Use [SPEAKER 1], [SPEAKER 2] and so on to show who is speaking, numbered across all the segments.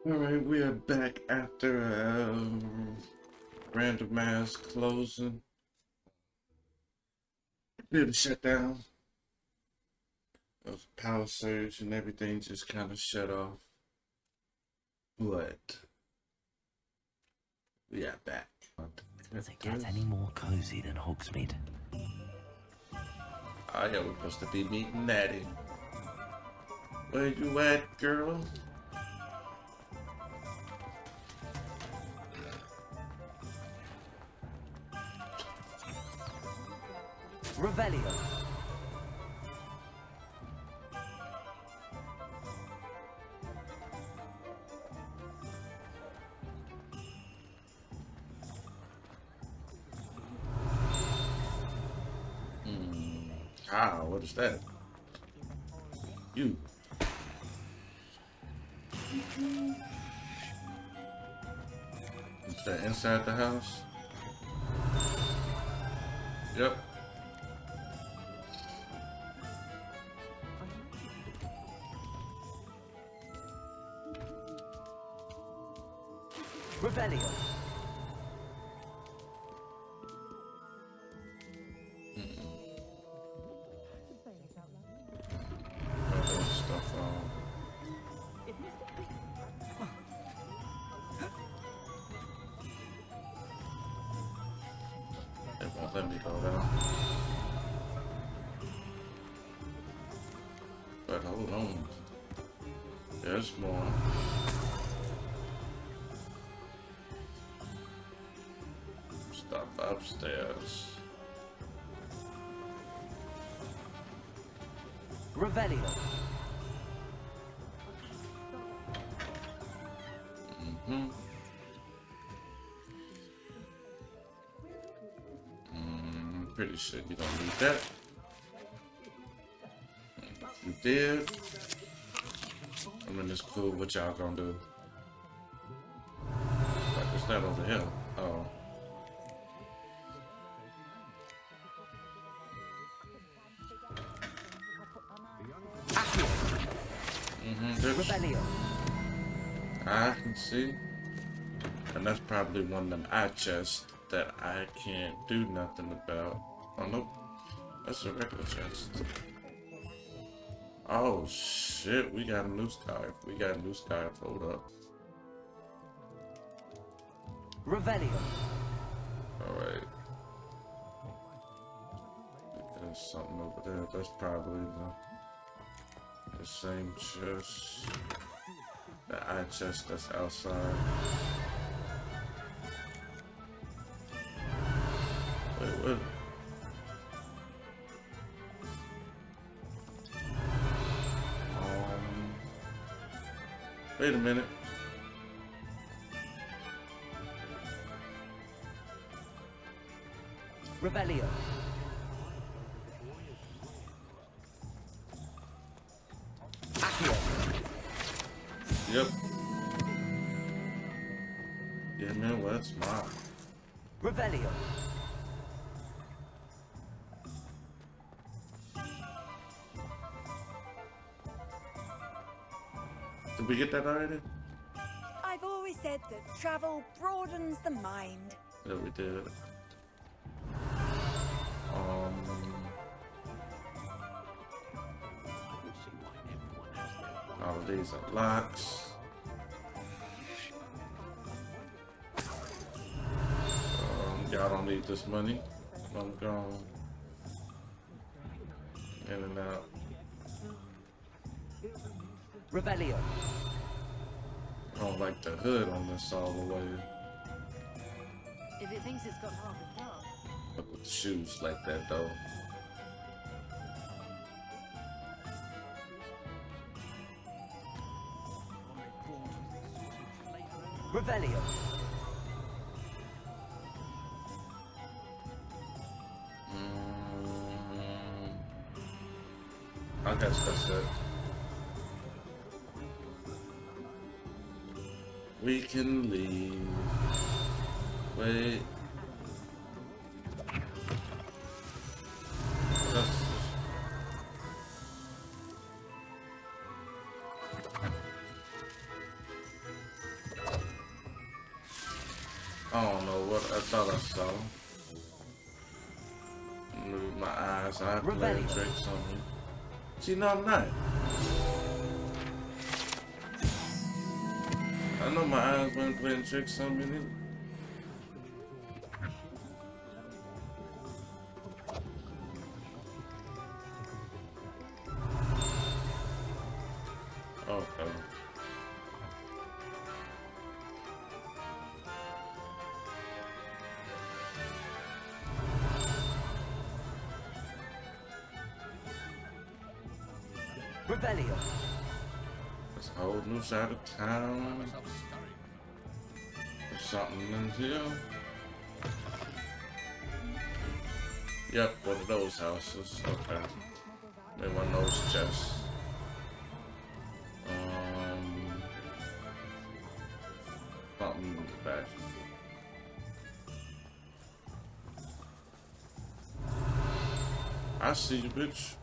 [SPEAKER 1] Alright, we are back after random ass closing. Did a shutdown. There was a power surge and everything just kind of shut off. But we are back.
[SPEAKER 2] Does it get any more cozy than Hogsmeade?
[SPEAKER 1] Oh yeah, we're supposed to be meeting Natty. Where you at, girl?
[SPEAKER 2] Revelio.
[SPEAKER 1] Ah, what is that? You. Is that inside the house? Yep.
[SPEAKER 2] Revelio.
[SPEAKER 1] Stuff on. It won't let me go down. But hold on. There's more. Stuff upstairs.
[SPEAKER 2] Revelio.
[SPEAKER 1] Pretty sure you don't need that. If you did, I mean, it's cool. What y'all gonna do? Like, it's not over here. Oh.
[SPEAKER 2] Revelio.
[SPEAKER 1] I can see. And that's probably one of them eye chests that I can't do nothing about. Oh, nope. That's a regular chest. Oh, shit. We got a new scarf. We got a new scarf. Hold up.
[SPEAKER 2] Revelio.
[SPEAKER 1] Alright. There's something over there. That's probably the same chest. The eye chest that's outside. Wait, what? Wait a minute.
[SPEAKER 2] Revelio.
[SPEAKER 1] Yep. Yeah, man, well, that's mine.
[SPEAKER 2] Revelio.
[SPEAKER 1] Did we get that already?
[SPEAKER 3] I've always said that travel broadens the mind.
[SPEAKER 1] Yeah, we did. All of these are locks. Y'all don't need this money. I'm gone. In and out.
[SPEAKER 2] Revelio.
[SPEAKER 1] I don't like the hood on this all the way.
[SPEAKER 3] If it thinks it's got half a dark.
[SPEAKER 1] Look with the shoes like that though.
[SPEAKER 2] Revelio.
[SPEAKER 1] I guess that's it. We can leave. Wait. I thought I saw. Move my eyes. I play tricks on me. See, no, I'm not. I know my eyes weren't playing tricks on me neither. Okay.
[SPEAKER 2] Revelio.
[SPEAKER 1] It's a whole new side of town. There's something in here. Yep, one of those houses. Okay. Maybe one of those chests. Something in the back. I see you, bitch.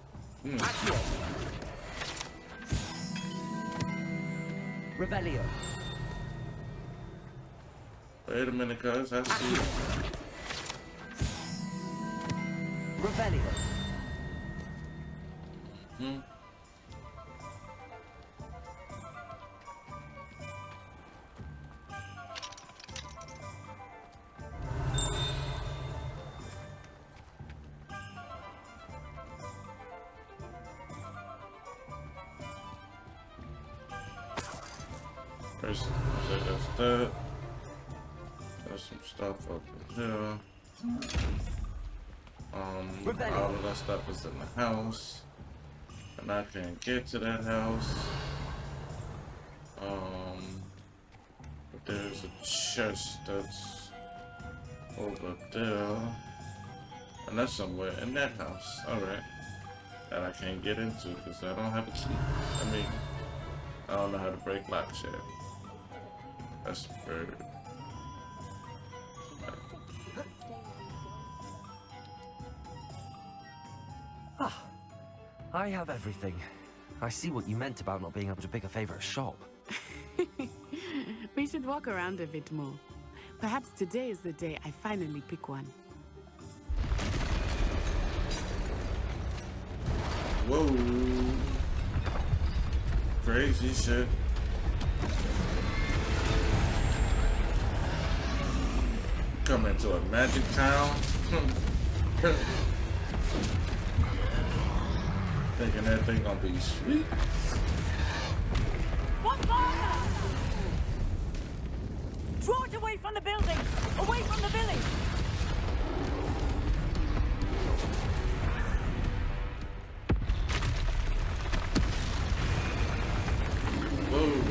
[SPEAKER 2] Revelio.
[SPEAKER 1] Wait a minute, cuz. I see you.
[SPEAKER 2] Revelio.
[SPEAKER 1] First, that's that. There's some stuff up in here. All of that stuff is in the house. And I can't get to that house. But there's a chest that's over there. And that's somewhere in that house. Alright. That I can't get into because I don't have a key. I mean, I don't know how to break locks yet. That's bird.
[SPEAKER 2] I have everything. I see what you meant about not being able to pick a favorite shop.
[SPEAKER 4] We should walk around a bit more. Perhaps today is the day I finally pick one.
[SPEAKER 1] Whoa. Crazy shit. Coming to a magic town. Thinking that thing gonna be sweet.
[SPEAKER 3] What fire? Draw it away from the building! Away from the village!
[SPEAKER 1] Whoa.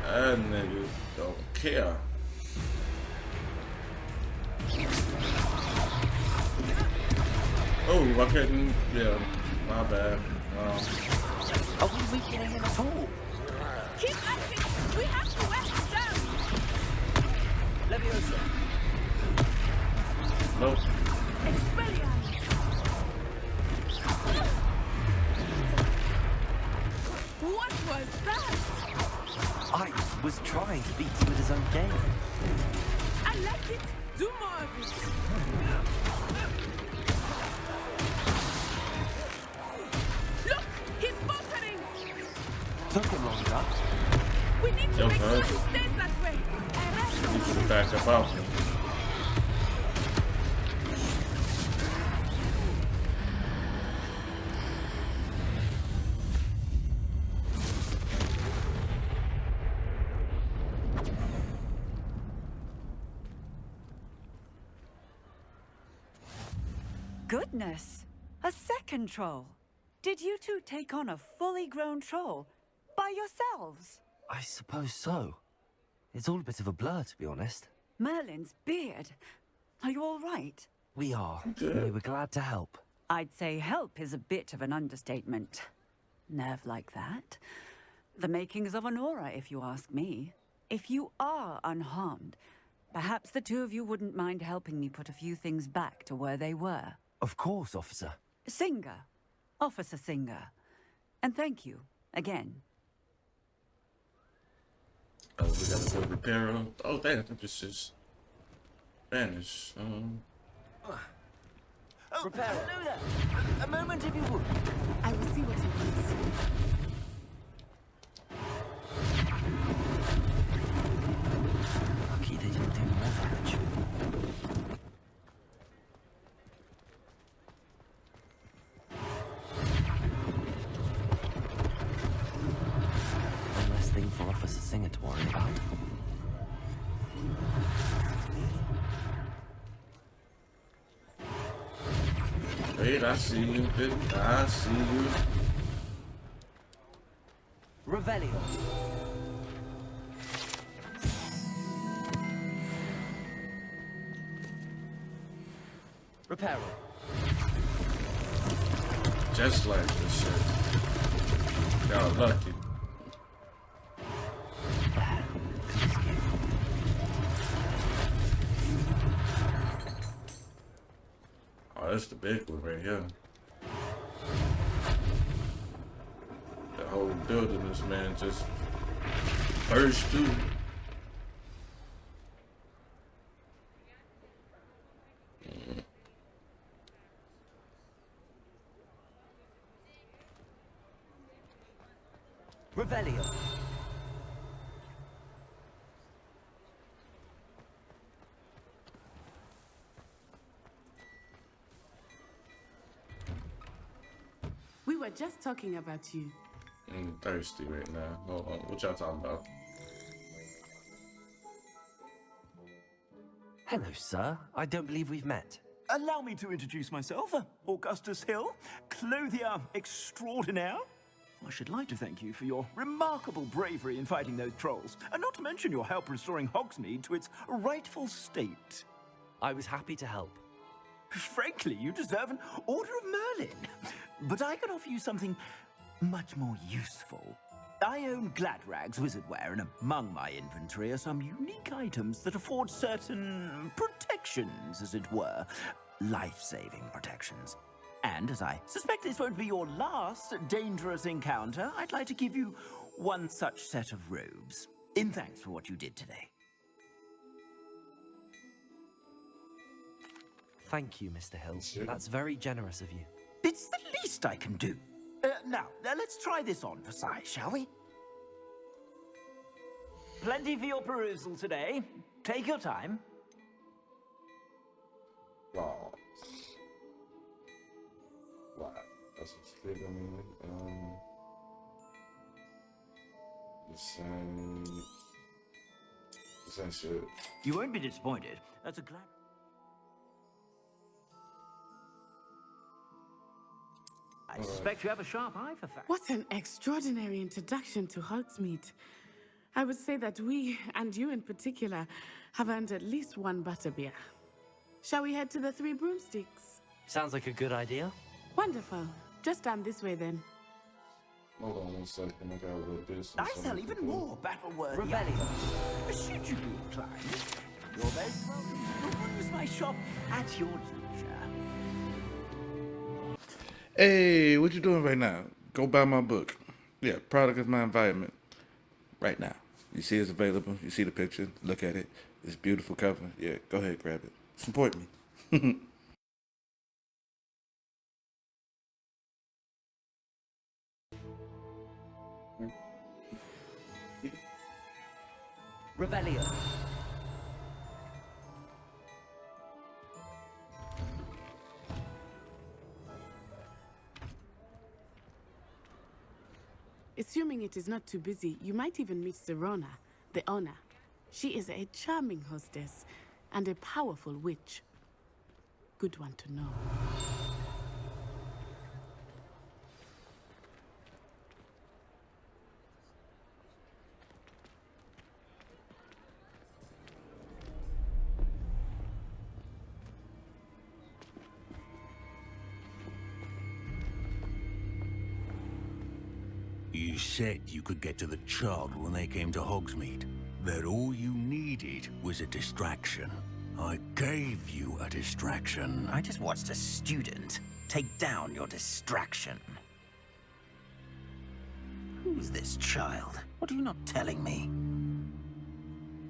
[SPEAKER 1] That nigga don't care. Oh, I couldn't. Yeah, my bad.
[SPEAKER 2] Are we weakening him at all?
[SPEAKER 3] Keep acting! We have to west him down!
[SPEAKER 2] Leviosa.
[SPEAKER 1] Nope.
[SPEAKER 3] Expelliarmus!
[SPEAKER 4] What was that?
[SPEAKER 2] I was trying to beat him at his own game.
[SPEAKER 4] I like it. Do more of it. Look, he's faltering.
[SPEAKER 2] Took him long enough.
[SPEAKER 4] We need to
[SPEAKER 1] Yo,
[SPEAKER 4] make sure
[SPEAKER 1] bud.
[SPEAKER 4] he stays that way.
[SPEAKER 1] You should back up out.
[SPEAKER 3] Goodness! A second troll! Did you two take on a fully grown troll? By yourselves?
[SPEAKER 2] I suppose so. It's all a bit of a blur, to be honest.
[SPEAKER 3] Merlin's beard. Are you all right?
[SPEAKER 2] We are. And we were glad to help.
[SPEAKER 3] I'd say help is a bit of an understatement. Nerve like that. The makings of an aura, if you ask me. If you are unharmed, perhaps the two of you wouldn't mind helping me put a few things back to where they were.
[SPEAKER 2] Of course, officer.
[SPEAKER 3] Singer. Officer Singer. And thank you, again.
[SPEAKER 1] Oh, we gotta go repair her. Oh, damn, that just vanished.
[SPEAKER 2] Repair.
[SPEAKER 5] Hello there. A moment, if you would.
[SPEAKER 4] I will see what he wants.
[SPEAKER 2] Lucky they didn't do more damage. One less thing for Officer Singer to worry about.
[SPEAKER 1] Wait, I see you, bitch. I see you.
[SPEAKER 5] Revelio. Reparo.
[SPEAKER 1] Just like this shit. Y'all lucky. Oh, that's the big one right here. The whole building, this man just burst through.
[SPEAKER 5] Revelio.
[SPEAKER 4] We were just talking about you.
[SPEAKER 1] I'm thirsty right now. Hold on, what y'all talking about?
[SPEAKER 2] Hello, sir. I don't believe we've met.
[SPEAKER 6] Allow me to introduce myself, Augustus Hill, clothier extraordinaire. I should like to thank you for your remarkable bravery in fighting those trolls, and not to mention your help restoring Hogsmeade to its rightful state.
[SPEAKER 2] I was happy to help.
[SPEAKER 6] Frankly, you deserve an Order of Merlin. But I can offer you something much more useful. I own Gladrag's wizardware, and among my inventory are some unique items that afford certain protections, as it were. Life-saving protections. And as I suspect this won't be your last dangerous encounter, I'd like to give you one such set of robes, in thanks for what you did today.
[SPEAKER 2] Thank you, Mr. Hill.
[SPEAKER 1] Sure.
[SPEAKER 2] That's very generous of you.
[SPEAKER 6] It's the least I can do. Now, let's try this on for size, shall we? Plenty for your perusal today. Take your time.
[SPEAKER 1] Wow. Wow. That's what's big on me. This ain't shit.
[SPEAKER 6] You won't be disappointed. That's a glad. I suspect you have a sharp eye for facts.
[SPEAKER 4] What an extraordinary introduction to Hogsmeade. I would say that we, and you in particular, have earned at least one butterbeer. Shall we head to the Three Broomsticks?
[SPEAKER 2] Sounds like a good idea.
[SPEAKER 4] Wonderful. Just down this way then.
[SPEAKER 1] Hold on 1 second. I gotta look this.
[SPEAKER 6] I sell even more battle-worthy
[SPEAKER 5] Revelio.
[SPEAKER 6] items. Should you be inclined, you're most welcome to peruse my shop at your leisure.
[SPEAKER 1] Hey, what you doing right now? Go buy my book. Yeah, Product of My Environment. Right now. You see it's available. You see the picture. Look at it. It's beautiful cover. Yeah, go ahead, grab it. Support me.
[SPEAKER 5] Revelio.
[SPEAKER 4] Assuming it is not too busy, you might even meet Serona, the owner. She is a charming hostess and a powerful witch. Good one to know.
[SPEAKER 7] You said you could get to the child when they came to Hogsmeade. That all you needed was a distraction. I gave you a distraction.
[SPEAKER 5] I just watched a student take down your distraction. Who's this child? What are you not telling me?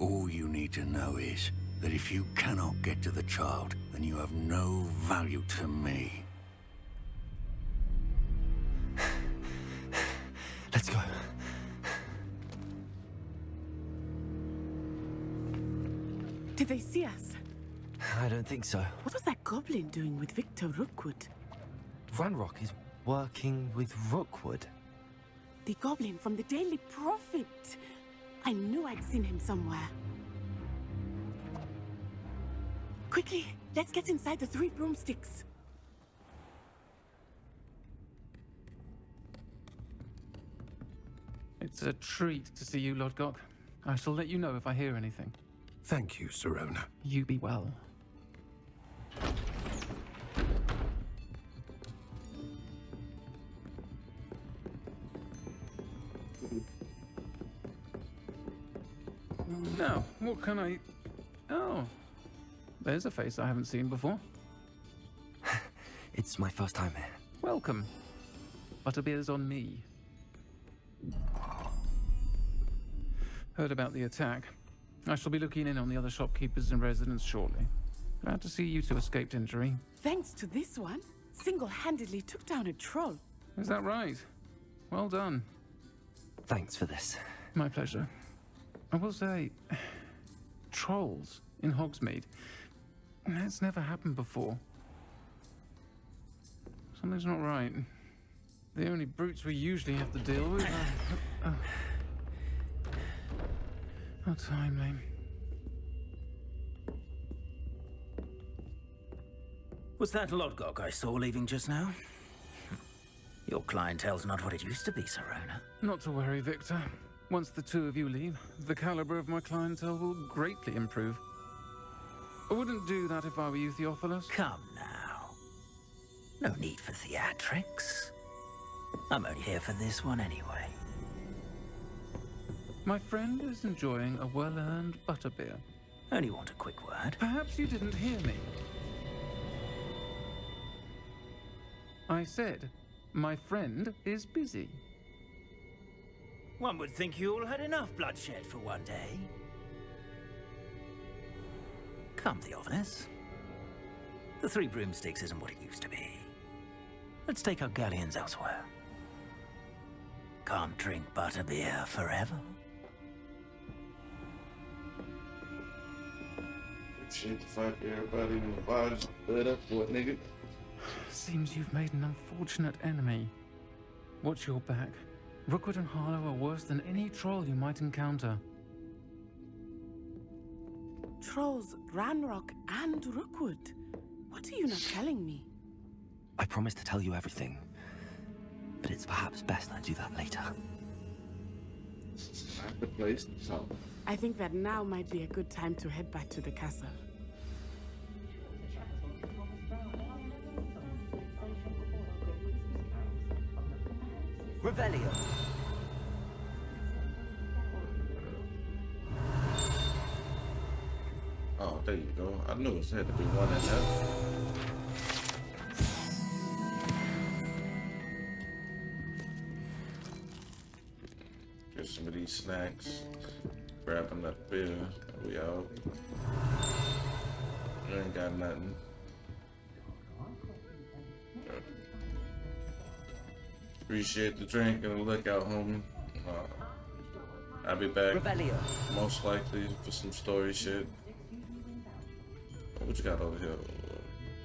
[SPEAKER 7] All you need to know is that if you cannot get to the child, then you have no value to me.
[SPEAKER 2] Let's go.
[SPEAKER 4] Did they see us?
[SPEAKER 2] I don't think so.
[SPEAKER 4] What was that goblin doing with Victor Rookwood?
[SPEAKER 2] Ranrock is working with Rookwood.
[SPEAKER 4] The goblin from the Daily Prophet. I knew I'd seen him somewhere. Quickly, let's get inside the three broomsticks.
[SPEAKER 8] It's a treat to see you, Lodgok. I shall let you know if I hear anything.
[SPEAKER 9] Thank you, Sirona.
[SPEAKER 8] You be well. Now, what can I... Oh, there's a face I haven't seen before.
[SPEAKER 2] It's my first time here.
[SPEAKER 8] Welcome. Butterbeer's on me. Heard about the attack. I shall be looking in on the other shopkeepers and residents shortly. Glad to see you two escaped injury.
[SPEAKER 4] Thanks to this one, single-handedly took down a troll.
[SPEAKER 8] Is that right? Well done.
[SPEAKER 2] Thanks for this.
[SPEAKER 8] My pleasure. I will say, trolls in Hogsmeade. That's never happened before. Something's not right. The only brutes we usually have to deal with are... How timely.
[SPEAKER 6] Was that Lodgok I saw leaving just now? Your clientele's not what it used to be, Sirona.
[SPEAKER 8] Not to worry, Victor. Once the two of you leave, the caliber of my clientele will greatly improve. I wouldn't do that if I were you, Theophilus.
[SPEAKER 6] Come now. No need for theatrics. I'm only here for this one anyway.
[SPEAKER 8] My friend is enjoying a well-earned butterbeer.
[SPEAKER 6] Only want a quick word.
[SPEAKER 8] Perhaps you didn't hear me. I said, my friend is busy.
[SPEAKER 6] One would think you all had enough bloodshed for one day. Come, Theophilus. The Three Broomsticks isn't what it used to be. Let's take our galleons elsewhere. Can't drink butterbeer forever.
[SPEAKER 1] Shit, fuck everybody in the bars. Split up for it, nigga.
[SPEAKER 8] Seems you've made an unfortunate enemy. Watch your back. Rookwood and Harlow are worse than any troll you might encounter.
[SPEAKER 4] Trolls, Ranrock, and Rookwood. What are you not telling me?
[SPEAKER 2] I promised to tell you everything, but it's perhaps best I do that later.
[SPEAKER 1] It's not the place to talk.
[SPEAKER 4] I think that now might be a good time to head back to the castle.
[SPEAKER 2] Revelio.
[SPEAKER 1] Oh, there you go. I knew it had to be one in there. Get some of these snacks. Grabbing that beer. We out. We ain't got nothing. Appreciate the drink and the lookout, homie. I'll be back.
[SPEAKER 2] Revelio.
[SPEAKER 1] Most likely for some story shit. What you got over here?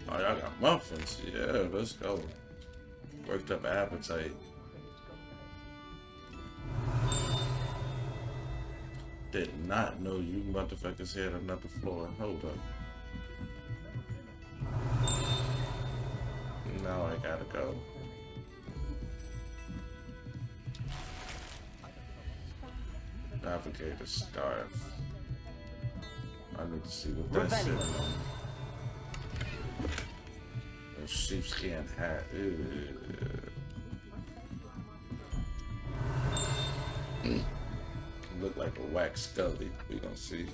[SPEAKER 1] Oh, y'all got muffins. Yeah, let's go. Worked up appetite. Did not know you motherfuckers had another floor. Hold up. Now I gotta go. Navigator scarf. I need to see what that's sitting on. A sheepskin hat. Look like a wax scully. We gonna see.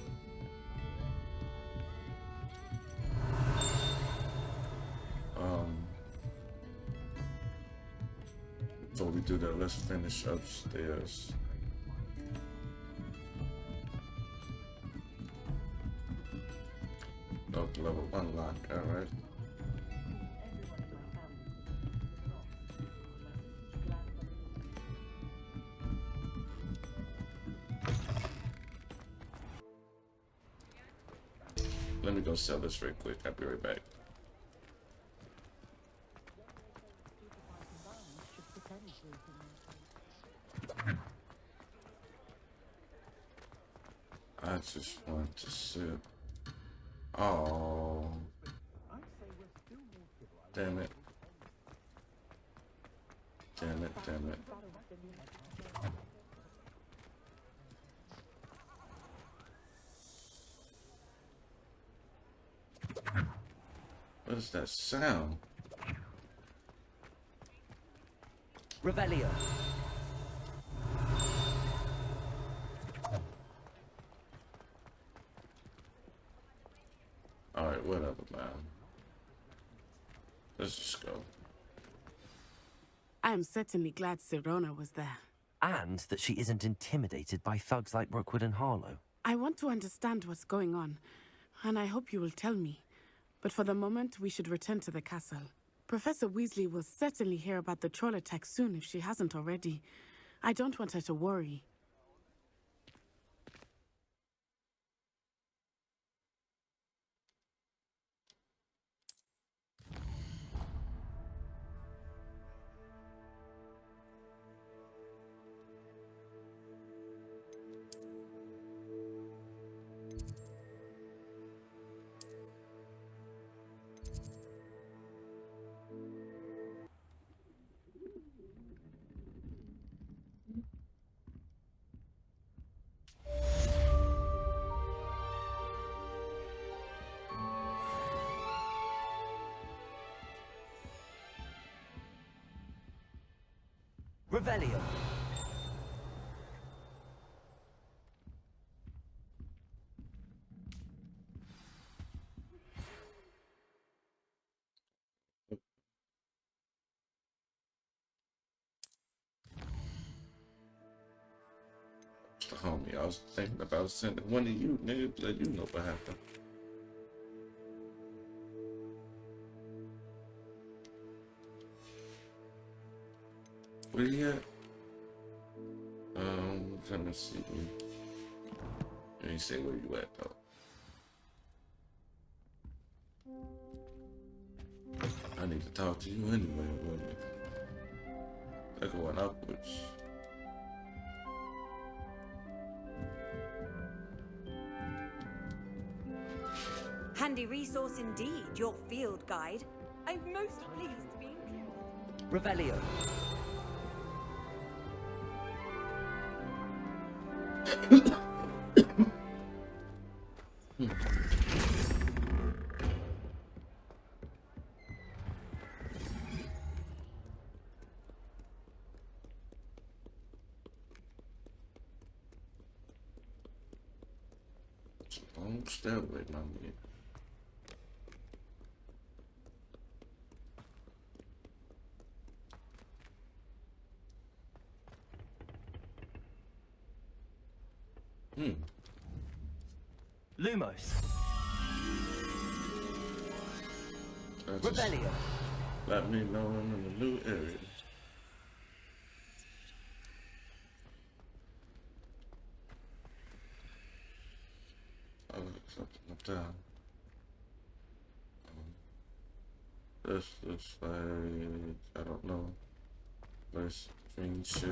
[SPEAKER 1] Before we do that, let's finish upstairs. level unlocked, alright. Let me go sell this real quick. I'll be right back. I just want to sip. Oh. Damn it. Damn it, damn it. What is that sound?
[SPEAKER 5] Revelio.
[SPEAKER 1] Alright, whatever, man. Let's just go.
[SPEAKER 4] I am certainly glad Sirona was there.
[SPEAKER 2] And that she isn't intimidated by thugs like Rookwood and Harlow.
[SPEAKER 4] I want to understand what's going on, and I hope you will tell me. But for the moment, we should return to the castle. Professor Weasley will certainly hear about the troll attack soon if she hasn't already. I don't want her to worry.
[SPEAKER 5] Revelio.
[SPEAKER 1] The homie, I was thinking about sending one of you, nigga, let you know what happened. Where you at? Let me see. You ain't say where you at though. I need to talk to you anyway, wouldn't it? They're going upwards.
[SPEAKER 10] Handy resource indeed, your field guide. I'm most pleased to be included.
[SPEAKER 5] Revelio.
[SPEAKER 1] Long stairway, my man.
[SPEAKER 5] Lumos.
[SPEAKER 1] That just
[SPEAKER 5] Revelio.
[SPEAKER 1] let me know I'm in a new area. Oh, something up there. This looks like, I don't know, there's green shit.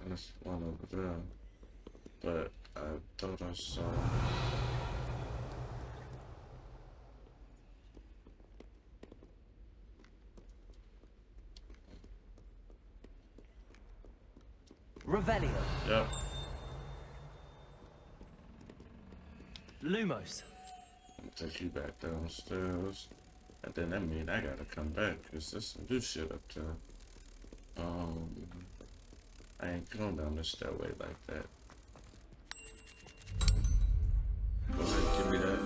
[SPEAKER 1] And there's one over there. But I thought I saw.
[SPEAKER 5] Revelio.
[SPEAKER 1] Yep.
[SPEAKER 5] Lumos.
[SPEAKER 1] I'm gonna take you back downstairs. And then that means I gotta come back, cause there's some new shit up there. I ain't going down this stairway like that. Go ahead, give me that.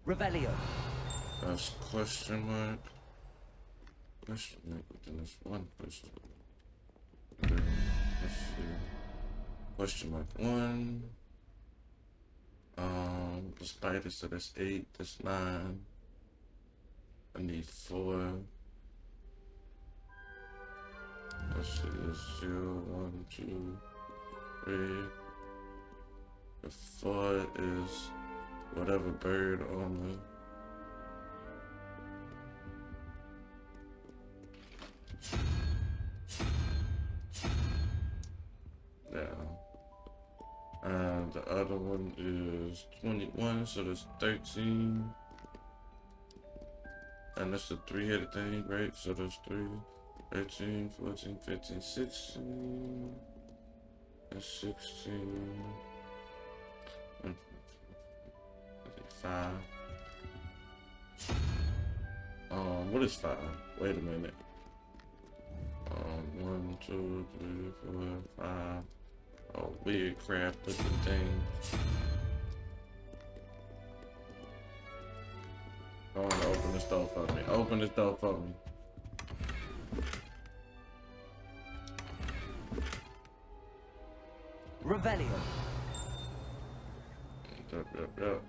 [SPEAKER 5] Revelio.
[SPEAKER 1] That's question mark. Question mark. Then there's one question. Okay, let's see. Question mark 1. The spider, so that's 8. That's 9. I need 4. Let's see. It's 0, 1, 2, 3. The 4 is whatever bird on the. Yeah. And the other one is 21, so that's 13. And that's the 3-headed thing, right? So that's 3, 13, 14, 15, 16, and 16. And 5. What is 5? Wait a minute. 1, 2, 3, 4, 5. Oh, weird crap looking things. I want to open this door for me. Open this door for me.
[SPEAKER 5] Revelio.
[SPEAKER 1] Yep.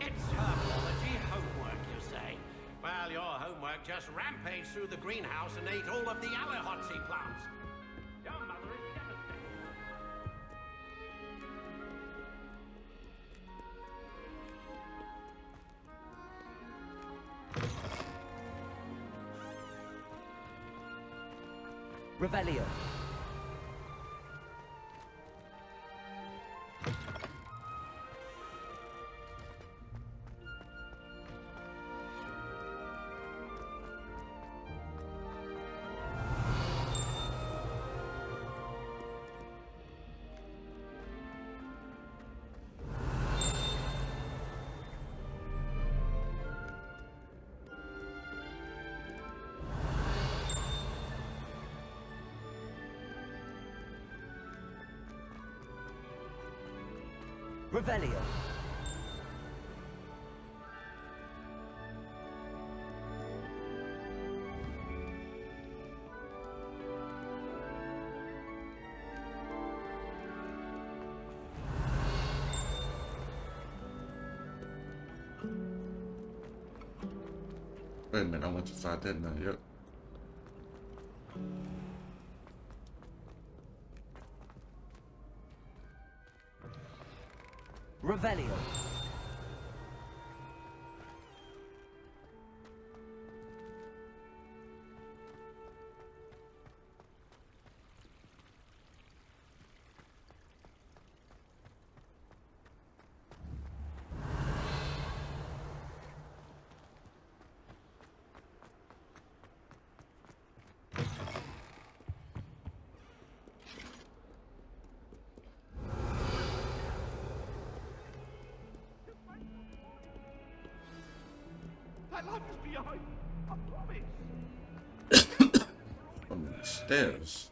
[SPEAKER 11] It's herbology homework, you say? Well, your homework just rampaged through the greenhouse and ate all of the Alahotzi plants. Your mother is devastated.
[SPEAKER 5] Revelio. Revelio.
[SPEAKER 1] Wait a minute, I went to 5, didn't I? Yep.
[SPEAKER 5] Revelio.
[SPEAKER 11] That life is behind. I promise.
[SPEAKER 1] On the stairs.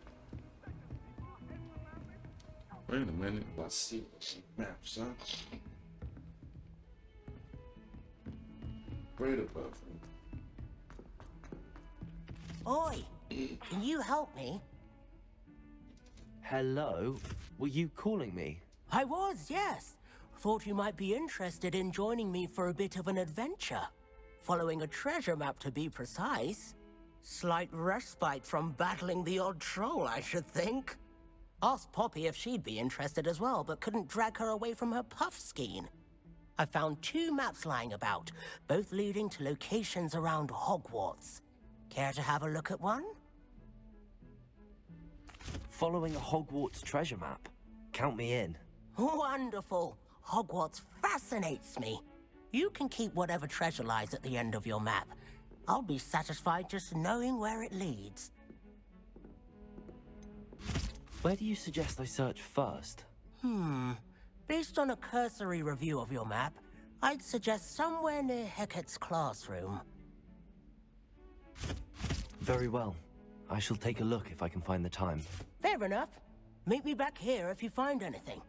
[SPEAKER 1] Wait a minute. Let's see what she maps, huh? Right above me.
[SPEAKER 12] Oi, can you help me?
[SPEAKER 2] Hello? Were you calling me?
[SPEAKER 12] I was, yes. Thought you might be interested in joining me for a bit of an adventure. Following a treasure map, to be precise. Slight respite from battling the odd troll, I should think. Asked Poppy if she'd be interested as well, but couldn't drag her away from her puff skein. I found 2 maps lying about, both leading to locations around Hogwarts. Care to have a look at one?
[SPEAKER 2] Following a Hogwarts treasure map? Count me in.
[SPEAKER 12] Wonderful. Hogwarts fascinates me. You can keep whatever treasure lies at the end of your map. I'll be satisfied just knowing where it leads.
[SPEAKER 2] Where do you suggest I search first?
[SPEAKER 12] Based on a cursory review of your map, I'd suggest somewhere near Hecat's classroom.
[SPEAKER 2] Very well. I shall take a look if I can find the time.
[SPEAKER 12] Fair enough. Meet me back here if you find anything.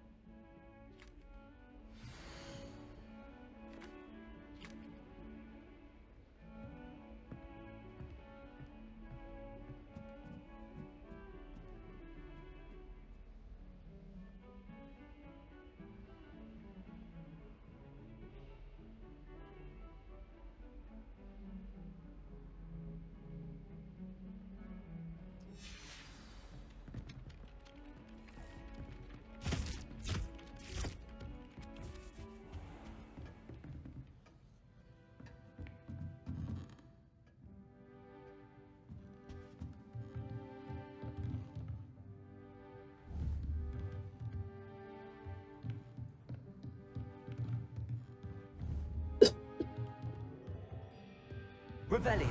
[SPEAKER 2] Revelio.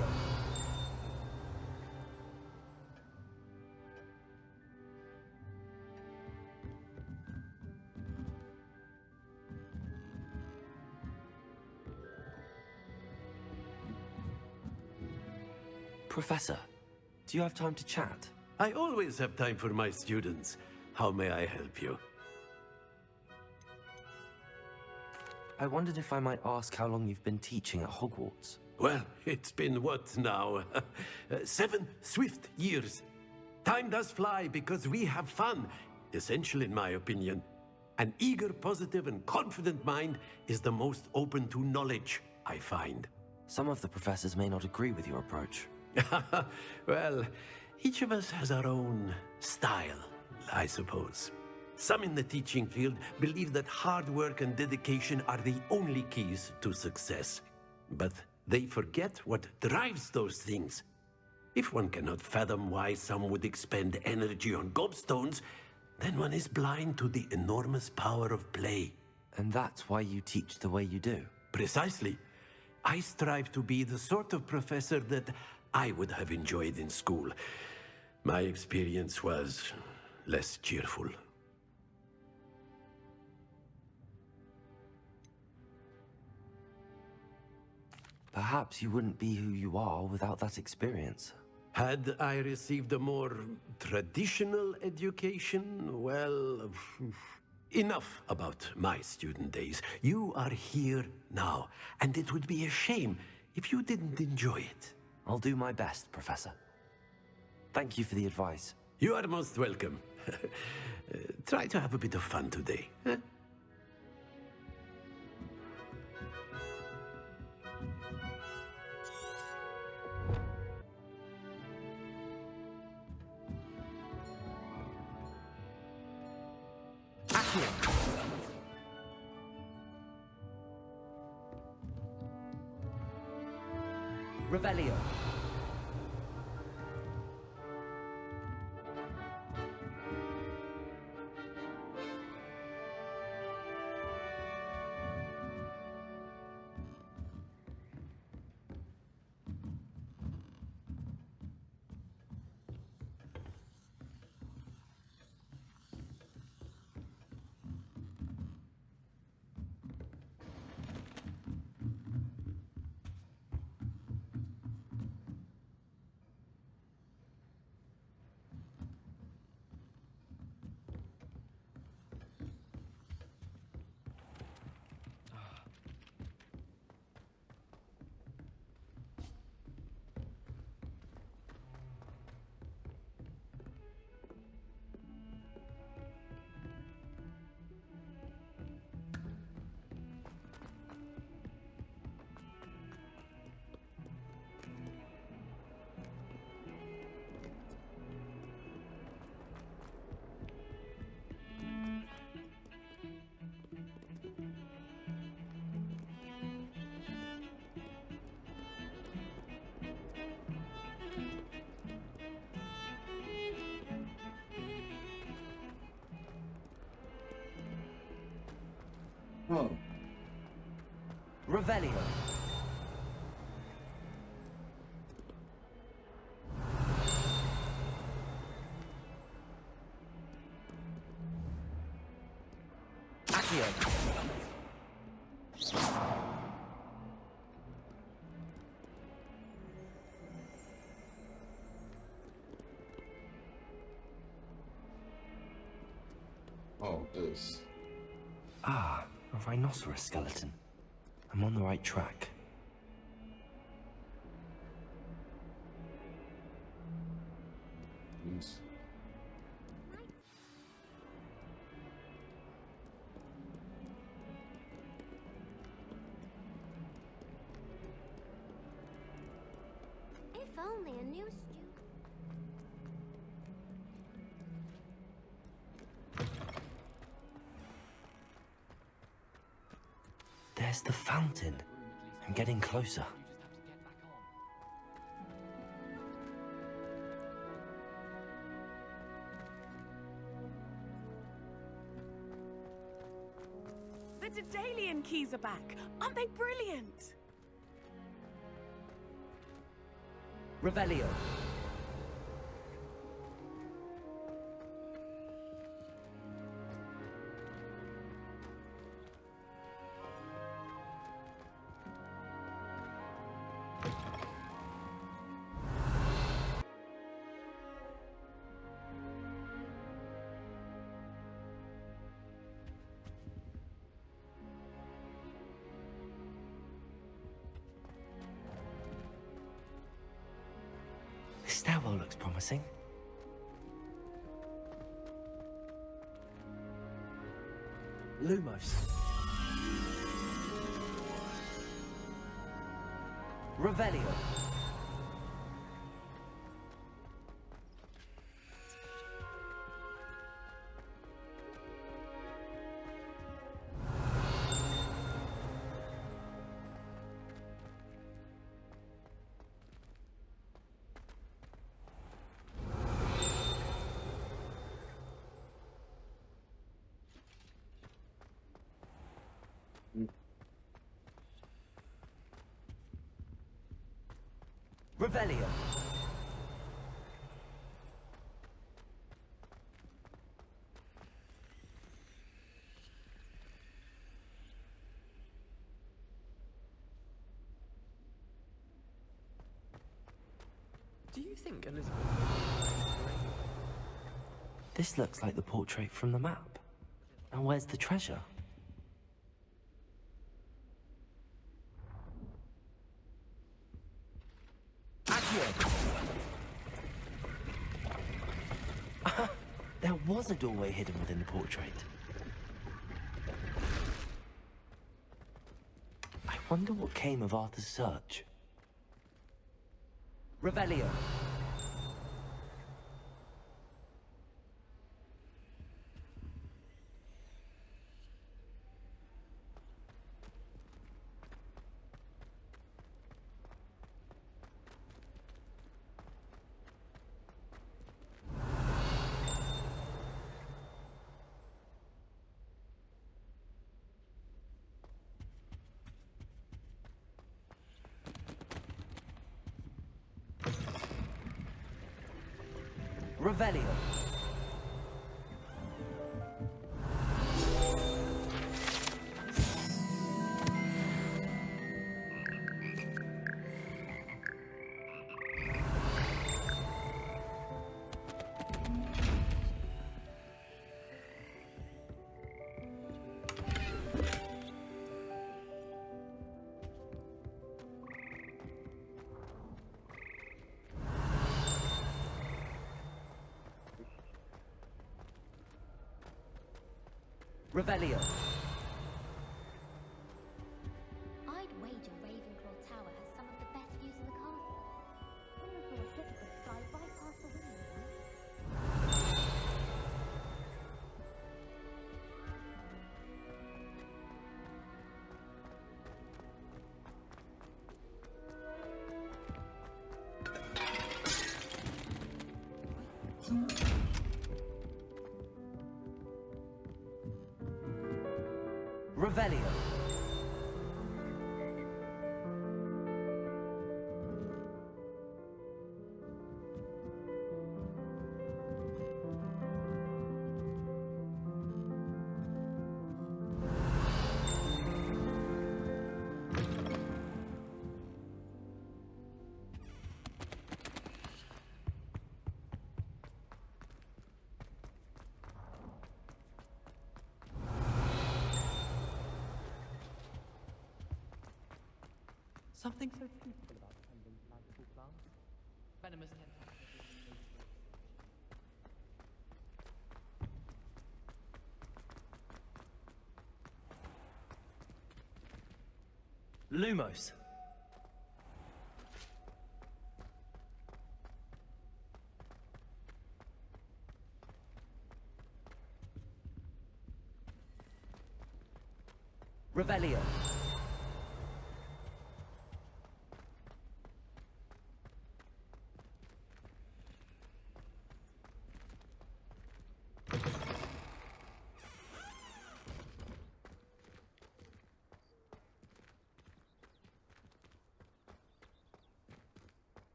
[SPEAKER 2] Professor, do you have time to chat?
[SPEAKER 13] I always have time for my students. How may I help you?
[SPEAKER 2] I wondered if I might ask how long you've been teaching at Hogwarts.
[SPEAKER 13] Well, it's been what now? 7 swift years. Time does fly because we have fun. Essential in my opinion. An eager, positive, and confident mind is the most open to knowledge, I find.
[SPEAKER 2] Some of the professors may not agree with your approach.
[SPEAKER 13] Well, each of us has our own style, I suppose. Some in the teaching field believe that hard work and dedication are the only keys to success. But they forget what drives those things. If one cannot fathom why some would expend energy on gobstones, then one is blind to the enormous power of play.
[SPEAKER 2] And that's why you teach the way you do?
[SPEAKER 13] Precisely. I strive to be the sort of professor that I would have enjoyed in school. My experience was less cheerful.
[SPEAKER 2] Perhaps you wouldn't be who you are without that experience.
[SPEAKER 13] Had I received a more traditional education, well, enough about my student days. You are here now, and it would be a shame if you didn't enjoy it.
[SPEAKER 2] I'll do my best, Professor. Thank you for the advice.
[SPEAKER 13] You are most welcome. Try to have a bit of fun today. Huh?
[SPEAKER 2] Revelio.
[SPEAKER 1] Oh.
[SPEAKER 2] Revelio. Accio.
[SPEAKER 1] Oh, this.
[SPEAKER 2] Ah, a rhinoceros skeleton. I'm on the right track.
[SPEAKER 1] Yes.
[SPEAKER 14] If only a new student.
[SPEAKER 2] There's the fountain. I'm getting closer.
[SPEAKER 4] The Daedalian keys are back. Aren't they brilliant?
[SPEAKER 2] Revelio. This stairwell looks promising. Lumos. Revelio. Revelio.
[SPEAKER 15] Do you think Elizabeth...
[SPEAKER 2] This looks like the portrait from the map. And where's the treasure? There was a doorway hidden within the portrait. I wonder what came of Arthur's search. Revelio. Revelio. Revelio.
[SPEAKER 14] I'd wager Ravenclaw Tower has some of the best views of the castle. When I saw a Hogwarts sky right past the window once.
[SPEAKER 2] Revelio.
[SPEAKER 15] Something so peaceful about tending magical plants. Venomous
[SPEAKER 2] Lumos. Revelio.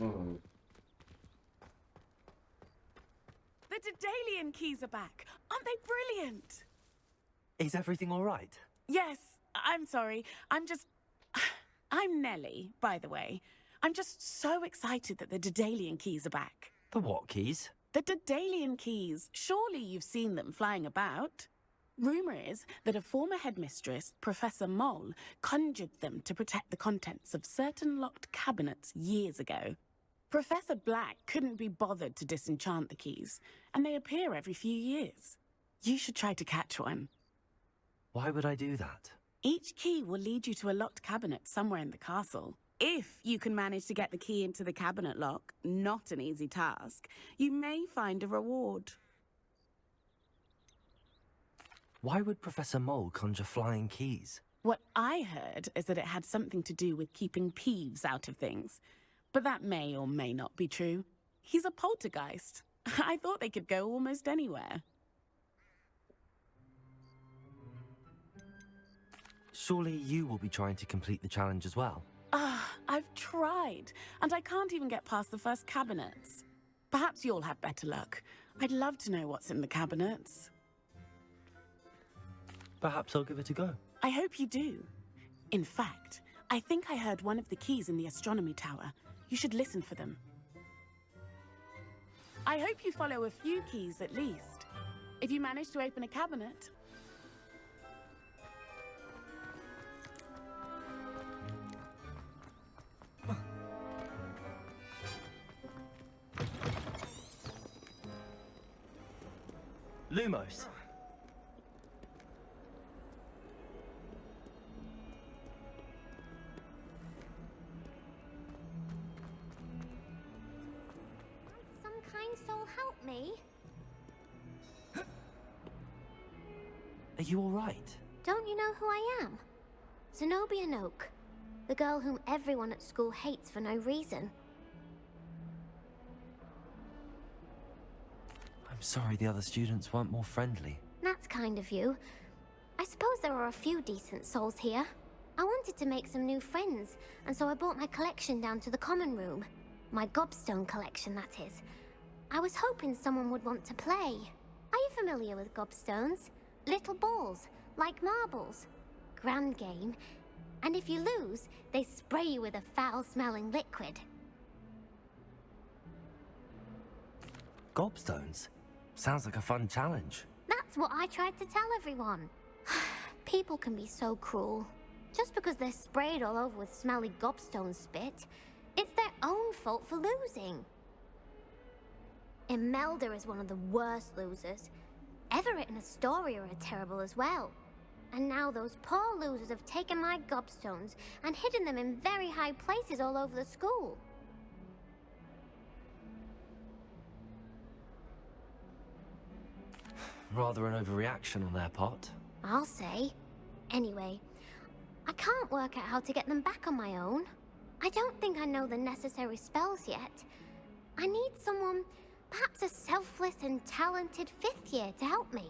[SPEAKER 1] Hmm.
[SPEAKER 4] The Daedalian keys are back. Aren't they brilliant?
[SPEAKER 2] Is everything all right?
[SPEAKER 4] Yes, I'm sorry. I'm Nellie, by the way. I'm just so excited that the Daedalian keys are back.
[SPEAKER 2] The what keys?
[SPEAKER 4] The Daedalian keys. Surely you've seen them flying about. Rumour is that a former headmistress, Professor Mole, conjured them to protect the contents of certain locked cabinets years ago. Professor Black couldn't be bothered to disenchant the keys, and they appear every few years. You should try to catch one.
[SPEAKER 2] Why would I do that?
[SPEAKER 4] Each key will lead you to a locked cabinet somewhere in the castle. If you can manage to get the key into the cabinet lock, not an easy task, you may find a reward.
[SPEAKER 2] Why would Professor Mole conjure flying keys?
[SPEAKER 4] What I heard is that it had something to do with keeping Peeves out of things. But that may or may not be true. He's a poltergeist. I thought they could go almost anywhere.
[SPEAKER 2] Surely you will be trying to complete the challenge as well.
[SPEAKER 4] I've tried, and I can't even get past the first cabinets. Perhaps you'll have better luck. I'd love to know what's in the cabinets.
[SPEAKER 2] Perhaps I'll give it a go.
[SPEAKER 4] I hope you do. In fact, I think I heard one of the keys in the astronomy tower. You should listen for them. I hope you follow a few keys at least. If you manage to open a cabinet...
[SPEAKER 2] Lumos.
[SPEAKER 14] Some kind soul help me.
[SPEAKER 2] Are you all right?
[SPEAKER 14] Don't you know who I am? Zenobia Noak, the girl whom everyone at school hates for no reason.
[SPEAKER 2] I'm sorry the other students weren't more friendly.
[SPEAKER 14] That's kind of you. I suppose there are a few decent souls here. I wanted to make some new friends, and so I brought my collection down to the common room. My gobstone collection, that is. I was hoping someone would want to play. Are you familiar with gobstones? Little balls, like marbles. Grand game. And if you lose, they spray you with a foul-smelling liquid.
[SPEAKER 2] Gobstones? Sounds like a fun challenge.
[SPEAKER 14] That's what I tried to tell everyone. People can be so cruel. Just because they're sprayed all over with smelly gobstone spit, it's their own fault for losing. Imelda is one of the worst losers. Everett and Astoria are terrible as well. And now those poor losers have taken my gobstones and hidden them in very high places all over the school.
[SPEAKER 2] Rather an overreaction on their part.
[SPEAKER 14] I'll say. Anyway, I can't work out how to get them back on my own. I don't think I know the necessary spells yet. I need someone, perhaps a selfless and talented 5th year to help me.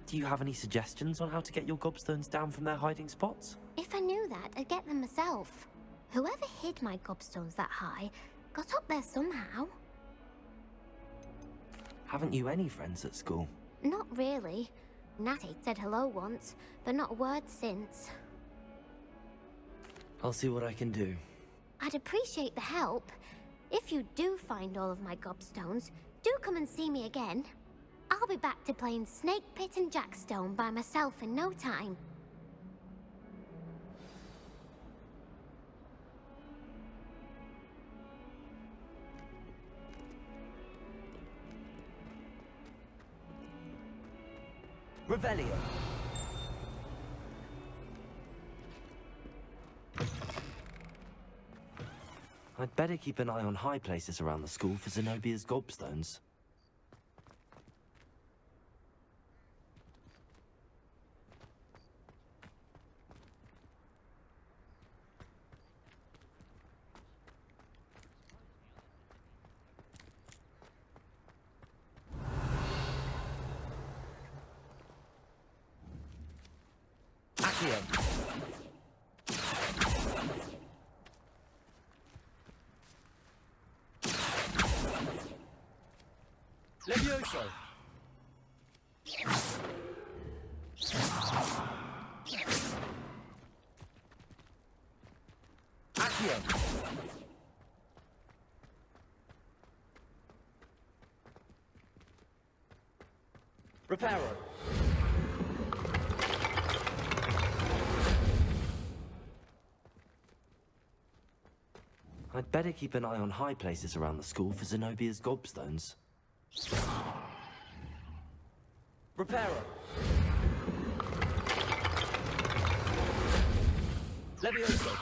[SPEAKER 2] Do you have any suggestions on how to get your gobstones down from their hiding spots?
[SPEAKER 14] If I knew that, I'd get them myself. Whoever hid my gobstones that high got up there somehow.
[SPEAKER 2] Haven't you any friends at school?
[SPEAKER 14] Not really. Natty said hello once, but not a word since.
[SPEAKER 2] I'll see what I can do.
[SPEAKER 14] I'd appreciate the help. If you do find all of my gobstones, do come and see me again. I'll be back to playing Snake Pit and Jackstone by myself in no time.
[SPEAKER 2] Revelio. I'd better keep an eye on high places around the school for Zenobia's gobstones. Levioso! Accio! Reparo! I'd better keep an eye on high places around the school for Zenobia's gobstones. Reparo! Levioso!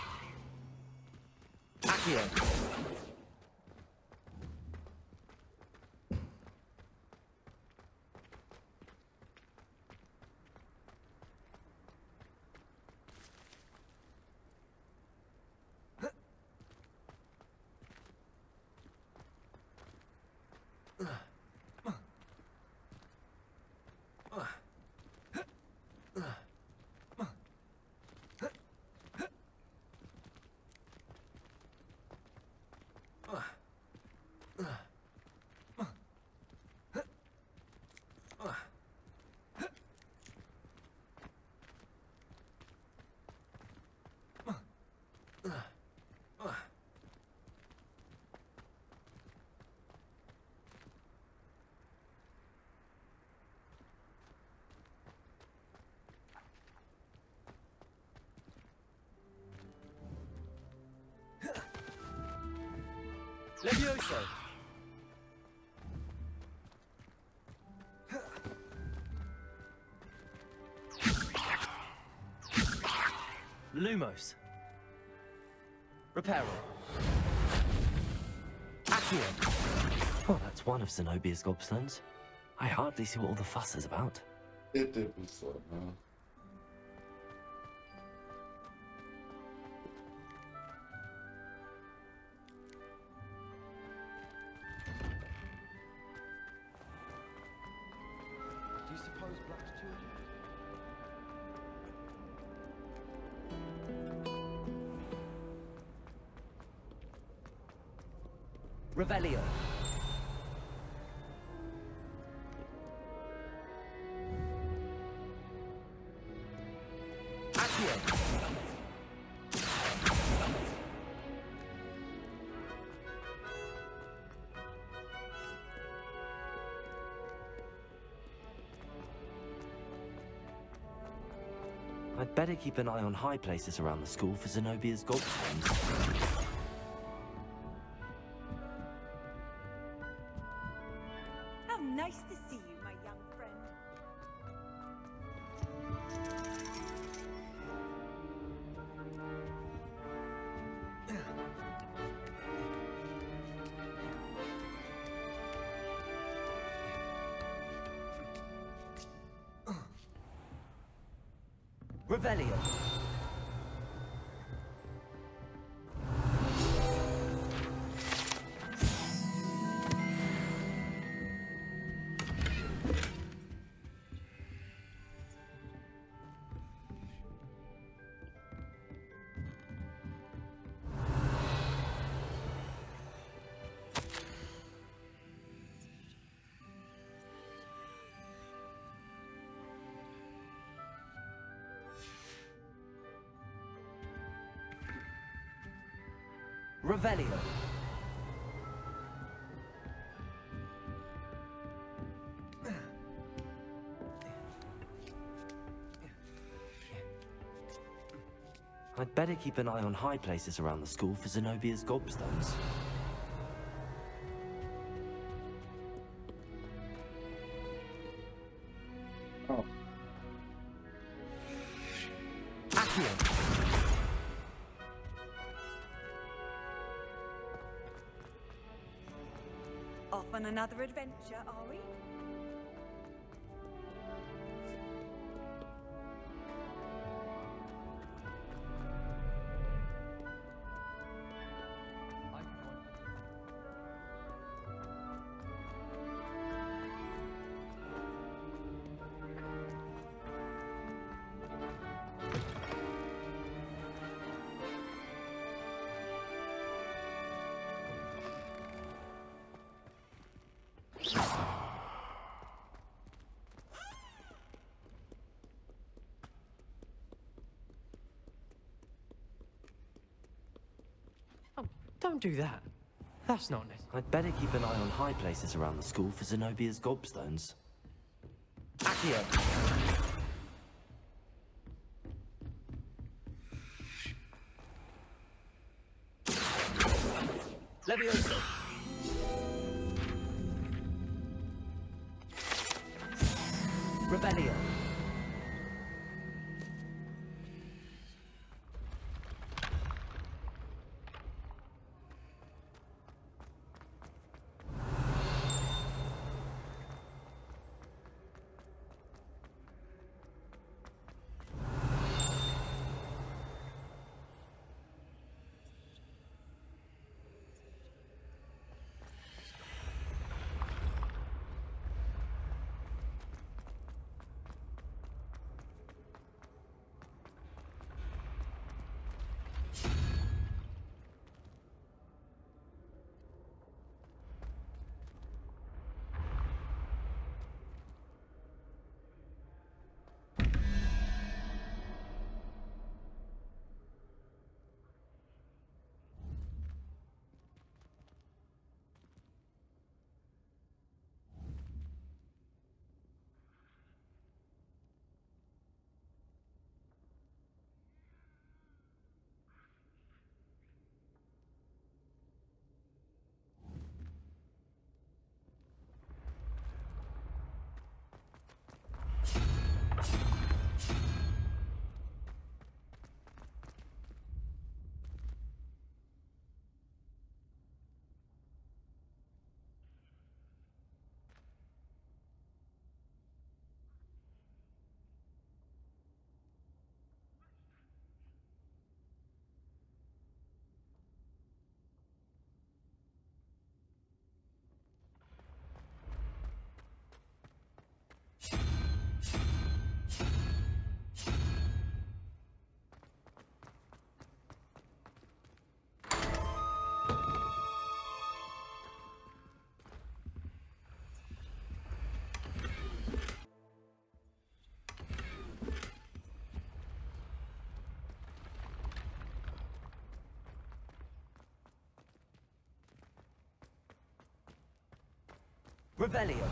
[SPEAKER 2] Accio! Levioso! Lumos! Reparo! Accio! Oh, that's one of Zenobia's gobstones. I hardly see what all the fuss is about.
[SPEAKER 1] It did be so, man.
[SPEAKER 15] Do you suppose Black's children?
[SPEAKER 2] Revelio! Accio! I'd better keep an eye on high places around the school for Zenobia's gobstones.
[SPEAKER 10] How nice to see you, my young friend.
[SPEAKER 2] Revelio! Revelio! I'd better keep an eye on high places around the school for Zenobia's gobstones.
[SPEAKER 1] Oh.
[SPEAKER 2] Accio!
[SPEAKER 10] Off on another adventure, are we?
[SPEAKER 15] Don't do that. That's not necessary.
[SPEAKER 2] I'd better keep an eye on high places around the school for Zenobia's gobstones. Accio! Leviosa! Rebellion! Revelio.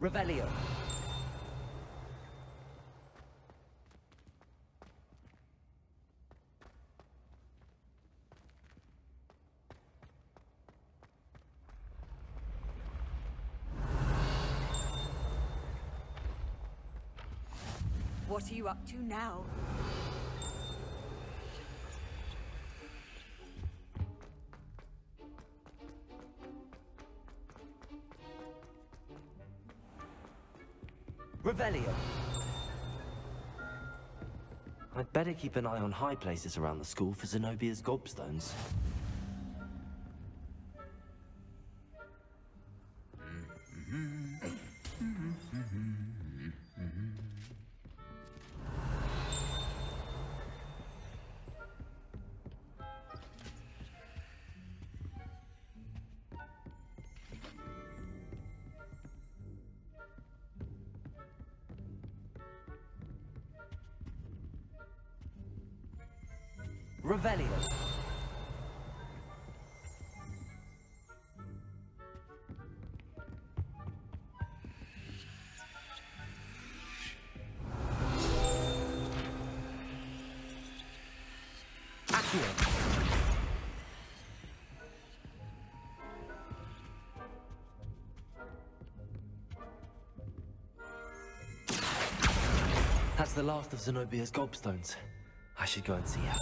[SPEAKER 2] Revelio.
[SPEAKER 3] What are you up to now?
[SPEAKER 2] Revelio. I'd better keep an eye on high places around the school for Zenobia's gobstones. Revelio. Accio. That's the last of Zenobia's gobstones. I should go and see her.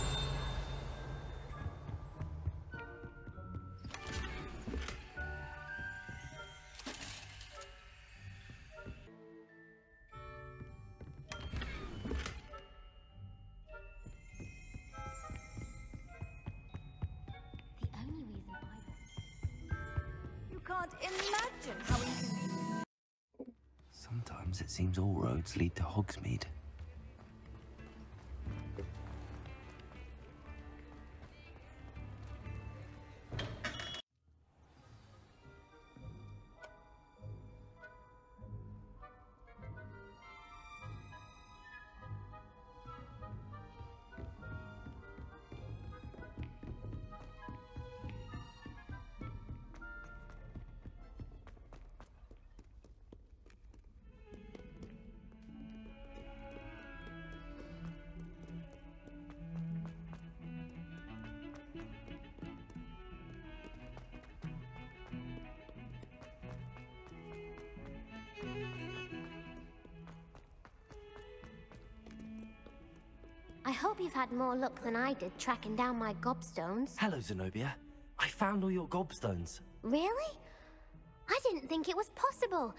[SPEAKER 2] comes, it seems all roads lead to Hogsmeade.
[SPEAKER 14] I hope you've had more luck than I did tracking down my gobstones.
[SPEAKER 2] Hello, Zenobia. I found all your gobstones.
[SPEAKER 14] Really? I didn't think it was possible.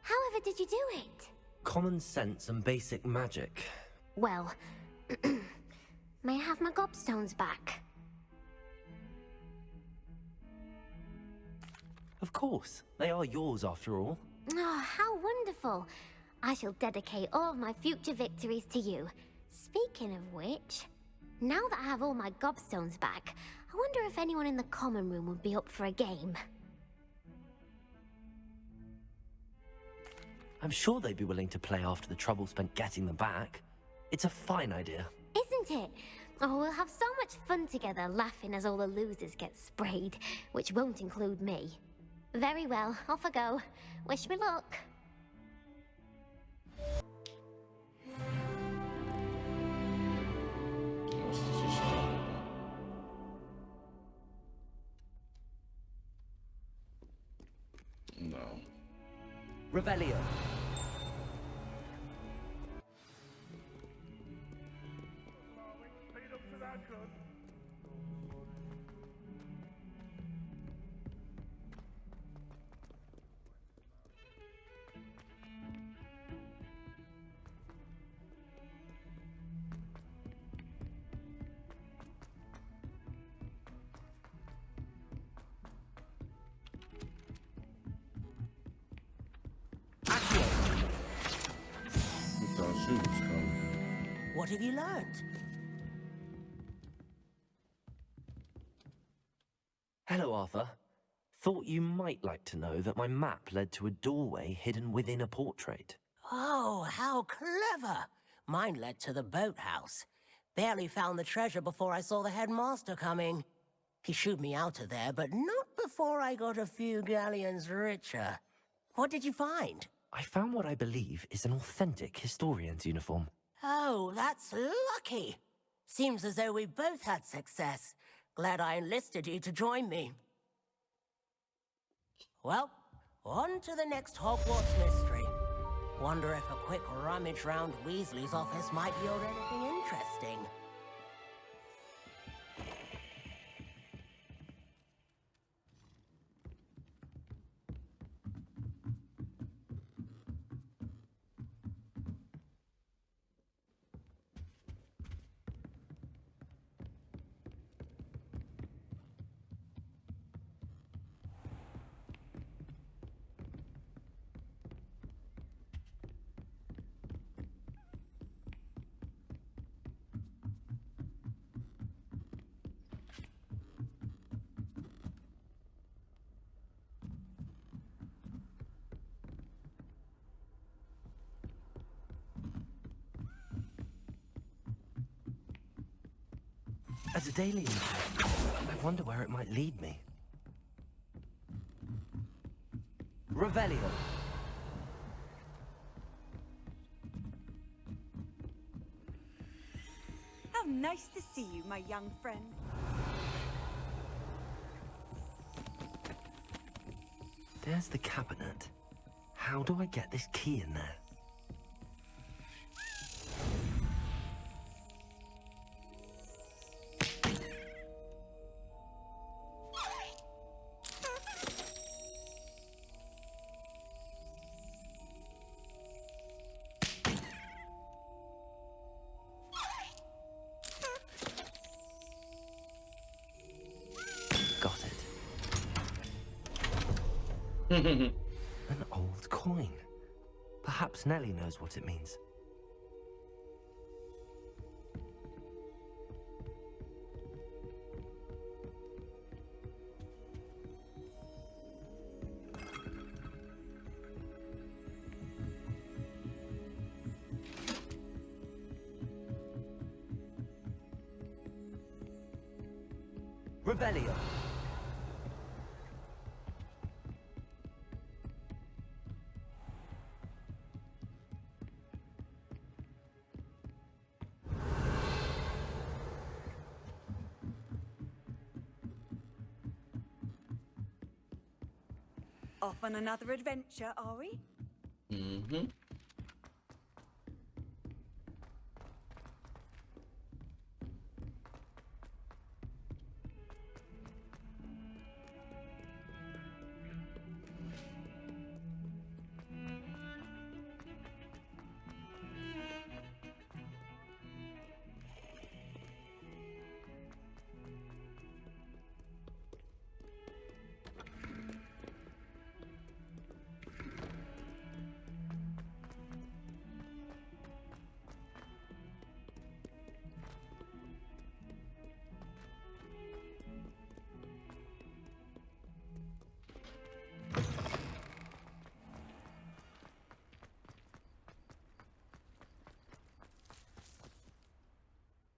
[SPEAKER 14] However did you do it?
[SPEAKER 2] Common sense and basic magic.
[SPEAKER 14] Well, may I have my gobstones back?
[SPEAKER 2] Of course. They are yours after all.
[SPEAKER 14] Oh, how wonderful. I shall dedicate all of my future victories to you. Speaking of which, now that I have all my gobstones back, I wonder if anyone in the common room would be up for a game.
[SPEAKER 2] I'm sure they'd be willing to play after the trouble spent getting them back. It's a fine idea.
[SPEAKER 14] Isn't it? Oh, we'll have so much fun together laughing as all the losers get sprayed, which won't include me. Very well, off I go. Wish me luck.
[SPEAKER 1] No.
[SPEAKER 2] Revelio.
[SPEAKER 12] What have you learned?
[SPEAKER 2] Hello, Arthur. Thought you might like to know that my map led to a doorway hidden within a portrait.
[SPEAKER 12] Oh, how clever! Mine led to the boathouse. Barely found the treasure before I saw the headmaster coming. He shooed me out of there, but not before I got a few galleons richer. What did you find?
[SPEAKER 2] I found what I believe is an authentic historian's uniform.
[SPEAKER 12] Oh, that's lucky. Seems as though we both had success. Glad I enlisted you to join me. Well, on to the next Hogwarts mystery. Wonder if a quick rummage round Weasley's office might yield anything interesting.
[SPEAKER 2] As a daily intern, I wonder where it might lead me. Revelio.
[SPEAKER 10] How nice to see you, my young friend.
[SPEAKER 2] There's the cabinet. How do I get this key in there? An old coin. Perhaps Nellie knows what it means. Revelio.
[SPEAKER 10] Off on another adventure, are we?
[SPEAKER 1] Mm-hmm.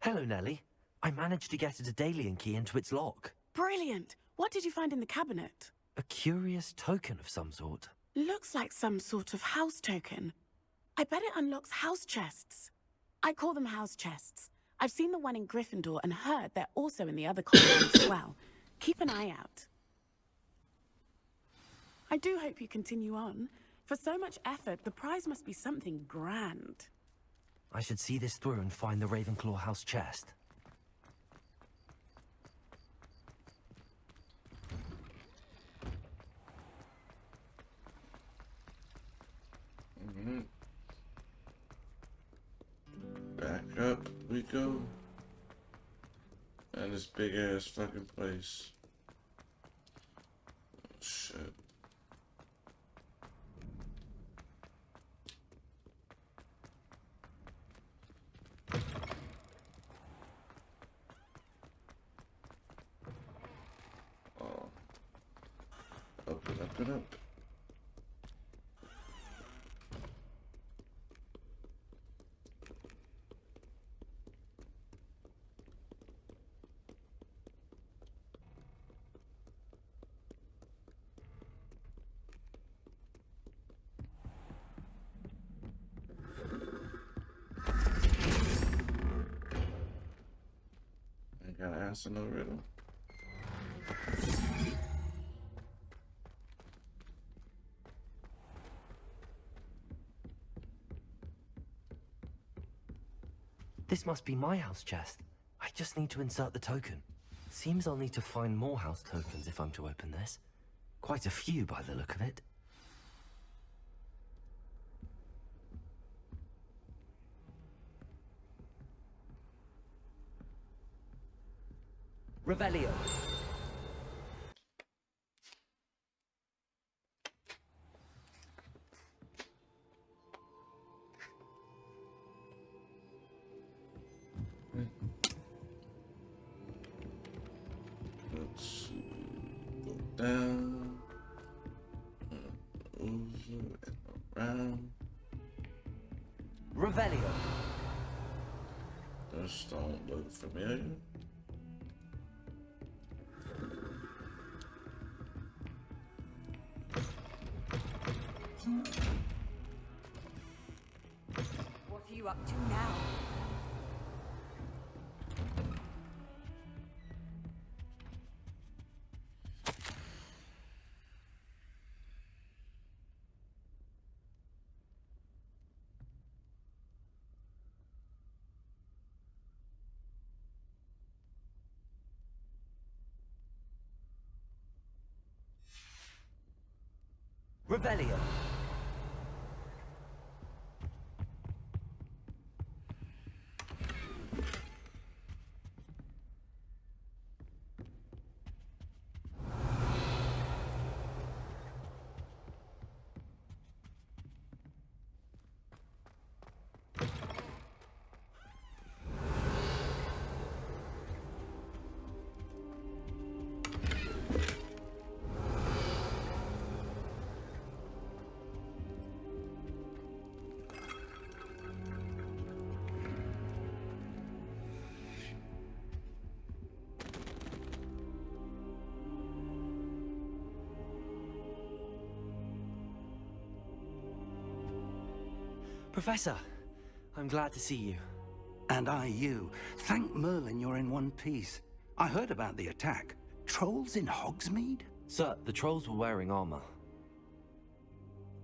[SPEAKER 2] Hello, Nellie. I managed to get a Daedalian key into its lock.
[SPEAKER 4] Brilliant! What did you find in the cabinet?
[SPEAKER 2] A curious token of some sort.
[SPEAKER 4] Looks like some sort of house token. I bet it unlocks house chests. I call them house chests. I've seen the one in Gryffindor and heard they're also in the other colonies as well. Keep an eye out. I do hope you continue on. For so much effort, the prize must be something grand.
[SPEAKER 2] I should see this through and find the Ravenclaw house chest.
[SPEAKER 1] Mm-hmm. Back up we go. And this big ass fucking place. Oh, shit. Oh. Up and up and up. Ain't gotta answer no riddle.
[SPEAKER 2] This must be my house chest. I just need to insert the token. Seems I'll need to find more house tokens if I'm to open this. Quite a few by the look of it. Revelio.
[SPEAKER 1] Let's see. Go down. Over and around.
[SPEAKER 2] Revelio.
[SPEAKER 1] Those don't look familiar.
[SPEAKER 10] What are you up to now?
[SPEAKER 2] Revelio. Professor, I'm glad to see you.
[SPEAKER 16] And I you. Thank Merlin you're in one piece. I heard about the attack. Trolls in Hogsmeade?
[SPEAKER 2] Sir, the trolls were wearing armor.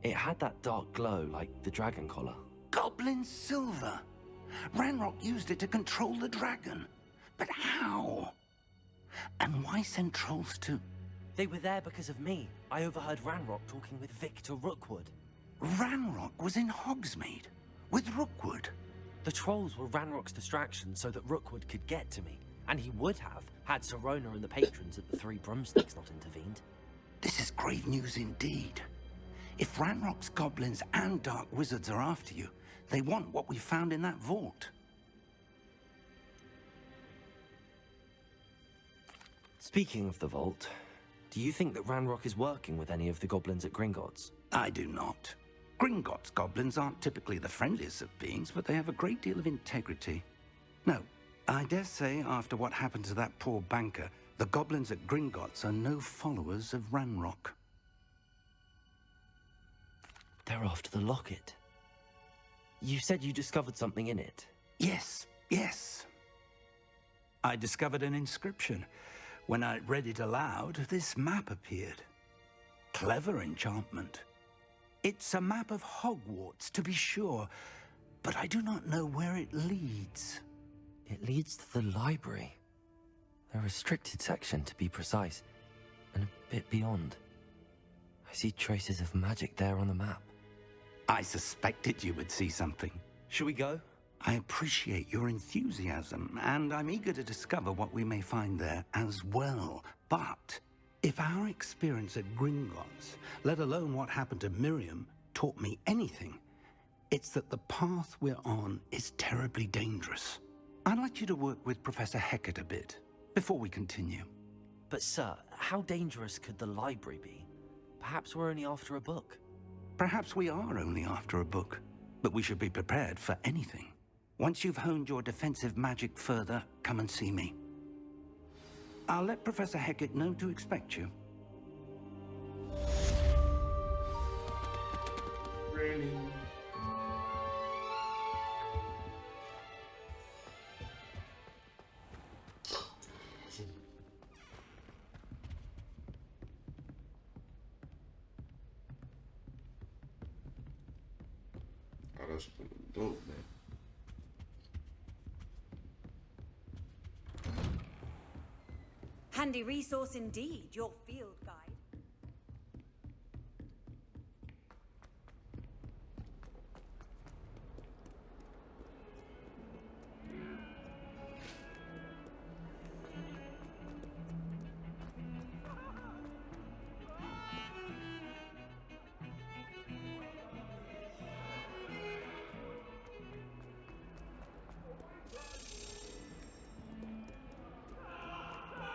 [SPEAKER 2] It had that dark glow like the dragon collar.
[SPEAKER 16] Goblin silver! Ranrock used it to control the dragon. But how? And why send trolls to...
[SPEAKER 2] They were there because of me. I overheard Ranrock talking with Victor Rookwood.
[SPEAKER 16] Ranrock was in Hogsmeade? With Rookwood?
[SPEAKER 2] The trolls were Ranrock's distraction so that Rookwood could get to me. And he would have, had Sirona and the patrons at the Three Broomsticks not intervened.
[SPEAKER 16] This is grave news indeed. If Ranrock's goblins and dark wizards are after you, they want what we found in that vault.
[SPEAKER 2] Speaking of the vault, do you think that Ranrock is working with any of the goblins at Gringotts?
[SPEAKER 16] I do not. Gringotts goblins aren't typically the friendliest of beings, but they have a great deal of integrity. No, I dare say after what happened to that poor banker, the goblins at Gringotts are no followers of Ranrock.
[SPEAKER 2] They're after the locket. You said you discovered something in it.
[SPEAKER 16] Yes. I discovered an inscription. When I read it aloud, this map appeared. Clever enchantment. It's a map of Hogwarts, to be sure, but I do not know where it leads.
[SPEAKER 2] It leads to the library. A restricted section, to be precise, and a bit beyond. I see traces of magic there on the map.
[SPEAKER 16] I suspected you would see something.
[SPEAKER 2] Shall we go?
[SPEAKER 16] I appreciate your enthusiasm, and I'm eager to discover what we may find there as well. But if our experience at Gringotts, let alone what happened to Miriam, taught me anything, it's that the path we're on is terribly dangerous. I'd like you to work with Professor Hecat a bit before we continue.
[SPEAKER 2] But sir, how dangerous could the library be? Perhaps we're only after a book.
[SPEAKER 16] Perhaps we are only after a book, but we should be prepared for anything. Once you've honed your defensive magic further, come and see me. I'll let Professor Hecat know to expect you.
[SPEAKER 1] Really? Oh, that's pretty dope, man.
[SPEAKER 10] Handy resource indeed, your field guide.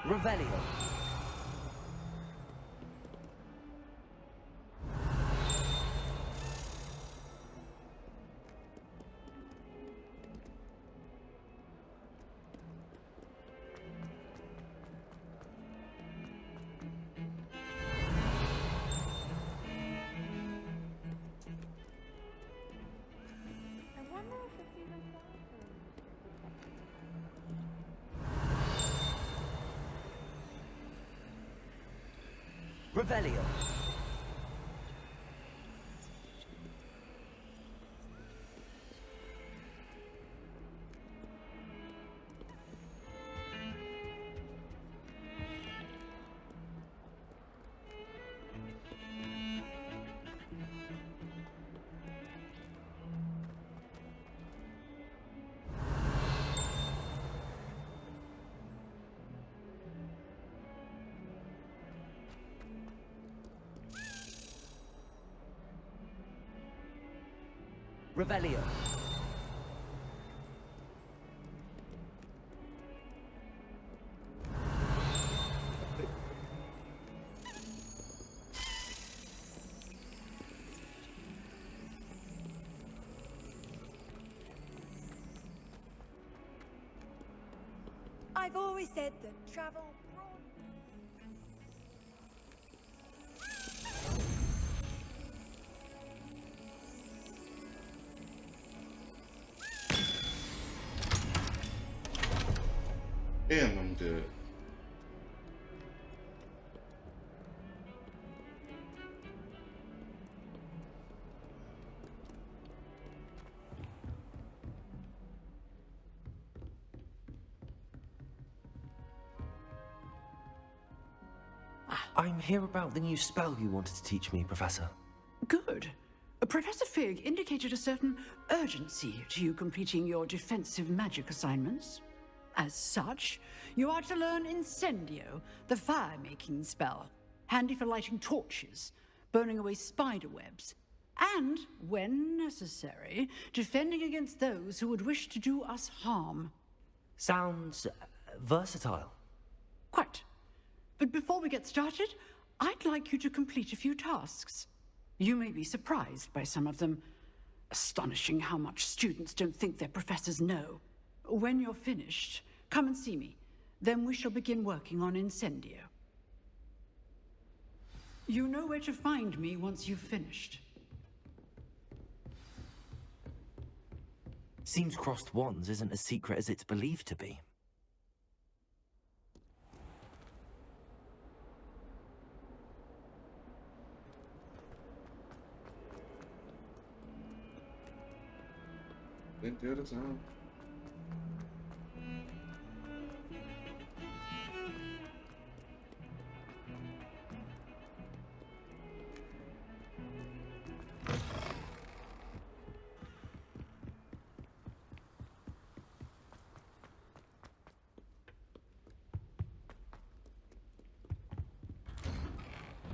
[SPEAKER 2] Revelio. Revelio. Revelio.
[SPEAKER 10] I've always said that travel brought...
[SPEAKER 1] Damn, I'm good.
[SPEAKER 2] I'm here about the new spell you wanted to teach me, Professor.
[SPEAKER 17] Good. Professor Fig indicated a certain urgency to you completing your defensive magic assignments. As such, you are to learn Incendio, the fire-making spell, handy for lighting torches, burning away spider webs, and, when necessary, defending against those who would wish to do us harm.
[SPEAKER 2] Sounds versatile.
[SPEAKER 17] Quite. But before we get started, I'd like you to complete a few tasks. You may be surprised by some of them. Astonishing how much students don't think their professors know. When you're finished, come and see me. Then we shall begin working on Incendio. You know where to find me once you've finished.
[SPEAKER 2] Seems crossed wands isn't as secret as it's believed to be.
[SPEAKER 1] Been good as hell.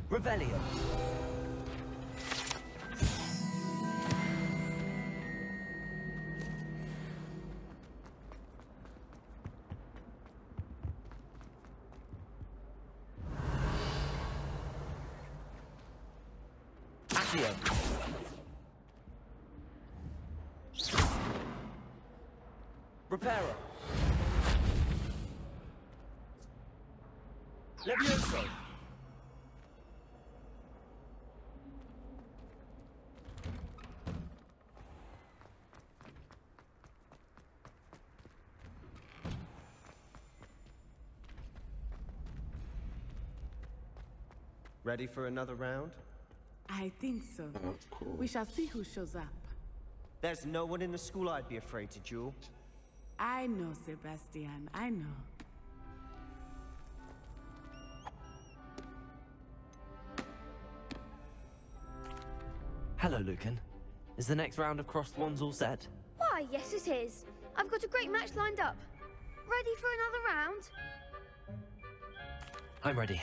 [SPEAKER 2] Revelio. Accio. Reparo. Levioso.
[SPEAKER 15] Ready for another round?
[SPEAKER 4] I think so.
[SPEAKER 1] Oh, that's cool.
[SPEAKER 4] We shall see who shows up.
[SPEAKER 15] There's no one in the school I'd be afraid to duel.
[SPEAKER 4] I know, Sebastian. I know.
[SPEAKER 2] Hello, Lucan. Is the next round of crossed wands all set?
[SPEAKER 18] Why, yes it is. I've got a great match lined up. Ready for another round?
[SPEAKER 2] I'm ready.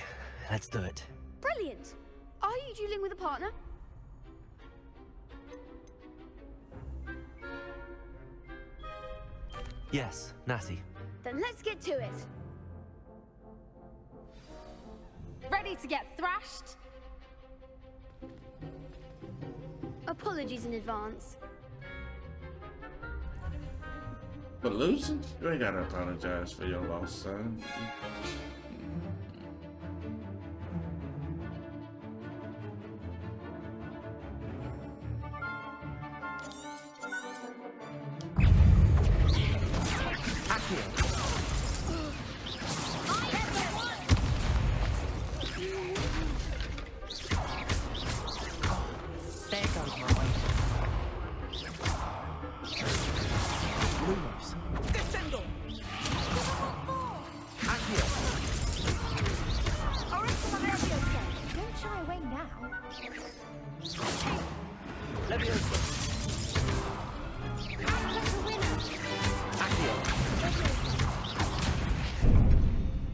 [SPEAKER 2] Let's do it.
[SPEAKER 18] Brilliant. Are you dueling with a partner?
[SPEAKER 2] Yes, Natty.
[SPEAKER 18] Then let's get to it.
[SPEAKER 19] Ready to get thrashed?
[SPEAKER 18] Apologies in advance.
[SPEAKER 1] But losing? You ain't gotta apologize for your loss, son.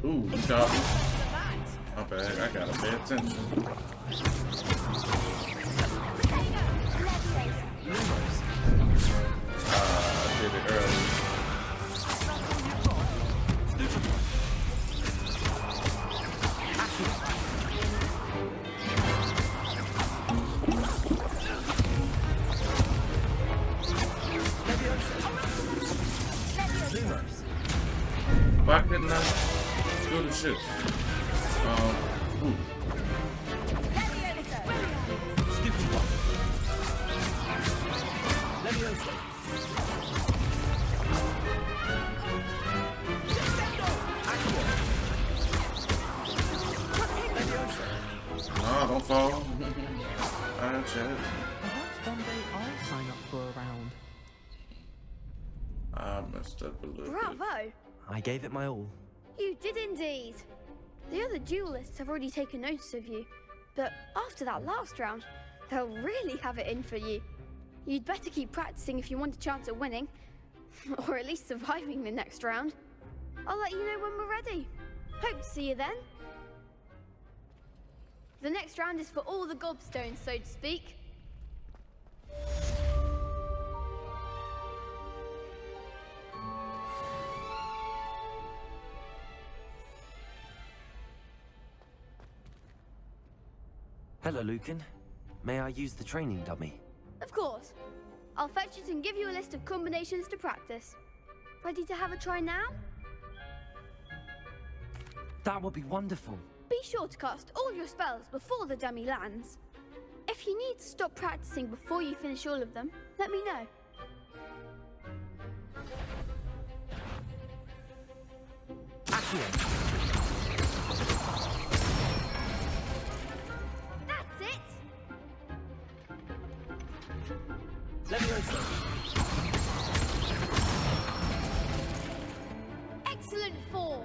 [SPEAKER 1] Ooh, stop. My bad, I gotta pay attention. I did it early. Why couldn't I do the shit? Ooh.
[SPEAKER 2] Stupid one. Levioso.
[SPEAKER 1] Ravenclaw. Alright, chat.
[SPEAKER 15] Perhaps one day I'll sign up for a round.
[SPEAKER 1] I messed up a little bit.
[SPEAKER 18] Bravo!
[SPEAKER 2] I gave it my all.
[SPEAKER 18] You did indeed. The other duelists have already taken notice of you, but after that last round, they'll really have it in for you. You'd better keep practicing if you want a chance at winning, or at least surviving the next round. I'll let you know when we're ready. Hope to see you then. The next round is for all the gobstones, so to speak.
[SPEAKER 2] Hello, Lucan. May I use the training dummy?
[SPEAKER 18] Of course. I'll fetch it and give you a list of combinations to practice. Ready to have a try now?
[SPEAKER 2] That would be wonderful.
[SPEAKER 18] Be sure to cast all your spells before the dummy lands. If you need to stop practicing before you finish all of them, let me know.
[SPEAKER 2] Accio.
[SPEAKER 18] That's it!
[SPEAKER 2] Leviosa.
[SPEAKER 18] Excellent form!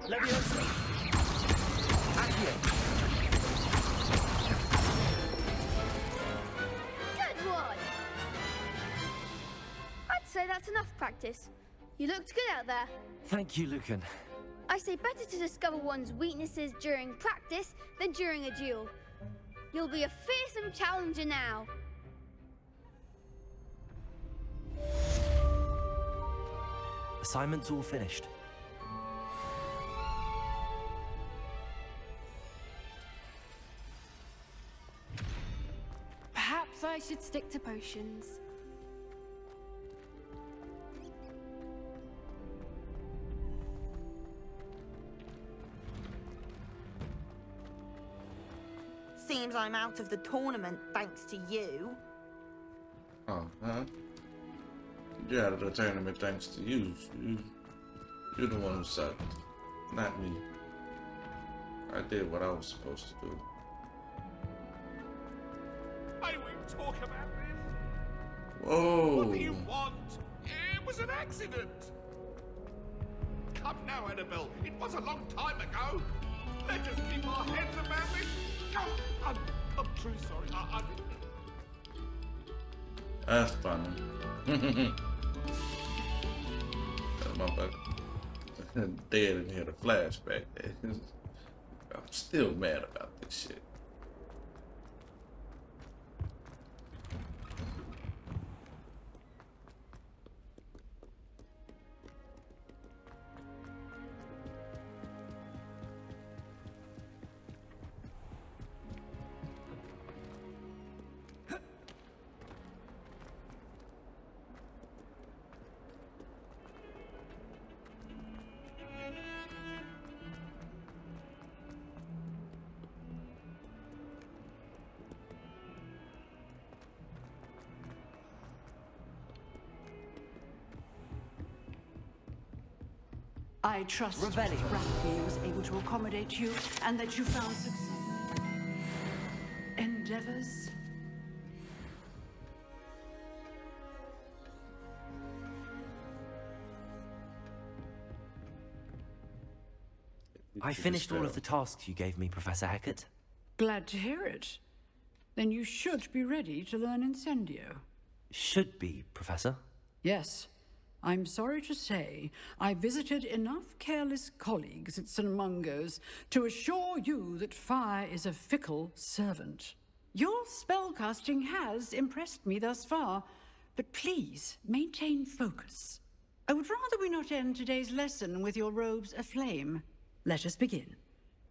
[SPEAKER 2] Leviosa. Accio.
[SPEAKER 18] Good one! I'd say that's enough practice. You looked good out there.
[SPEAKER 2] Thank you, Lucan.
[SPEAKER 18] I say better to discover one's weaknesses during practice than during a duel. You'll be a fearsome challenger now.
[SPEAKER 2] Assignment's all finished.
[SPEAKER 20] Perhaps I should stick to potions.
[SPEAKER 10] Seems I'm out of the tournament thanks to you.
[SPEAKER 1] Uh-huh. You're out of the tournament thanks to you. You're the one who sucked, not me. I did what I was supposed to do.
[SPEAKER 11] I won't talk about this.
[SPEAKER 1] Whoa.
[SPEAKER 11] What do you want? It was an accident. Come now, Annabelle. It was a long time ago. Let us keep our heads about this. Oh, I'm truly sorry.
[SPEAKER 1] That's funny. That motherfucker dead and hear the flashback. I'm still mad about this shit.
[SPEAKER 17] I trust that Ravenclaw was able to accommodate you and that you found success. Endeavors?
[SPEAKER 2] I finished all of the tasks you gave me, Professor Hecat.
[SPEAKER 17] Glad to hear it. Then you should be ready to learn Incendio.
[SPEAKER 2] Should be, Professor.
[SPEAKER 17] Yes. I'm sorry to say, I visited enough careless colleagues at St. Mungo's to assure you that fire is a fickle servant. Your spellcasting has impressed me thus far, but please maintain focus. I would rather we not end today's lesson with your robes aflame. Let us begin.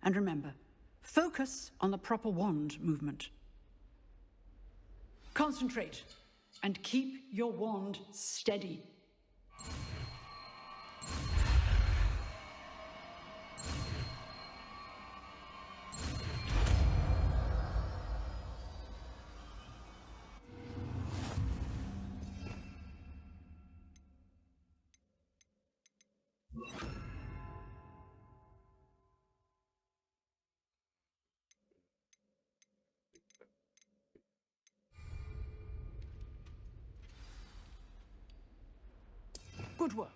[SPEAKER 17] And remember, focus on the proper wand movement. Concentrate, and keep your wand steady. Good work.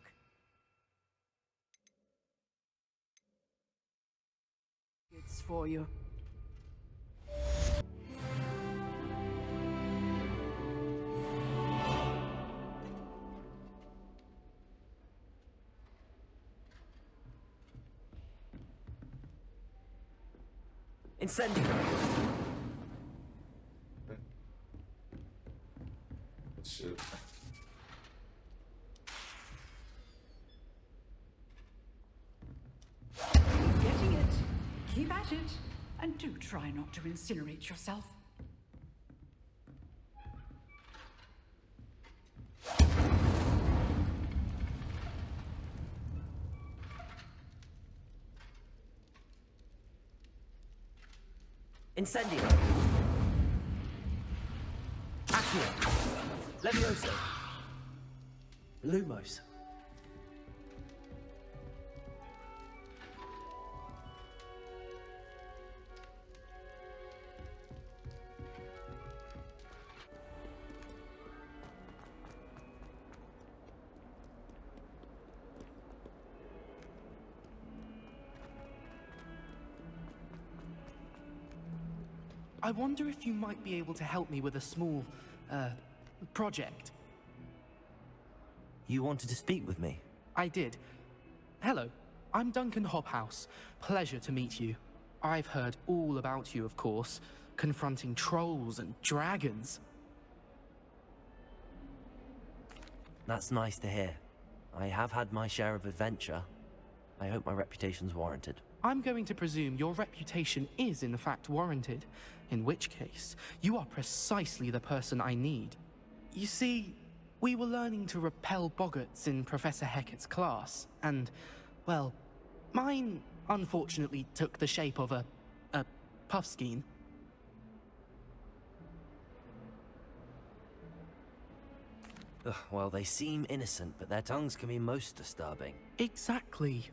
[SPEAKER 17] It's for you.
[SPEAKER 2] Incendio!
[SPEAKER 1] Shoot.
[SPEAKER 17] Getting it. Keep at it. And do try not to incinerate yourself.
[SPEAKER 2] Incendio! Accio! Levioso! Lumos!
[SPEAKER 15] I wonder if you might be able to help me with a small, project.
[SPEAKER 2] You wanted to speak with me?
[SPEAKER 15] I did. Hello, I'm Duncan Hobhouse. Pleasure to meet you. I've heard all about you, of course, confronting trolls and dragons.
[SPEAKER 2] That's nice to hear. I have had my share of adventure. I hope my reputation's warranted.
[SPEAKER 15] I'm going to presume your reputation is in fact warranted, in which case, you are precisely the person I need. You see, we were learning to repel boggarts in Professor Hecat's class, and, well, mine unfortunately took the shape of a puffskein.
[SPEAKER 2] Ugh, well, they seem innocent, but their tongues can be most disturbing.
[SPEAKER 15] Exactly.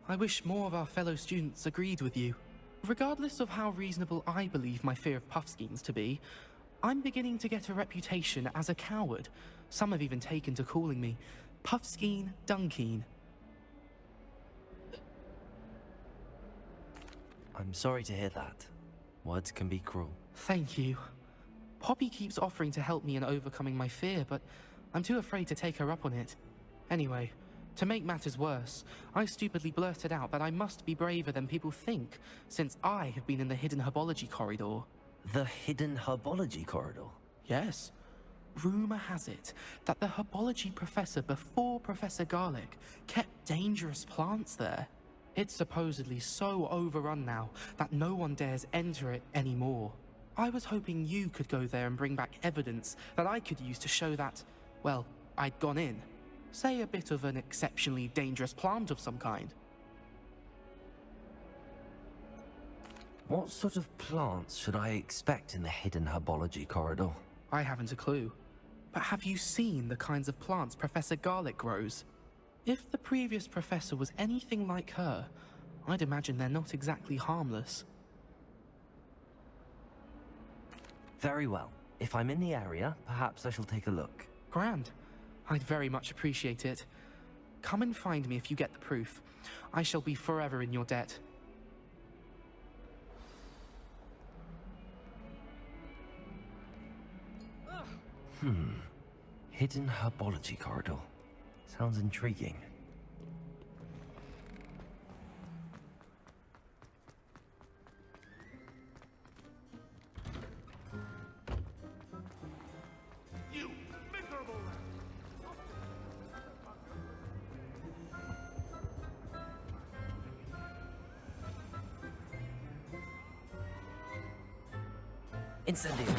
[SPEAKER 15] I wish more of our fellow students agreed with you. Regardless of how reasonable I believe my fear of puffskeins to be, I'm beginning to get a reputation as a coward. Some have even taken to calling me Puffskein Dunkeen.
[SPEAKER 2] I'm sorry to hear that. Words can be cruel.
[SPEAKER 15] Thank you. Poppy keeps offering to help me in overcoming my fear, but I'm too afraid to take her up on it. Anyway, to make matters worse, I stupidly blurted out that I must be braver than people think, since I have been in the hidden herbology corridor.
[SPEAKER 2] The hidden herbology corridor?
[SPEAKER 15] Yes. Rumor has it that the herbology professor before Professor Garlic kept dangerous plants there. It's supposedly so overrun now that no one dares enter it anymore. I was hoping you could go there and bring back evidence that I could use to show that, well, I'd gone in. Say a bit of an exceptionally dangerous plant of some kind.
[SPEAKER 2] What sort of plants should I expect in the hidden herbology corridor?
[SPEAKER 15] I haven't a clue. But have you seen the kinds of plants Professor Garlic grows? If the previous professor was anything like her, I'd imagine they're not exactly harmless.
[SPEAKER 2] Very well. If I'm in the area, perhaps I shall take a look.
[SPEAKER 15] Grand. I'd very much appreciate it. Come and find me if you get the proof. I shall be forever in your debt.
[SPEAKER 2] Hidden herbology corridor. Sounds intriguing.
[SPEAKER 11] You miserable
[SPEAKER 2] Incendio.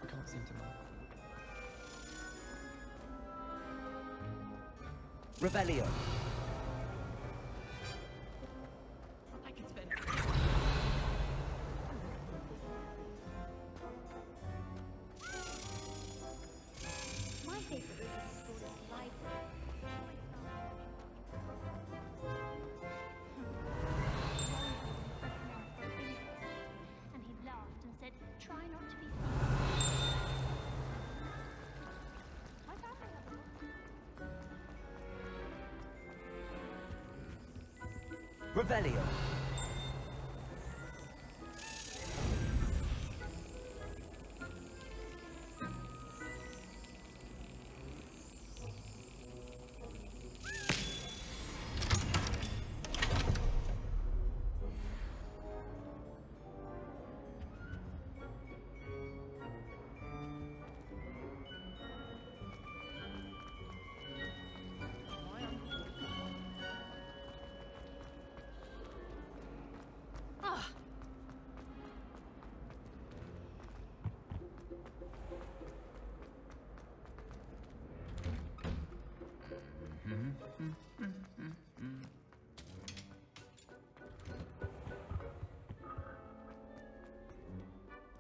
[SPEAKER 15] I can't seem to mark.
[SPEAKER 2] Revelio.
[SPEAKER 17] I can spend.
[SPEAKER 14] My favorite room at school is the library. said, try not to be
[SPEAKER 5] Revelio.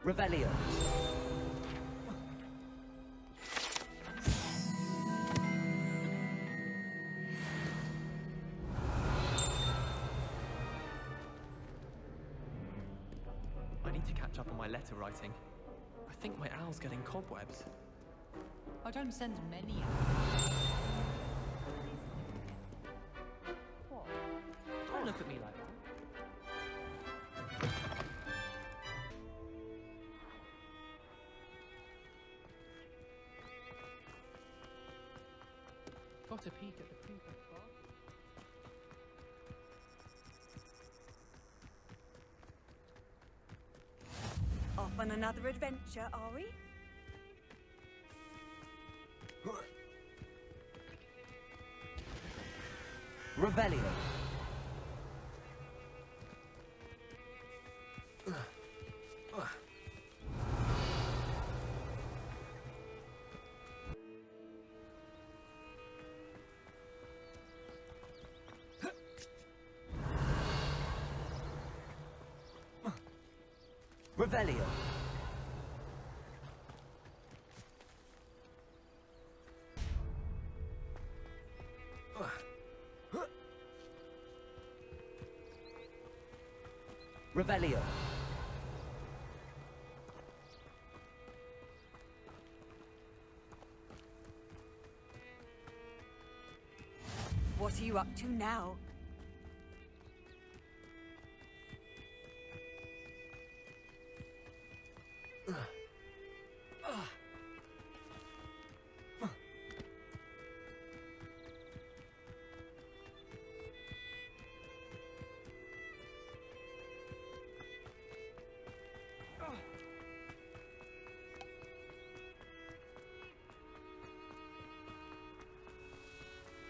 [SPEAKER 5] Revelio.
[SPEAKER 15] I need to catch up on my letter writing. I think my owl's getting cobwebs.
[SPEAKER 17] I don't send many.
[SPEAKER 15] What? Don't look at me like that. Got a peek at the prefect bar?
[SPEAKER 3] Off on another adventure, are we?
[SPEAKER 5] Revelio. Revelio. Revelio.
[SPEAKER 3] What are you up to now?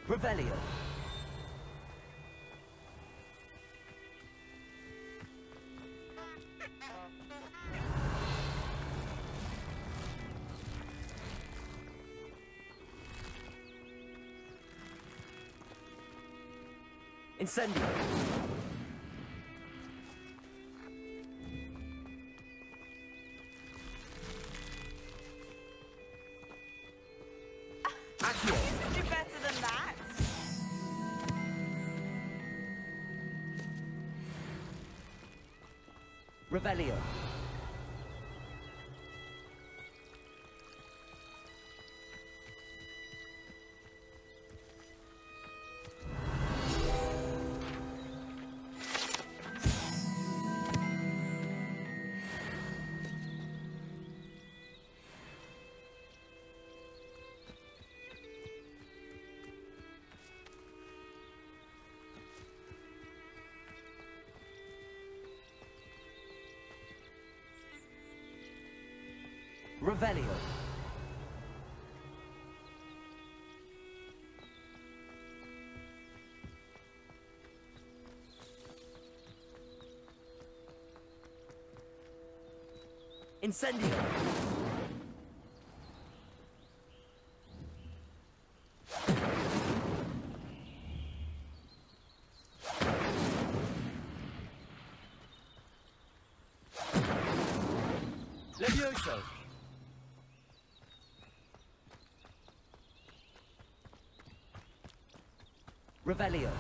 [SPEAKER 5] Revelio. Incendio. Accio.
[SPEAKER 3] Isn't it better than that?
[SPEAKER 5] Revelio. Revelio. Incendio. Levioso. Revelio.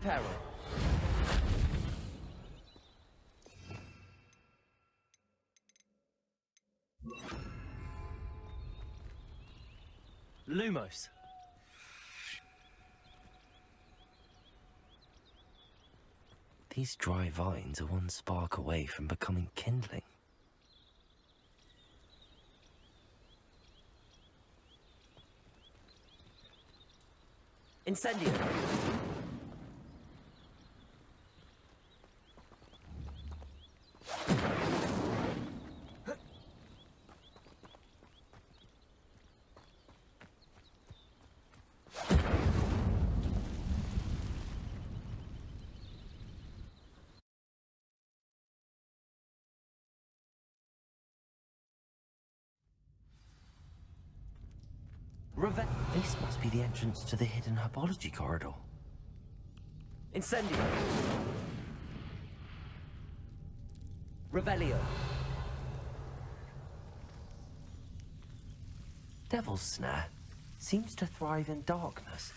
[SPEAKER 2] Repairer. Lumos. These dry vines are one spark away from becoming kindling. Incendio. This must be the entrance to the hidden herbology corridor. Incendio. Revelio. Devil's Snare seems to thrive in darkness.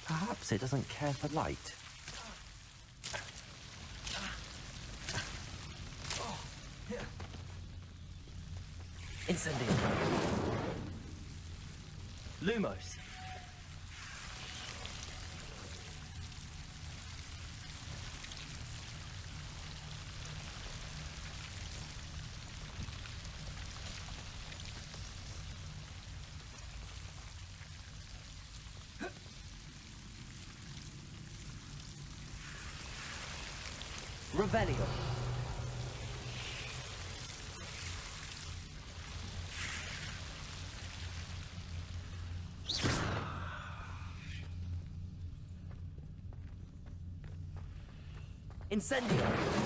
[SPEAKER 2] Perhaps it doesn't care for light. Incendio. Lumos. Revelio. Incendio.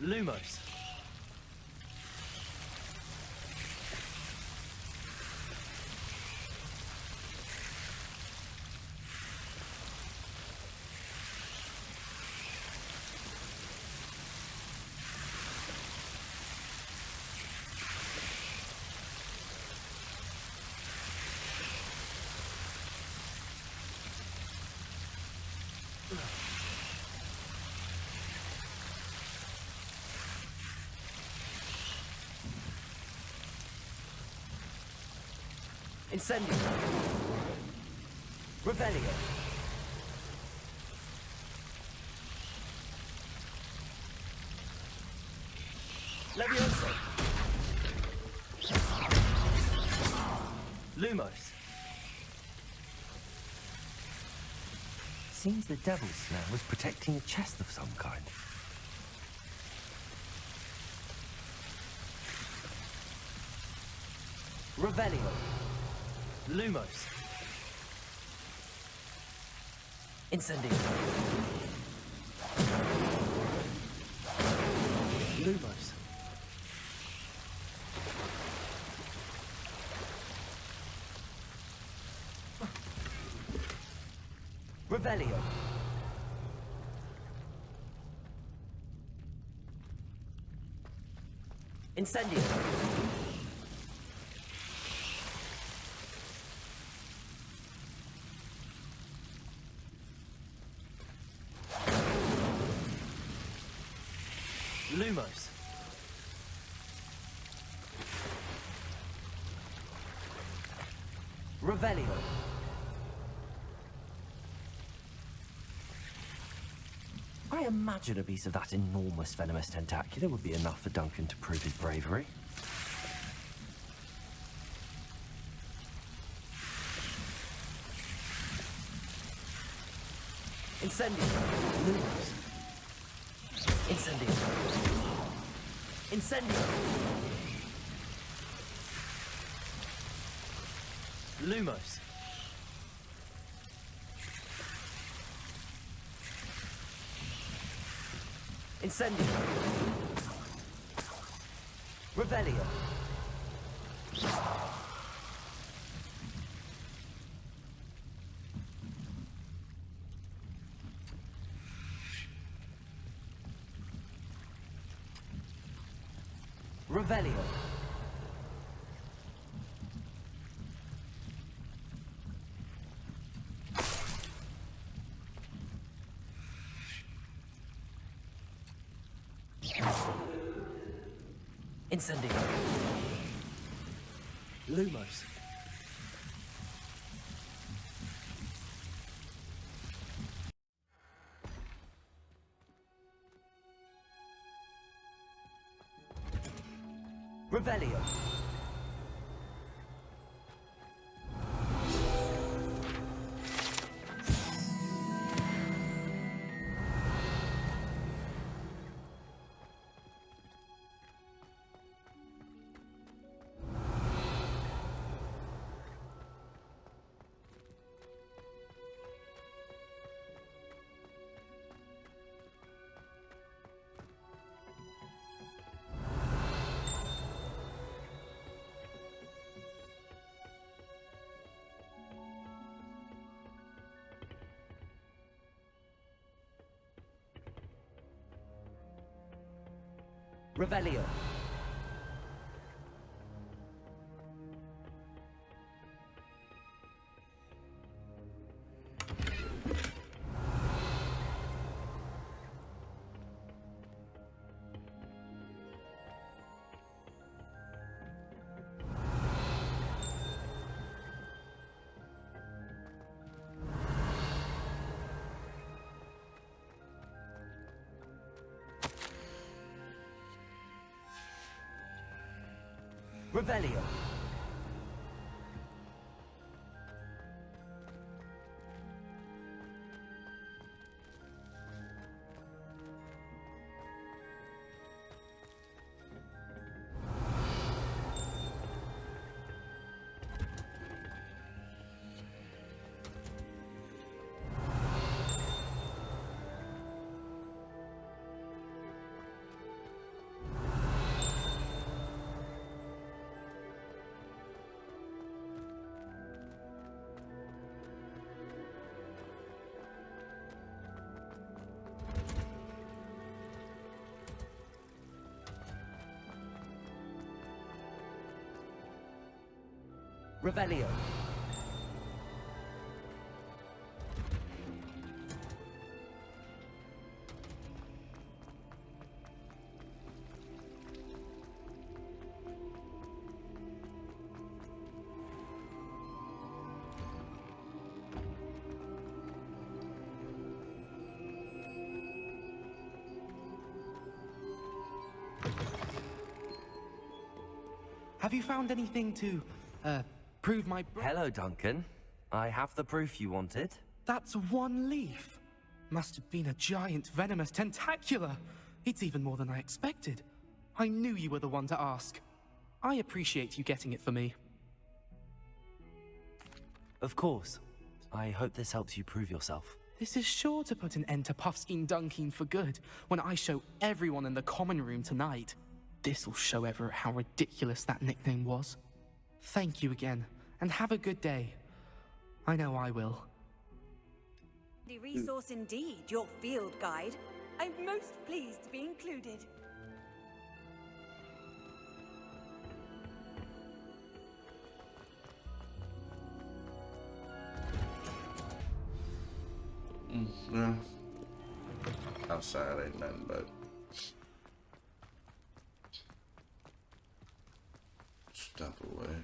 [SPEAKER 2] Lumos. Incendio. Revelio. Levioso. Lumos. Seems the Devil's Snare was protecting a chest of some kind. Revelio. Lumos. Incendio. Lumos. Revelio. Incendio. Lumos. Revelio. I imagine a piece of that enormous venomous tentacular would be enough for Duncan to prove his bravery. Incendio. Lumos. Incendio. Incendio. Lumos. Incendio. Revelio. Revelio. Incendio. Lumos. Revelio. Revelio. Revelio. Revelio.
[SPEAKER 15] Have you found anything to, prove my...
[SPEAKER 2] Hello, Duncan. I have the proof you wanted.
[SPEAKER 15] That's one leaf. Must have been a giant venomous tentacula. It's even more than I expected. I knew you were the one to ask. I appreciate you getting it for me.
[SPEAKER 2] Of course. I hope this helps you prove yourself.
[SPEAKER 15] This is sure to put an end to Puffskein Dunkeen for good when I show everyone in the common room tonight. This'll show Everett how ridiculous that nickname was. Thank you again, and have a good day. I know I will.
[SPEAKER 10] The resource indeed, your field guide. I'm most pleased to be included.
[SPEAKER 1] Yeah. Outside ain't nothing but step away.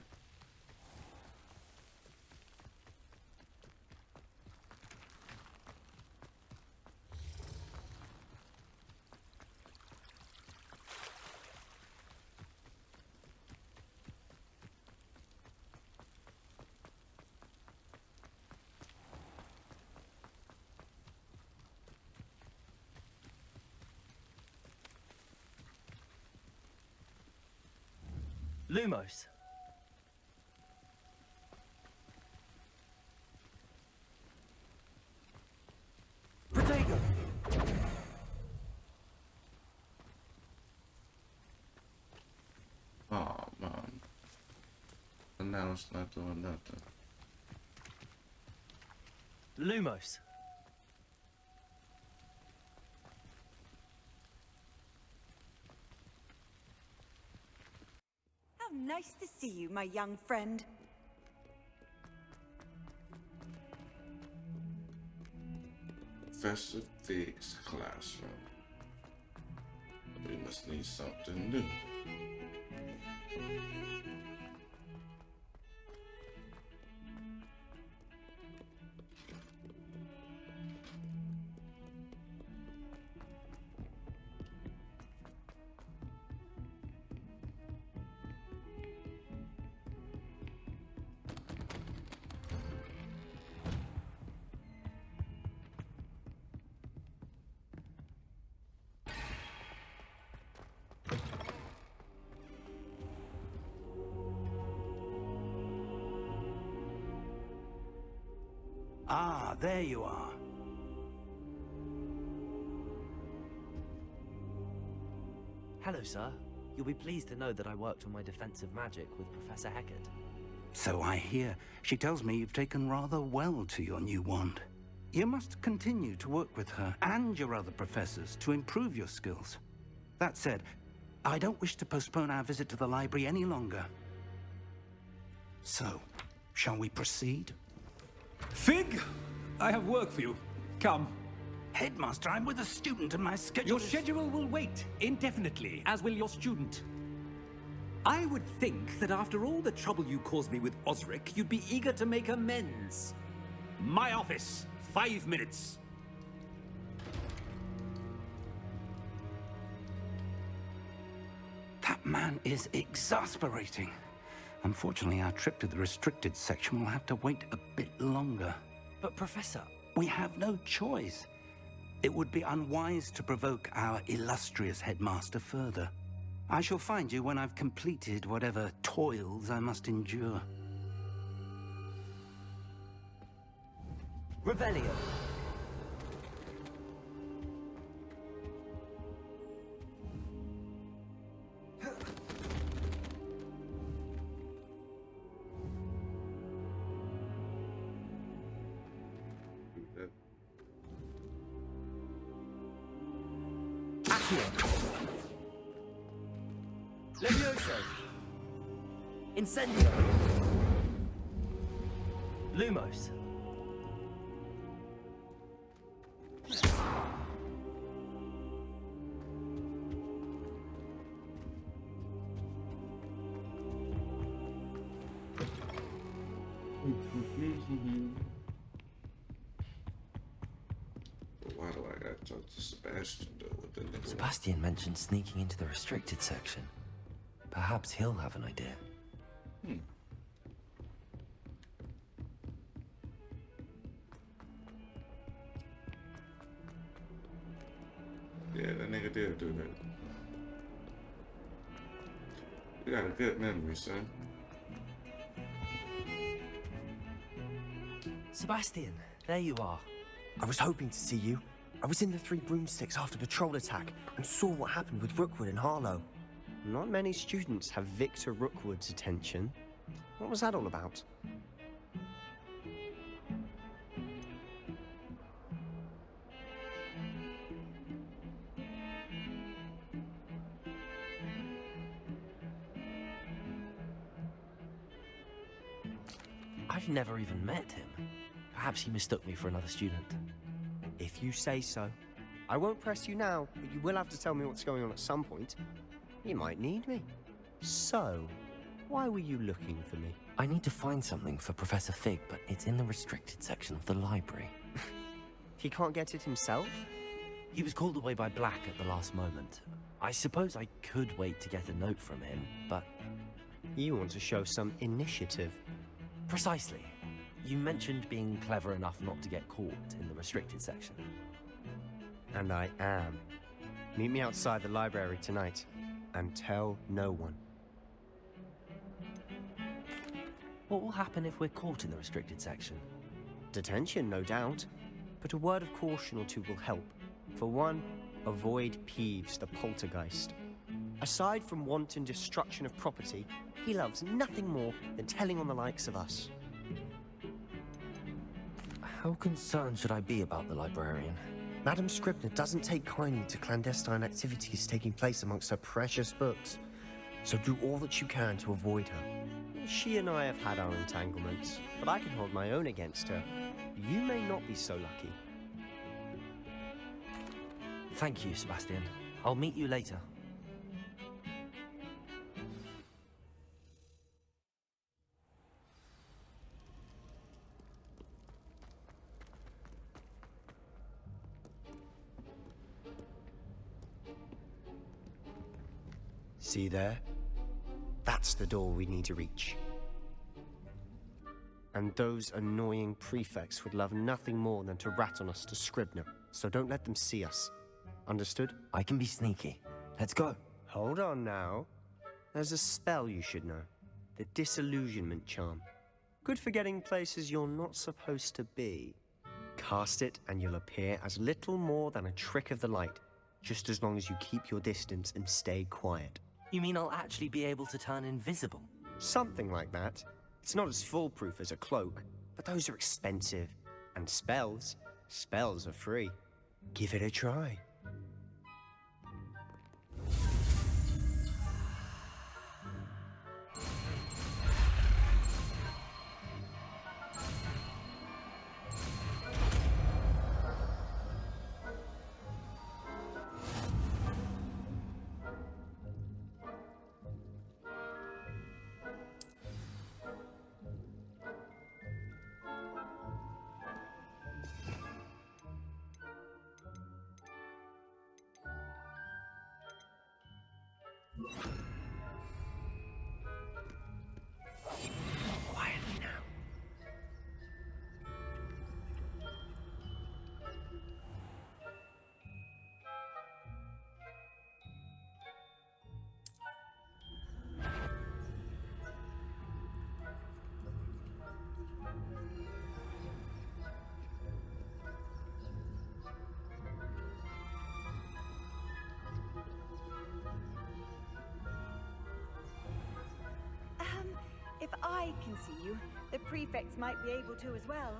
[SPEAKER 2] Lumos. Protego.
[SPEAKER 1] Oh man. And now it's not doing nothing.
[SPEAKER 2] Lumos.
[SPEAKER 3] How nice to see you, my young friend.
[SPEAKER 1] Professor Fig's classroom. We must need something new.
[SPEAKER 16] Ah, there you are.
[SPEAKER 2] Hello, sir. You'll be pleased to know that I worked on my defensive magic with Professor Hecat.
[SPEAKER 16] So I hear. She tells me you've taken rather well to your new wand. You must continue to work with her and your other professors to improve your skills. That said, I don't wish to postpone our visit to the library any longer. So, shall we proceed?
[SPEAKER 21] Fig, I have work for you. Come.
[SPEAKER 16] Headmaster, I'm with a student and my schedule
[SPEAKER 21] Your schedule will wait indefinitely, as will your student. I would think that after all the trouble you caused me with Osric, you'd be eager to make amends. My office, 5 minutes.
[SPEAKER 16] That man is exasperating. Unfortunately, our trip to the restricted section will have to wait a bit longer.
[SPEAKER 2] But, Professor...
[SPEAKER 16] We have no choice. It would be unwise to provoke our illustrious headmaster further. I shall find you when I've completed whatever toils I must endure.
[SPEAKER 2] Revelio. Levioso. Incendio. Lumos.
[SPEAKER 1] Why do I gotta talk to Sebastian though? What the nigga?
[SPEAKER 2] Sebastian mentioned sneaking into the restricted section. Perhaps he'll have an idea.
[SPEAKER 1] Yeah, that nigga did do that. You got a good memory, son.
[SPEAKER 2] Sebastian, there you are. I was hoping to see you. I was in the Three Broomsticks after the troll attack and saw what happened with Rookwood and Harlow.
[SPEAKER 22] Not many students have Victor Rookwood's attention. What was that all about?
[SPEAKER 2] I've never even met him. Perhaps he mistook me for another student.
[SPEAKER 22] If you say so. I won't press you now, but you will have to tell me what's going on at some point. You might need me. So, why were you looking for me?
[SPEAKER 2] I need to find something for Professor Fig, but it's in the restricted section of the library.
[SPEAKER 22] He can't get it himself?
[SPEAKER 2] He was called away by Black at the last moment. I suppose I could wait to get a note from him, but...
[SPEAKER 22] You want to show some initiative.
[SPEAKER 2] Precisely. You mentioned being clever enough not to get caught in the restricted section.
[SPEAKER 22] And I am. Meet me outside the library tonight, and tell no one.
[SPEAKER 2] What will happen if we're caught in the restricted section?
[SPEAKER 22] Detention, no doubt. But a word of caution or two will help. For one, avoid Peeves, the poltergeist. Aside from wanton destruction of property, he loves nothing more than telling on the likes of us.
[SPEAKER 2] How concerned should I be about the librarian?
[SPEAKER 22] Madame Scribner doesn't take kindly to clandestine activities taking place amongst her precious books. So do all that you can to avoid her. She and I have had our entanglements, but I can hold my own against her. You may not be so lucky.
[SPEAKER 2] Thank you, Sebastian. I'll meet you later.
[SPEAKER 22] See there? That's the door we need to reach. And those annoying prefects would love nothing more than to rat on us to Scribner, so don't let them see us. Understood?
[SPEAKER 2] I can be sneaky. Let's go.
[SPEAKER 22] Hold on now. There's a spell you should know. The Disillusionment Charm. Good for getting places you're not supposed to be. Cast it and you'll appear as little more than a trick of the light, just as long as you keep your distance and stay quiet.
[SPEAKER 2] You mean I'll actually be able to turn invisible?
[SPEAKER 22] Something like that. It's not as foolproof as a cloak, but those are expensive. And spells are free. Give it a try. Quietly now.
[SPEAKER 7] If I can see you, the prefects might be able to as well.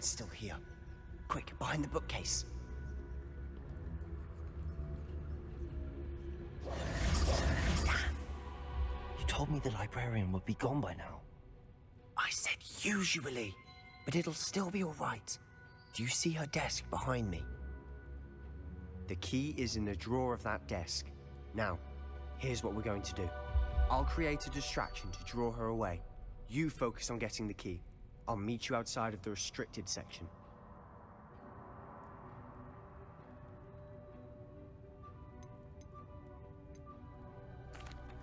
[SPEAKER 22] Still here. Quick, behind the bookcase.
[SPEAKER 2] You told me the librarian would be gone by now.
[SPEAKER 22] I said usually, but it'll still be all right. Do you see her desk behind me? The key is in the drawer of that desk. Now, here's what we're going to do. I'll create a distraction to draw her away. You focus on getting the key. I'll meet you outside of the restricted section.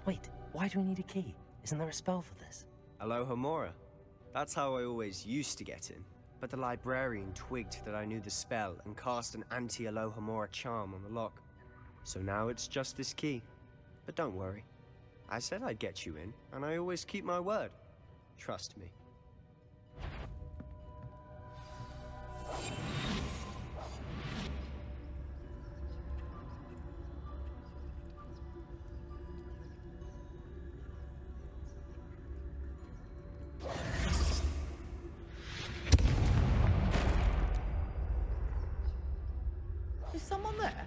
[SPEAKER 2] Wait, why do we need a key? Isn't there a spell for this?
[SPEAKER 22] Alohomora. That's how I always used to get in. But the librarian twigged that I knew the spell and cast an anti-Alohomora charm on the lock. So now it's just this key. But don't worry. I said I'd get you in, and I always keep my word. Trust me.
[SPEAKER 9] Is someone there?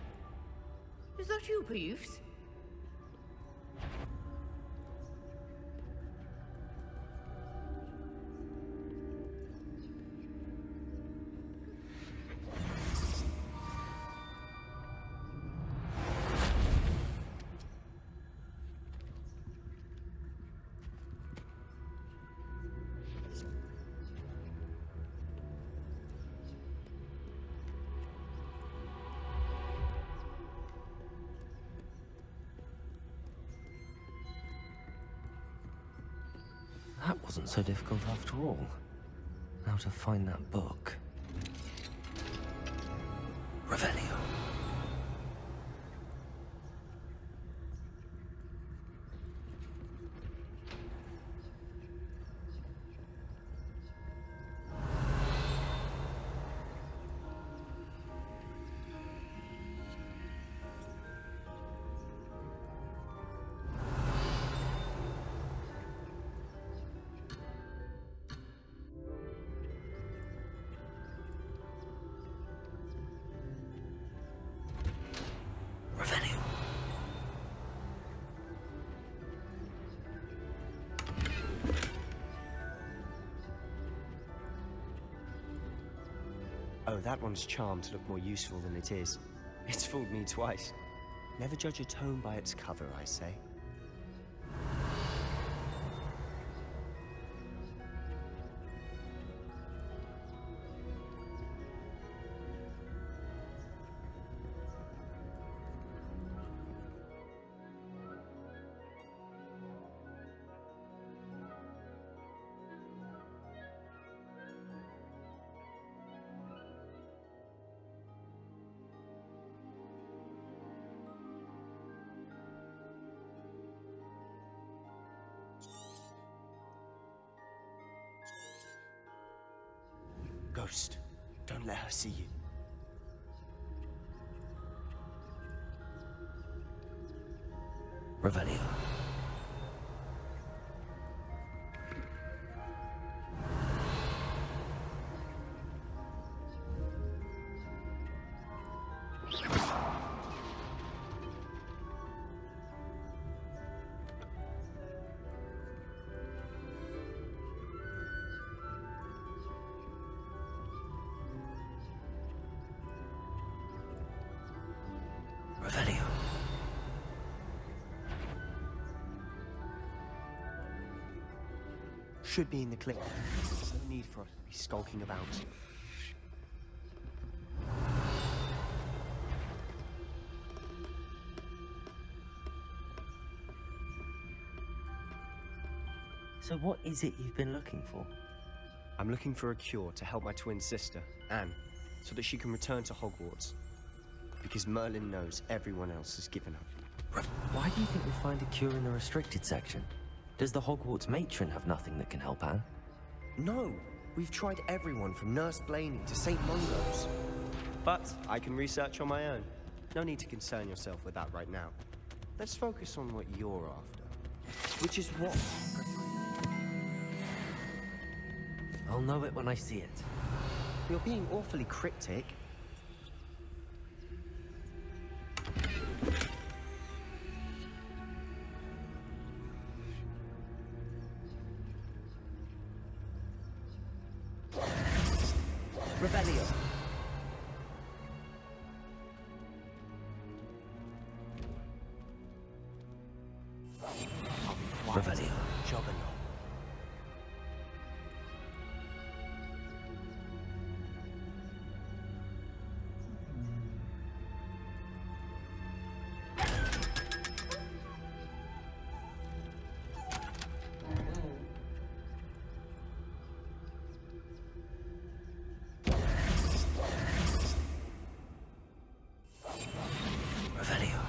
[SPEAKER 9] Is that you, Peeves?
[SPEAKER 2] wasn't so difficult after all. Now to find that book. Revelio.
[SPEAKER 22] Oh, that one's charmed to look more useful than it is. It's fooled me twice. Never judge a tome by its cover, I say. Ghost, don't let her see you.
[SPEAKER 2] Revelio. Revelio.
[SPEAKER 22] Should be in the clip. There's no need for us to be skulking about.
[SPEAKER 2] So what is it you've been looking for?
[SPEAKER 22] I'm looking for a cure to help my twin sister, Anne, so that she can return to Hogwarts. Because Merlin knows everyone else has given up.
[SPEAKER 2] Why do you think we'll find a cure in the restricted section? Does the Hogwarts matron have nothing that can help Anne?
[SPEAKER 22] No! We've tried everyone from Nurse Blaney to St. Mungo's. But I can research on my own. No need to concern yourself with that right now. Let's focus on what you're after. Which is what?
[SPEAKER 2] I'll know it when I see it.
[SPEAKER 22] You're being awfully cryptic. Revelio.
[SPEAKER 2] Revelio.
[SPEAKER 22] Juggernaut.
[SPEAKER 2] Revelio.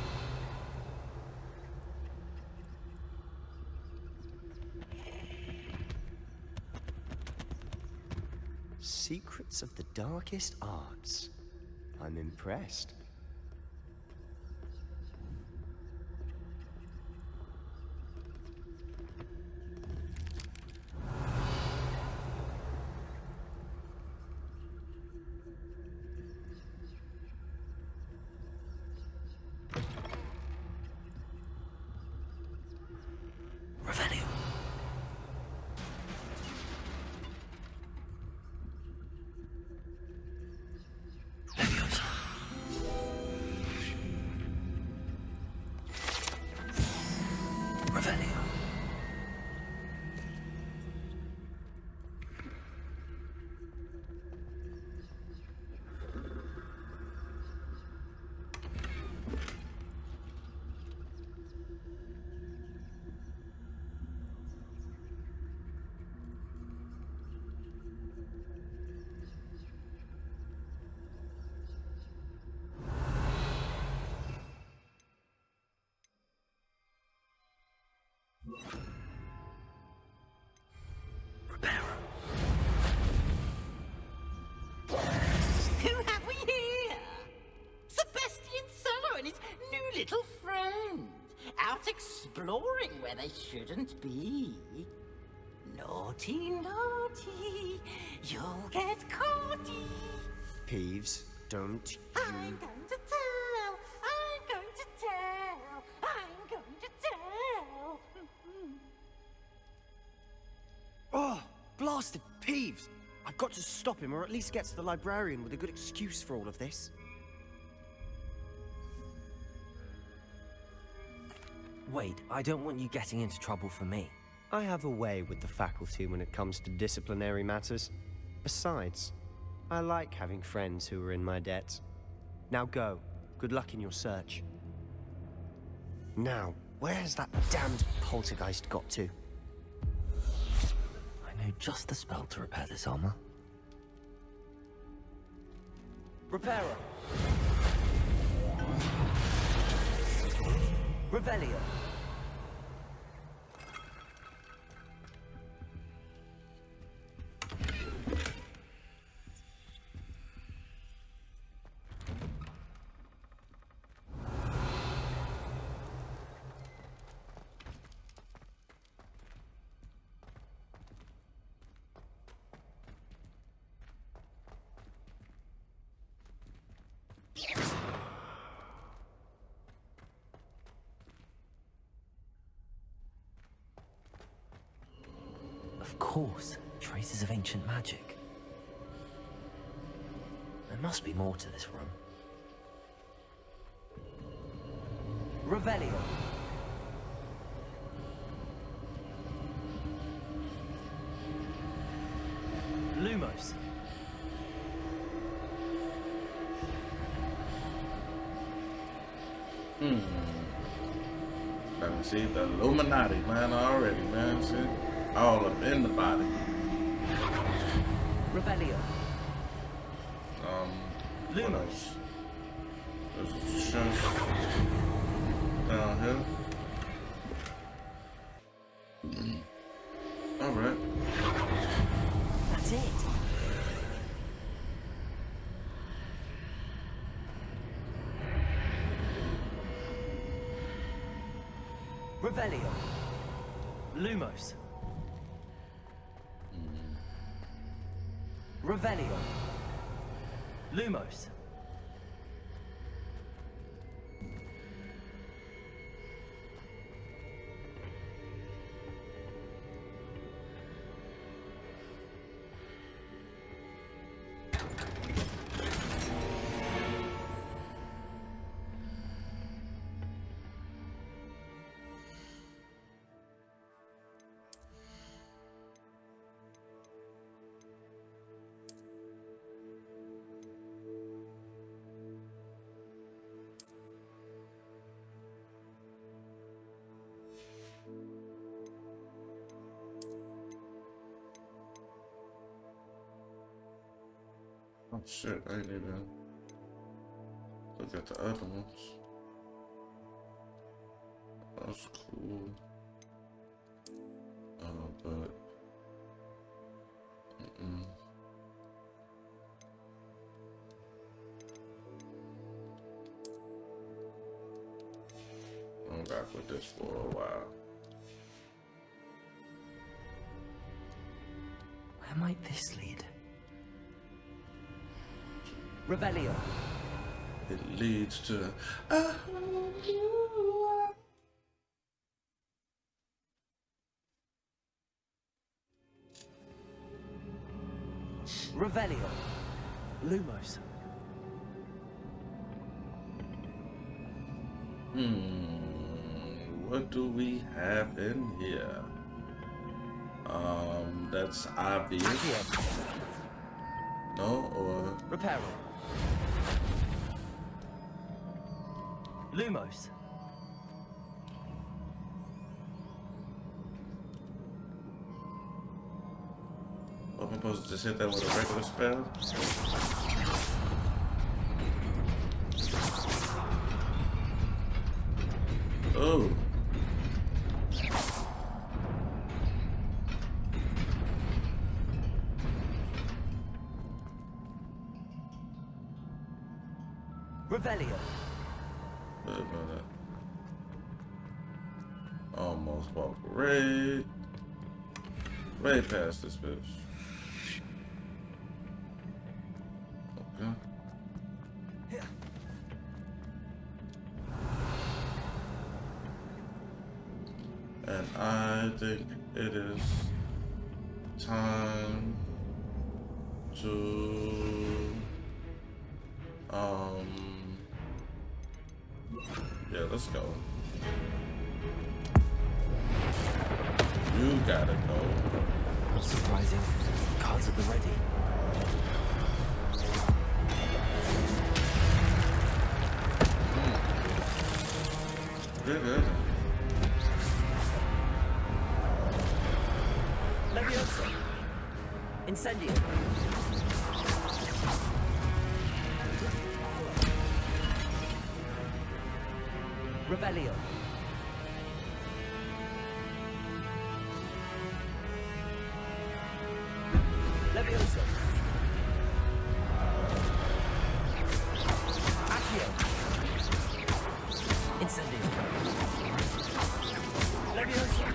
[SPEAKER 22] Secrets of the darkest arts. I'm impressed.
[SPEAKER 2] Revelio. Leviosa. Revelio.
[SPEAKER 12] exploring where they shouldn't be. Naughty, naughty, you'll get caughty.
[SPEAKER 22] Peeves, don't
[SPEAKER 12] I'm going to tell, I'm going to tell, I'm going to tell.
[SPEAKER 22] Oh, blasted Peeves! I've got to stop him, or at least get to the librarian with a good excuse for all of this. Wait, I don't want you getting into trouble for me. I have a way with the faculty when it comes to disciplinary matters. Besides, I like having friends who are in my debt. Now go. Good luck in your search. Now, where has that damned poltergeist got to? I know just the spell to repair this armor. Repairer. Revelio. Of course, traces of ancient magic. There must be more to this room. Revelio. Lumos.
[SPEAKER 1] Let me see the Illuminati, man, already, man. See? All up in the body.
[SPEAKER 22] Revelio.
[SPEAKER 1] What else? There's a chest down here. Alright.
[SPEAKER 22] That's it. Revelio. Lumos. Revelio. Lumos.
[SPEAKER 1] Oh shit, I didn't even look at the other ones. That's cool. But I'm back with this for a while.
[SPEAKER 22] Where might this lead? Revelio.
[SPEAKER 1] It leads to
[SPEAKER 22] Revelio. Lumos.
[SPEAKER 1] What do we have in here? That's obvious. No, or
[SPEAKER 22] Reparo. Lumos.
[SPEAKER 1] I'm supposed to just hit that with a regular spell? Oh.
[SPEAKER 22] Revelio.
[SPEAKER 1] Almost walked way past this bitch. Okay. And I think it is time to yeah, let's go. You gotta go.
[SPEAKER 2] Surprising. Cards at the ready.
[SPEAKER 1] Good.
[SPEAKER 22] Leviosa. Incendio. Revelio. Leviosa. Accio. Incendio. Leviosa.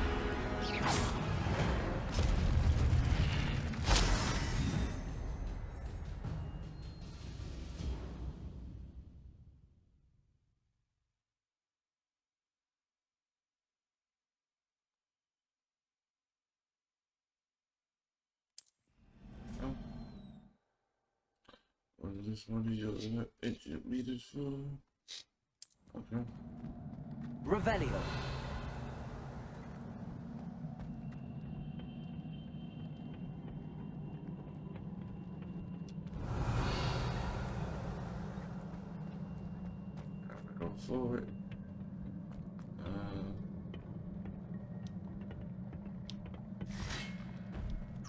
[SPEAKER 1] What are your ancient meters for? Okay.
[SPEAKER 22] Revelio.
[SPEAKER 1] Go forward.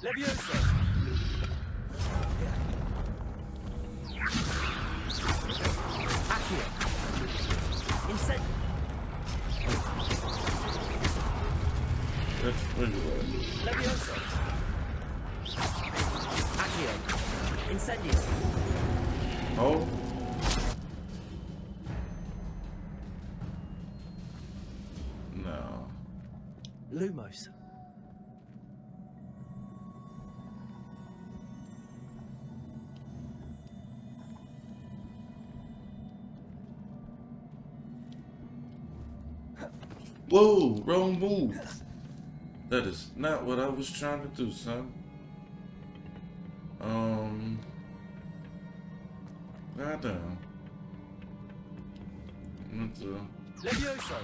[SPEAKER 22] Leviosa. Accio. Incend.
[SPEAKER 1] That's pretty good.
[SPEAKER 22] Leviosa. Accio. Incendio.
[SPEAKER 1] Oh. No.
[SPEAKER 22] Lumos.
[SPEAKER 1] Whoa, wrong move. That is not what I was trying to do, son. Goddamn.
[SPEAKER 22] Levioso.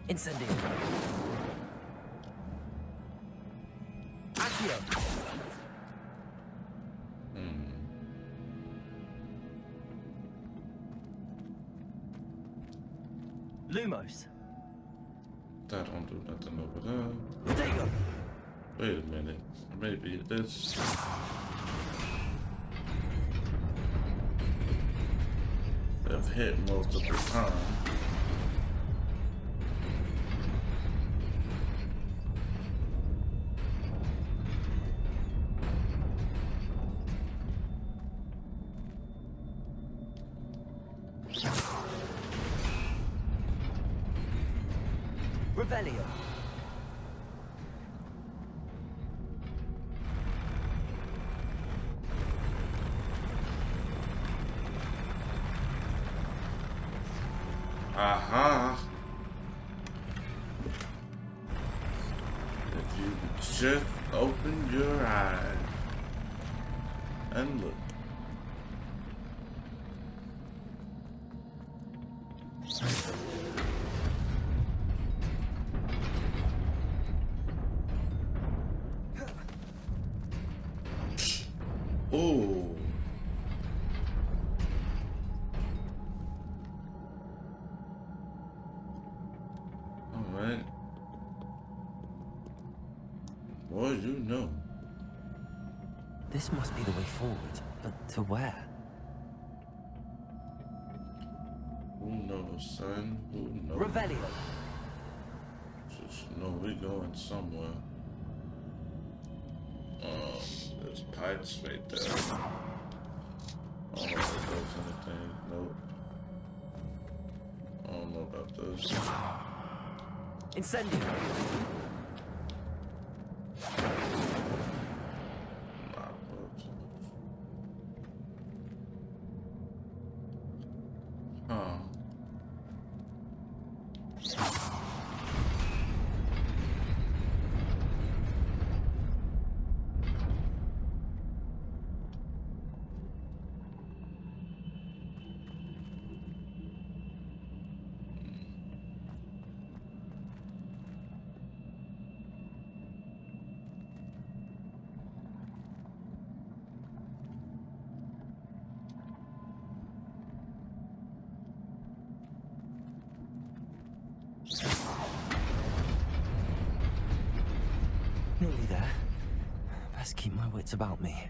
[SPEAKER 22] Incendio. Accio. Lumos.
[SPEAKER 1] That don't do nothing over there.
[SPEAKER 22] Digo.
[SPEAKER 1] Wait a minute. Maybe this. I've hit multiple times.
[SPEAKER 22] Revelio.
[SPEAKER 1] Aha. If you just open your eyes and look. Oh. All right. Boy, you know.
[SPEAKER 2] This must be the way forward, but to where?
[SPEAKER 1] Who knows, son? Who knows?
[SPEAKER 22] Revelio.
[SPEAKER 1] Just know we going somewhere. There's pipes right there. I don't know if there's anything. Nope. I don't know about this.
[SPEAKER 22] Incendio.
[SPEAKER 1] Huh.
[SPEAKER 2] Nearly there. Best keep my wits about me.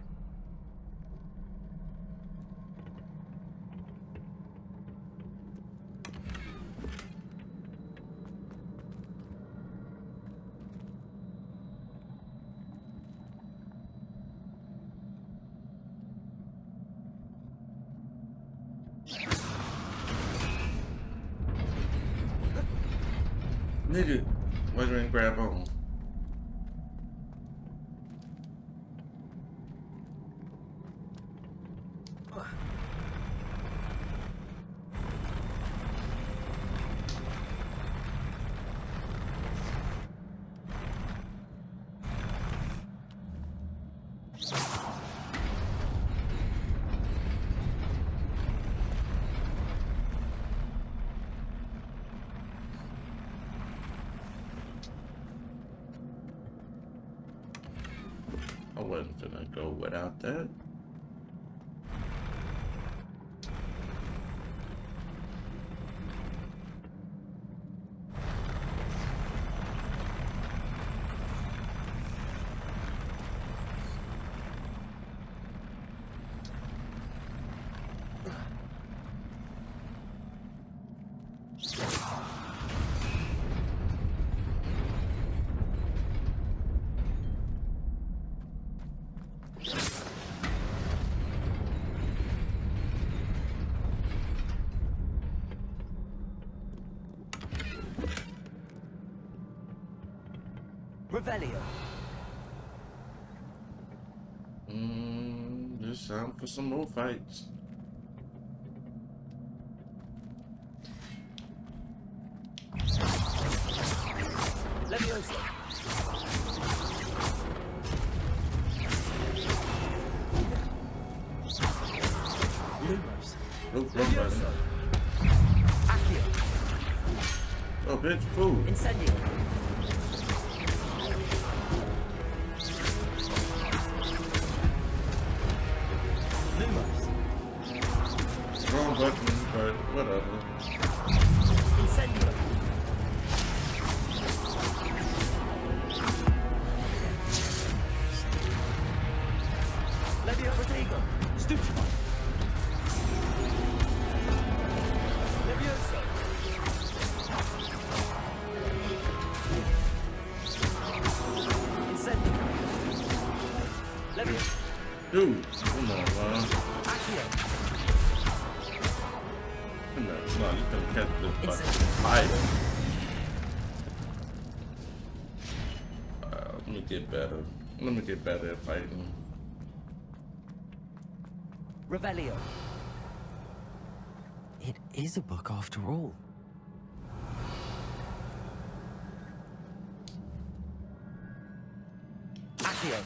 [SPEAKER 1] Nigga, why didn't grab on? I wasn't gonna go without that.
[SPEAKER 22] Revelio.
[SPEAKER 1] It's time for some more fights.
[SPEAKER 22] Leviosa. Lumos.
[SPEAKER 1] Leviosa.
[SPEAKER 22] Accio.
[SPEAKER 1] Oh, bitch, food.
[SPEAKER 22] Incendio.
[SPEAKER 1] Wrong button, but whatever.
[SPEAKER 22] Incendio. Levio Protego. Stupefy. Levioso. Incendio. Levio.
[SPEAKER 1] Dude, come on, man.
[SPEAKER 22] Accio.
[SPEAKER 1] No, you can catch this fucking fire. Let me get better. Let me get better at fighting.
[SPEAKER 22] Revelio.
[SPEAKER 2] It is a book after all.
[SPEAKER 22] Accio.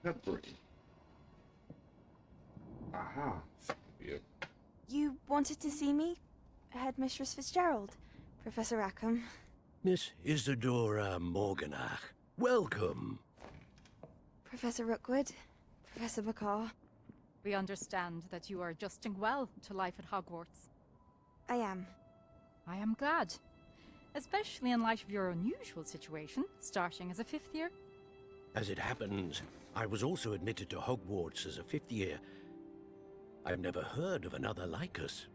[SPEAKER 1] peppery. Aha. Yep.
[SPEAKER 6] You wanted to see me? Headmistress Fitzgerald, Professor Rackham.
[SPEAKER 13] Miss Isadora Morganach, welcome.
[SPEAKER 6] Professor Rookwood, Professor Bakar.
[SPEAKER 19] We understand that you are adjusting well to life at Hogwarts.
[SPEAKER 6] I am.
[SPEAKER 19] I am glad. Especially in light of your unusual situation, starting as a 5th year.
[SPEAKER 13] As it happens, I was also admitted to Hogwarts as a 5th year. I've never heard of another like us.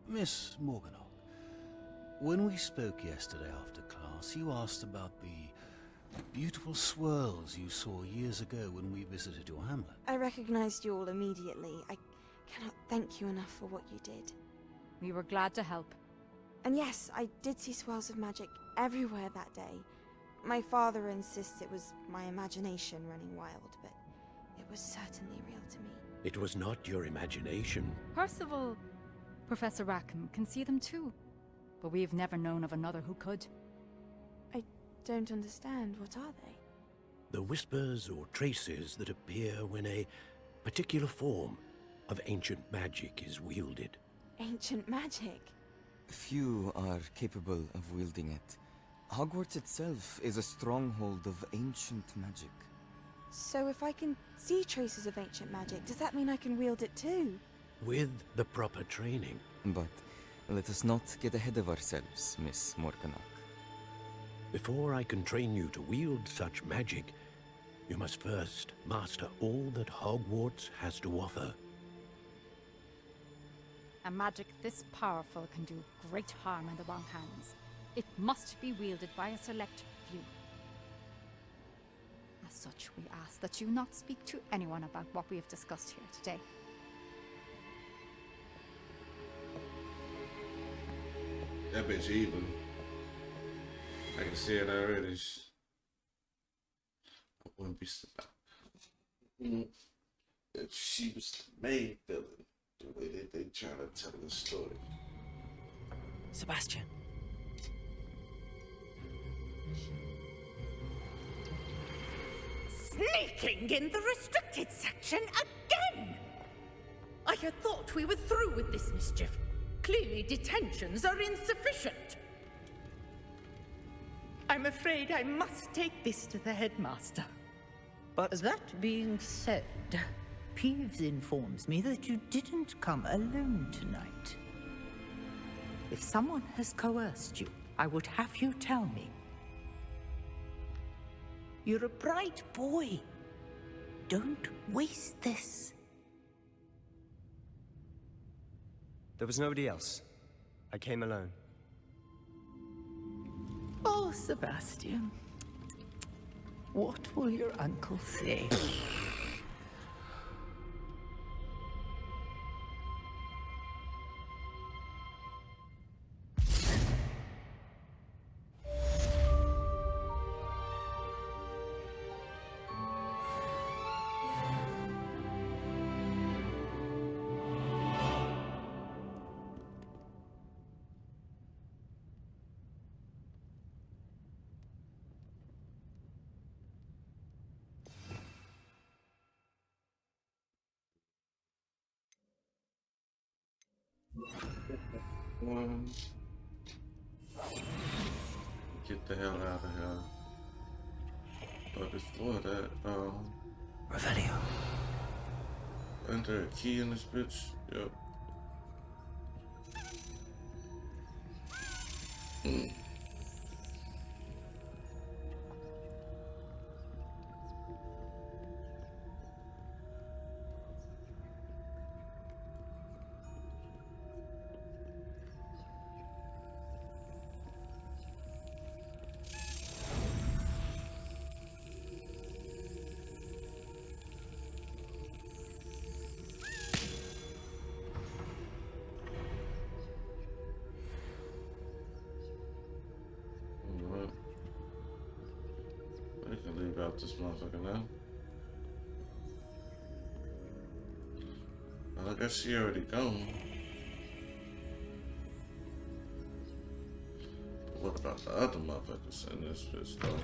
[SPEAKER 8] Miss Morganach, when we spoke yesterday after class, you asked about the beautiful swirls you saw years ago when we visited your hamlet.
[SPEAKER 6] I recognized you all immediately. I cannot thank you enough for what you did.
[SPEAKER 19] We were glad to help.
[SPEAKER 6] And yes, I did see swirls of magic everywhere that day. My father insists it was my imagination running wild, but it was certainly real to me.
[SPEAKER 13] It was not your imagination.
[SPEAKER 19] Percival, Professor Rackham can see them too. But we've never known of another who could.
[SPEAKER 6] I don't understand. What are they?
[SPEAKER 13] The whispers or traces that appear when a particular form of ancient magic is wielded.
[SPEAKER 6] Ancient magic?
[SPEAKER 23] Few are capable of wielding it. Hogwarts itself is a stronghold of ancient magic.
[SPEAKER 6] So if I can see traces of ancient magic, does that mean I can wield it too?
[SPEAKER 13] With the proper training.
[SPEAKER 23] But let us not get ahead of ourselves, Miss Morganach.
[SPEAKER 13] Before I can train you to wield such magic, you must first master all that Hogwarts has to offer.
[SPEAKER 19] A magic this powerful can do great harm in the wrong hands. It must be wielded by a select few. As such, we ask that you not speak to anyone about what we have discussed here today.
[SPEAKER 1] That bitch evil. I can see it already. I wouldn't be surprised if she was the main villain. The way that they try to tell the story.
[SPEAKER 2] Sebastian.
[SPEAKER 9] Sneaking in the restricted section again! I had thought we were through with this mischief. Clearly detentions are insufficient. I'm afraid I must take this to the headmaster.
[SPEAKER 24] But that being said, Peeves informs me that you didn't come alone tonight. If someone has coerced you, I would have you tell me. You're a bright boy. Don't waste this.
[SPEAKER 22] There was nobody else. I came alone.
[SPEAKER 24] Oh, Sebastian. What will your uncle say?
[SPEAKER 1] Get the hell out of here. But before that,
[SPEAKER 2] Revelio.
[SPEAKER 1] Isn't there a key in this bitch? Yep. I can leave out this motherfucker now. Well, I guess she already gone. But what about the other motherfuckers in this bitch though?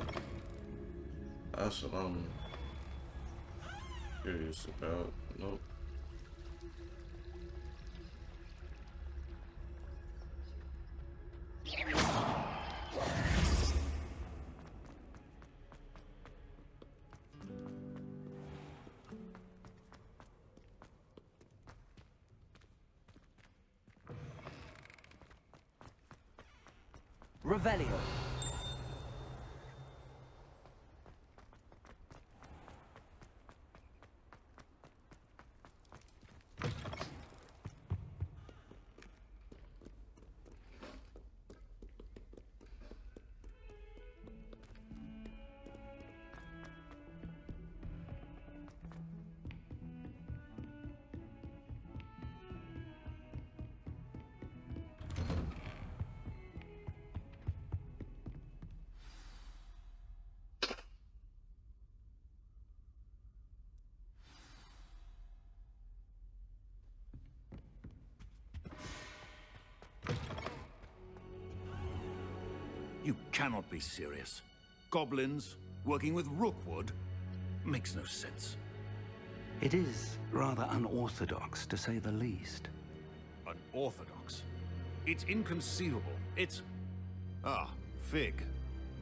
[SPEAKER 1] That's what I'm curious about. Nope.
[SPEAKER 2] Revelio.
[SPEAKER 8] You cannot be serious. Goblins working with Rookwood makes no sense.
[SPEAKER 16] It is rather unorthodox, to say the least.
[SPEAKER 8] Unorthodox? It's inconceivable. It's... Ah, Fig.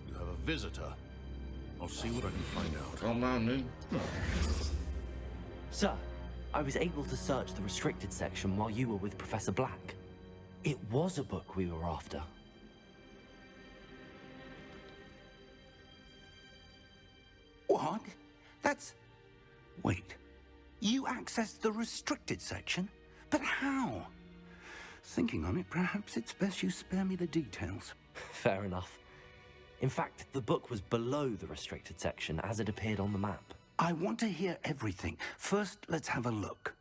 [SPEAKER 8] You have a visitor. I'll see what I can find out.
[SPEAKER 1] Come on, man.
[SPEAKER 2] Sir, I was able to search the restricted section while you were with Professor Black. It was a book we were after.
[SPEAKER 16] What? That's... Wait. You accessed the restricted section? But how? Thinking on it, perhaps it's best you spare me the details.
[SPEAKER 2] Fair enough. In fact, the book was below the restricted section as it appeared on the map.
[SPEAKER 16] I want to hear everything. First, let's have a look.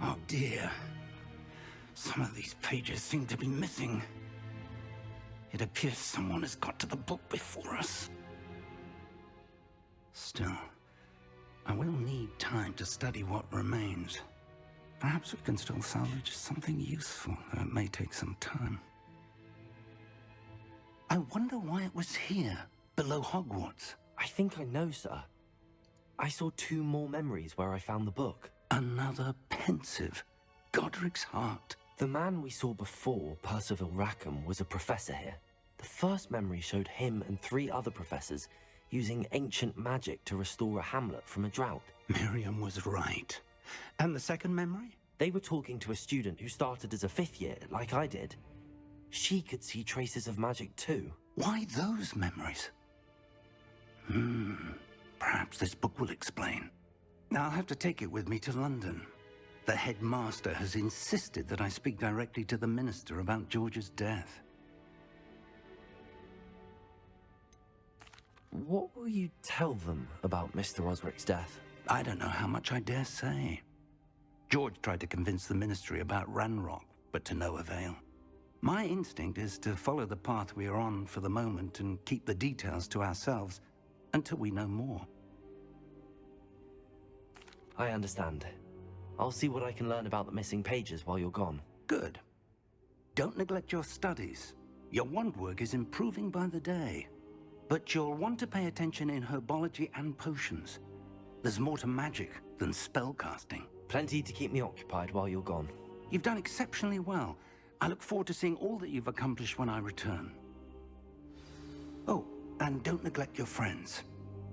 [SPEAKER 16] Oh dear. Some of these pages seem to be missing. It appears someone has got to the book before us. Still, I will need time to study what remains. Perhaps we can still salvage something useful, though it may take some time. I wonder why it was here, below Hogwarts.
[SPEAKER 2] I think I know, sir. I saw 2 more memories where I found the book.
[SPEAKER 16] Another pensive. Godric's heart.
[SPEAKER 2] The man we saw before, Percival Rackham, was a professor here. The first memory showed him and 3 other professors using ancient magic to restore a hamlet from a drought.
[SPEAKER 16] Miriam was right. And the second memory?
[SPEAKER 2] They were talking to a student who started as a 5th year, like I did. She could see traces of magic too.
[SPEAKER 16] Why those memories? Perhaps this book will explain. Now I'll have to take it with me to London. The headmaster has insisted that I speak directly to the minister about George's death.
[SPEAKER 2] What will you tell them about Mr. Osric's death?
[SPEAKER 16] I don't know how much I dare say. George tried to convince the ministry about Ranrock, but to no avail. My instinct is to follow the path we are on for the moment and keep the details to ourselves until we know more.
[SPEAKER 2] I understand. I'll see what I can learn about the missing pages while you're gone.
[SPEAKER 16] Good. Don't neglect your studies. Your wand work is improving by the day. But you'll want to pay attention in herbology and potions. There's more to magic than spellcasting.
[SPEAKER 2] Plenty to keep me occupied while you're gone.
[SPEAKER 16] You've done exceptionally well. I look forward to seeing all that you've accomplished when I return. Oh, and don't neglect your friends.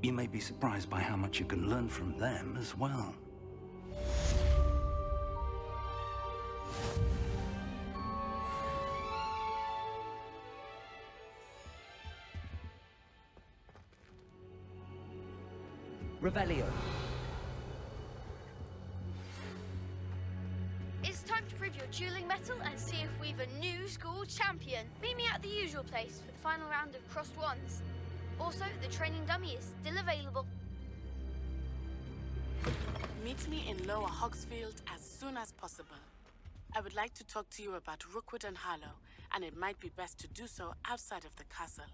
[SPEAKER 16] You may be surprised by how much you can learn from them as well.
[SPEAKER 2] Revelio.
[SPEAKER 4] It's time to prove your dueling mettle and see if we've a new school champion. Meet me at the usual place for the final round of crossed wands. Also, the training dummy is still available.
[SPEAKER 11] Meet me in Lower Hogsfield as soon as possible. I would like to talk to you about Rookwood and Harlow, and it might be best to do so outside of the castle.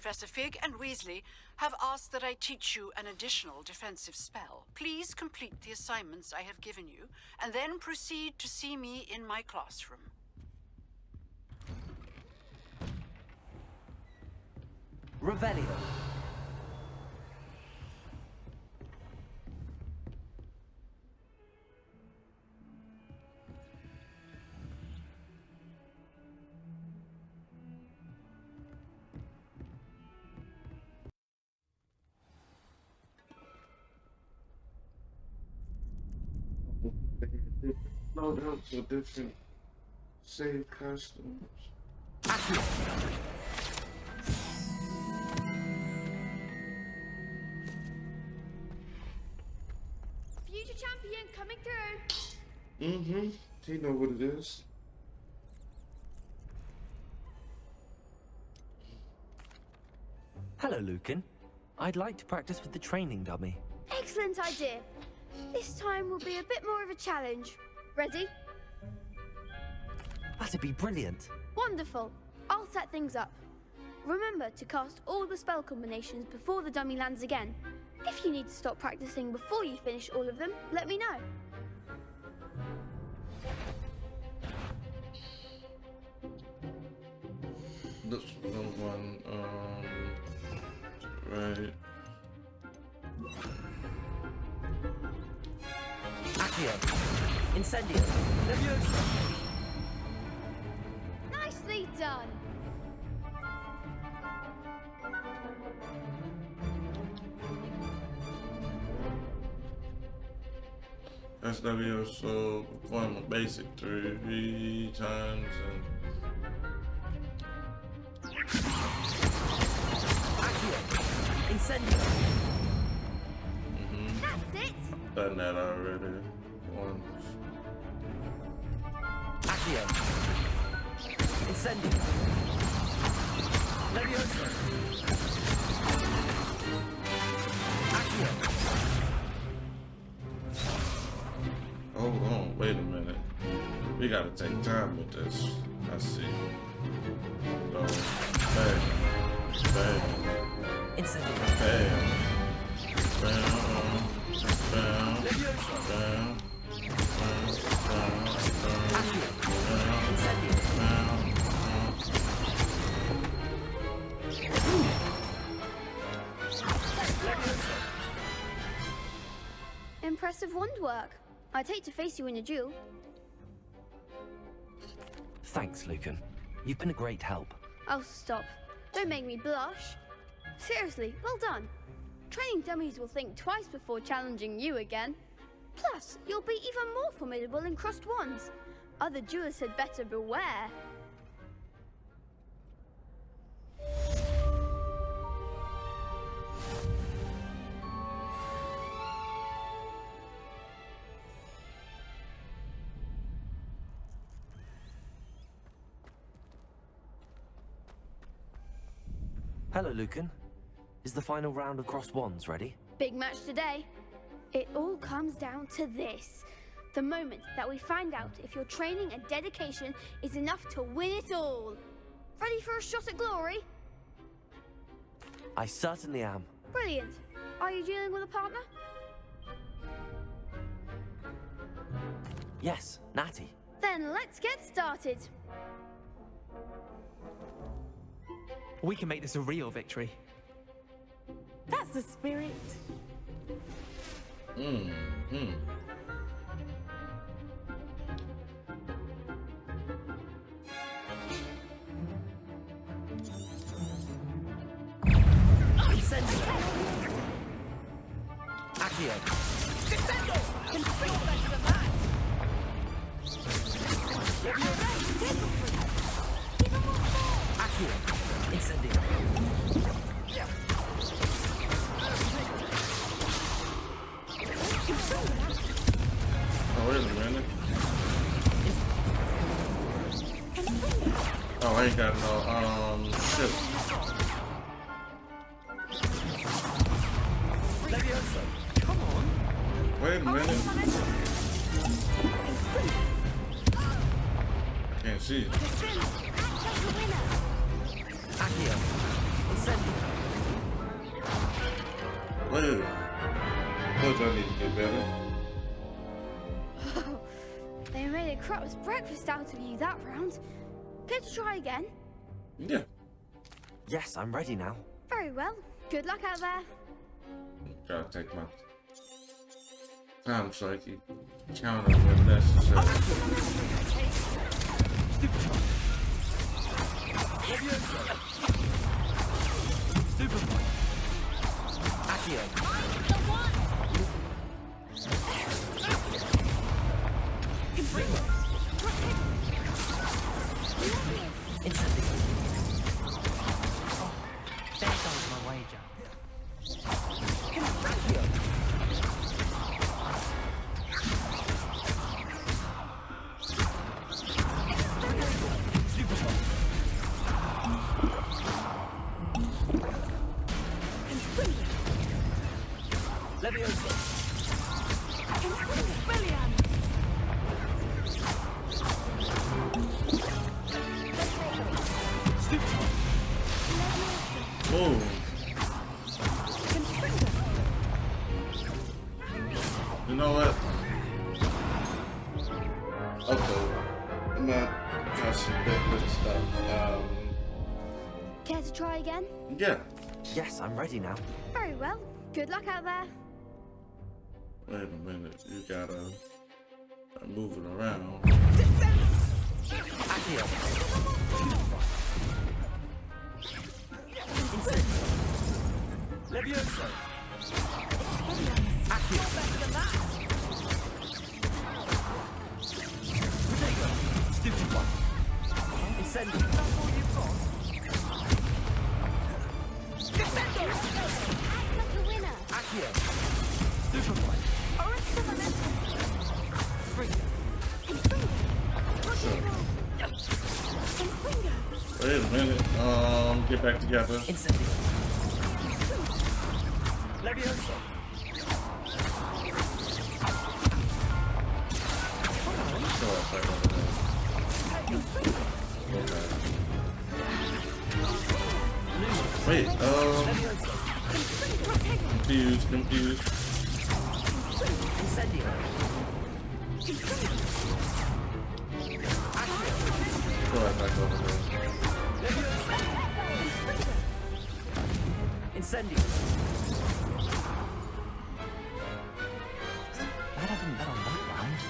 [SPEAKER 14] Professor Fig and Weasley have asked that I teach you an additional defensive spell. Please complete the assignments I have given you, and then proceed to see me in my classroom.
[SPEAKER 2] Revelio.
[SPEAKER 1] Load out to different save costumes.
[SPEAKER 4] Future champion coming through.
[SPEAKER 1] Mm-hmm. You know what it is.
[SPEAKER 2] Hello, Lucan. I'd like to practice with the training dummy.
[SPEAKER 4] Excellent idea. This time will be a bit more of a challenge. Ready?
[SPEAKER 2] That'd be brilliant.
[SPEAKER 4] Wonderful. I'll set things up. Remember to cast all the spell combinations before the dummy lands again. If you need to stop practicing before you finish all of them, let me know.
[SPEAKER 1] This one, right.
[SPEAKER 2] Accio. Incendio. Leviosa.
[SPEAKER 4] Nicely done.
[SPEAKER 1] That's Leviosa perform a basic 3 times and
[SPEAKER 2] Incendio.
[SPEAKER 4] That's it.
[SPEAKER 1] done that already once.
[SPEAKER 2] Accio. Incendio. Leviosa. Accio.
[SPEAKER 1] Hold on, wait a minute. We gotta take time with this. I see. So, bam, bam,
[SPEAKER 2] Incendio.
[SPEAKER 1] bam, bam, bam, bam,
[SPEAKER 4] Impressive wand work. I'd hate to face you in a duel.
[SPEAKER 2] Thanks, Lucan. You've been a great help.
[SPEAKER 4] Oh, stop. Don't make me blush. Seriously, well done. Training dummies will think twice before challenging you again. Plus, you'll be even more formidable in crossed wands. Other duelists had better beware.
[SPEAKER 2] Hello, Lucan. Is the final round of crossed wands ready?
[SPEAKER 4] Big match today. It all comes down to this. The moment that we find out if your training and dedication is enough to win it all. Ready for a shot at glory?
[SPEAKER 2] I certainly am.
[SPEAKER 4] Brilliant. Are you dealing with a partner?
[SPEAKER 2] Yes, Natty.
[SPEAKER 4] Then let's get started.
[SPEAKER 15] We can make this a real victory.
[SPEAKER 11] That's the spirit.
[SPEAKER 2] Incendio. Accio.
[SPEAKER 9] Defendo! Control that to the mat!
[SPEAKER 2] Accio. Incendio.
[SPEAKER 1] Oh, wait a minute. Oh, I ain't got no, shit.
[SPEAKER 2] Leviosa. Come on.
[SPEAKER 1] Wait a minute. I can't see.
[SPEAKER 2] Accio. Incendio.
[SPEAKER 1] told you I need to get better.
[SPEAKER 4] Oh, they made a crap's breakfast out of you that round. Care to try again?
[SPEAKER 1] Yeah.
[SPEAKER 2] Yes, I'm ready now.
[SPEAKER 4] Very well. Good luck out there.
[SPEAKER 1] Gotta take my time so I can count on when necessary.
[SPEAKER 15] There goes my wager.
[SPEAKER 1] Oh. You know what? Okay. I'm gonna try some different stuff.
[SPEAKER 4] Care to try again?
[SPEAKER 1] Yeah.
[SPEAKER 2] Yes, I'm ready now.
[SPEAKER 4] Very well. Good luck out there.
[SPEAKER 1] Wait a minute. You gotta move it around.
[SPEAKER 22] Levioso. Stupid one. Incendio. That's all you've got. Defendo.
[SPEAKER 4] Act like a winner.
[SPEAKER 22] Accio. Stupid one.
[SPEAKER 1] Wait a minute. Get back together.
[SPEAKER 22] Incendio. Levioso.
[SPEAKER 1] Show up right over there. Okay. Wait, confused.
[SPEAKER 22] Incendio.
[SPEAKER 1] Go right back over there.
[SPEAKER 22] Incendio.
[SPEAKER 2] Glad I didn't bet on that round.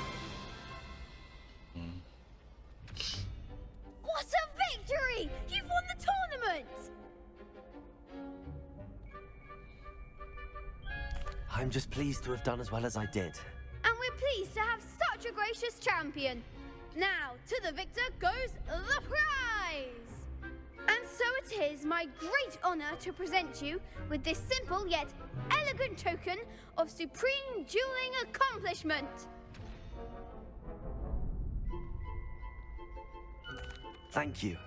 [SPEAKER 4] What a victory! You've won the tournament!
[SPEAKER 2] I'm just pleased to have done as well as I did.
[SPEAKER 4] And we're pleased to have such a gracious champion. Now, to the victor goes the prize! And so it is my great honor to present you with this simple yet elegant token of supreme dueling accomplishment.
[SPEAKER 2] Thank you.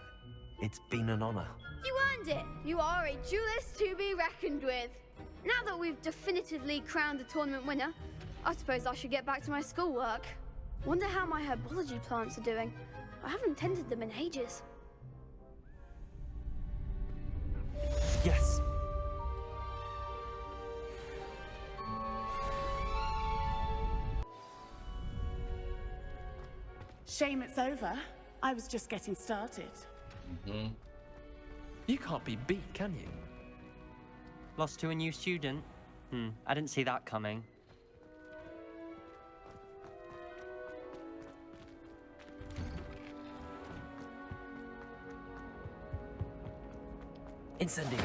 [SPEAKER 2] It's been an honor.
[SPEAKER 4] You earned it. You are a duelist to be reckoned with. Now that we've definitively crowned the tournament winner, I suppose I should get back to my schoolwork. Wonder how my herbology plants are doing. I haven't tended them in ages.
[SPEAKER 2] Yes.
[SPEAKER 11] Shame it's over. I was just getting started.
[SPEAKER 1] Mm-hmm.
[SPEAKER 5] You can't be beat, can you?
[SPEAKER 17] Lost to a new student? I didn't see that coming.
[SPEAKER 2] Incendio.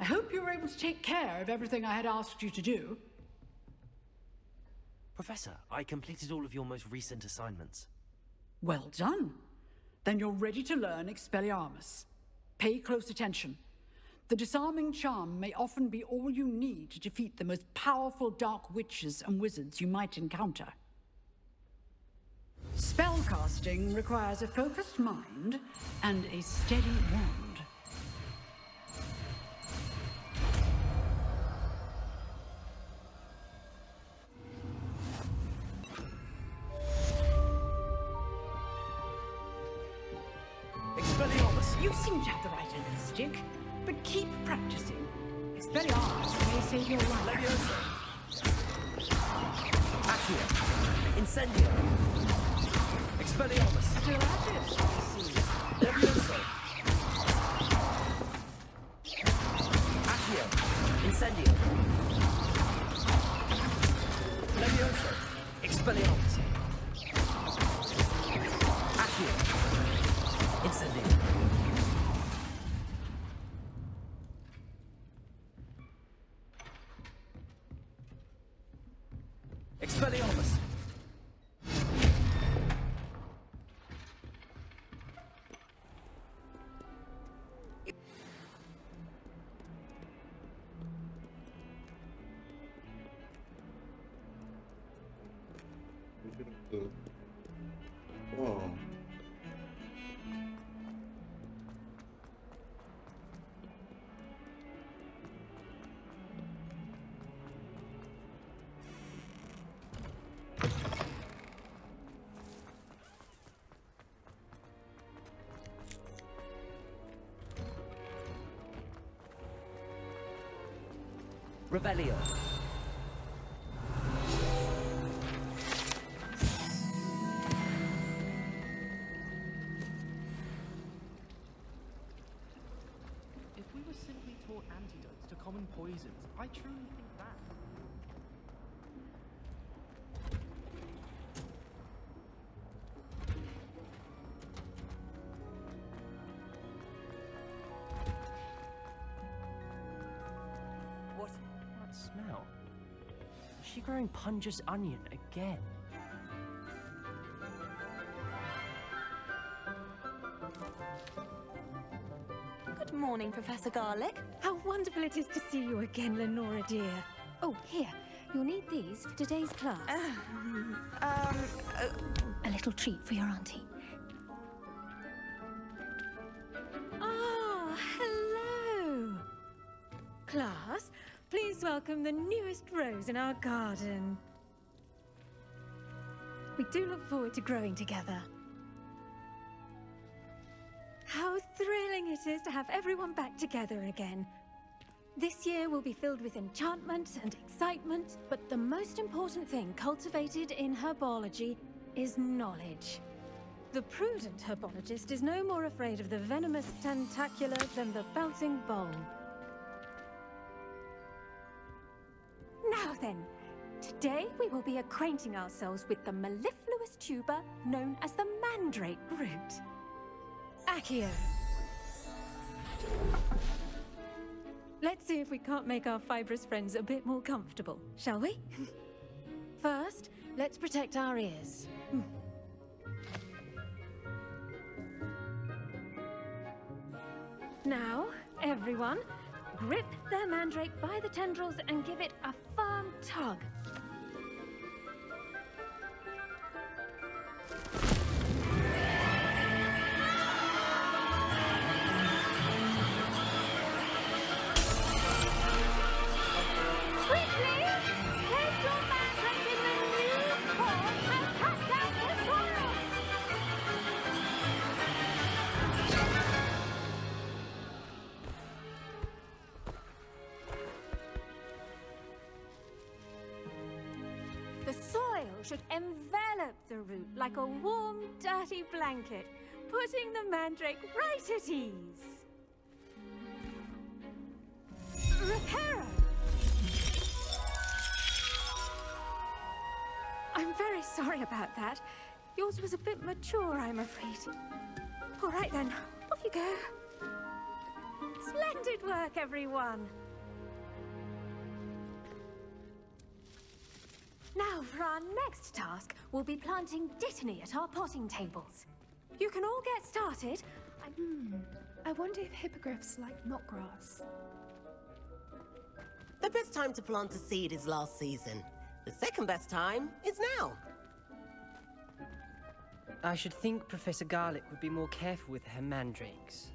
[SPEAKER 3] hope you were able to take care of everything I had asked you to do.
[SPEAKER 2] Professor, I completed all of your most recent assignments.
[SPEAKER 3] Well done. Then you're ready to learn Expelliarmus. Pay close attention. The disarming charm may often be all you need to defeat the most powerful dark witches and wizards you might encounter. Spellcasting requires a focused mind and a steady wand.
[SPEAKER 2] Expelliarmus!
[SPEAKER 3] You seem to have the right end of the stick, but keep practicing. Expelliarmus may save your life.
[SPEAKER 2] Leviosa! Accio! Incendio! Expelliarmus!
[SPEAKER 3] Still at it, I see.
[SPEAKER 2] Leviosa! Accio! Incendio! Leviosa! Expelliarmus! Accio! Incendio! Expelliarmus!
[SPEAKER 1] Whoa.
[SPEAKER 2] Revelio.
[SPEAKER 15] If we were simply taught antidotes to common poisons, I truly think that.
[SPEAKER 2] What? That smell? Is she growing Punja's onion again?
[SPEAKER 10] Good morning, Professor Garlick.
[SPEAKER 18] How wonderful it is to see you again, Lenora dear. Oh, here. You'll need these for today's class. A little treat for your auntie. Ah, hello. Class, please welcome the newest rose in our garden. We do look forward to growing together. How thrilling it is to have everyone back together again. This year will be filled with enchantment and excitement, but the most important thing cultivated in herbology is knowledge. The prudent herbologist is no more afraid of the venomous tentacular than the bouncing bulb. Now then, today we will be acquainting ourselves with the mellifluous tuber known as the mandrake root. Accio. Let's see if we can't make our fibrous friends a bit more comfortable, shall we? First, let's protect our ears. Now, everyone, grip their mandrake by the tendrils and give it a firm tug. The soil should envelop the root like a warm, dirty blanket, putting the mandrake right at ease. Reparo! I'm very sorry about that. Yours was a bit mature, I'm afraid. All right then, off you go. Splendid work, everyone! Now, for our next task, we'll be planting dittany at our potting tables. You can all get started.
[SPEAKER 7] I wonder if hippogriffs like knotgrass.
[SPEAKER 12] The best time to plant a seed is last season. The second best time is now.
[SPEAKER 20] I should think Professor Garlick would be more careful with her mandrakes.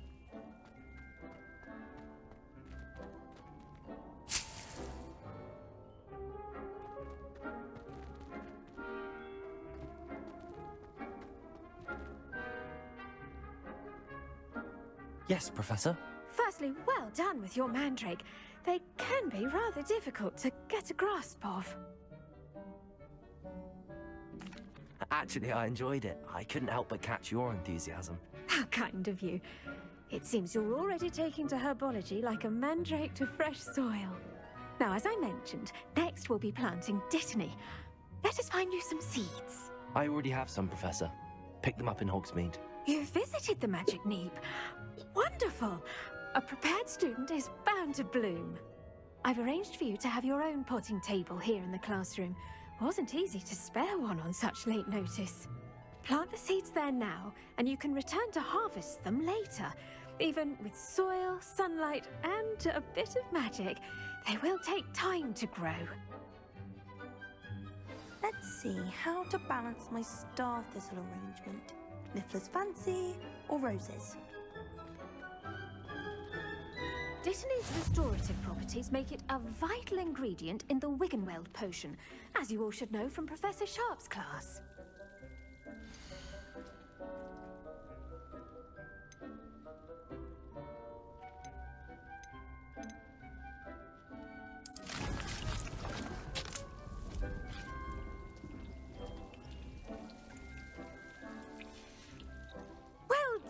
[SPEAKER 2] Yes, Professor.
[SPEAKER 18] Firstly, well done with your mandrake. They can be rather difficult to get a grasp of.
[SPEAKER 2] Actually, I enjoyed it. I couldn't help but catch your enthusiasm.
[SPEAKER 18] How kind of you. It seems you're already taking to herbology like a mandrake to fresh soil. Now, as I mentioned, next we'll be planting dittany. Let us find you some seeds.
[SPEAKER 2] I already have some, Professor. Picked them up in Hogsmeade.
[SPEAKER 18] You visited the Magic Neep. Wonderful! A prepared student is bound to bloom. I've arranged for you to have your own potting table here in the classroom. Wasn't easy to spare one on such late notice. Plant the seeds there now, and you can return to harvest them later. Even with soil, sunlight, and a bit of magic, they will take time to grow.
[SPEAKER 10] Let's see how to balance my star thistle arrangement. Niffler's fancy or roses?
[SPEAKER 18] Dittany's restorative properties make it a vital ingredient in the Wiggenweld potion, as you all should know from Professor Sharp's class.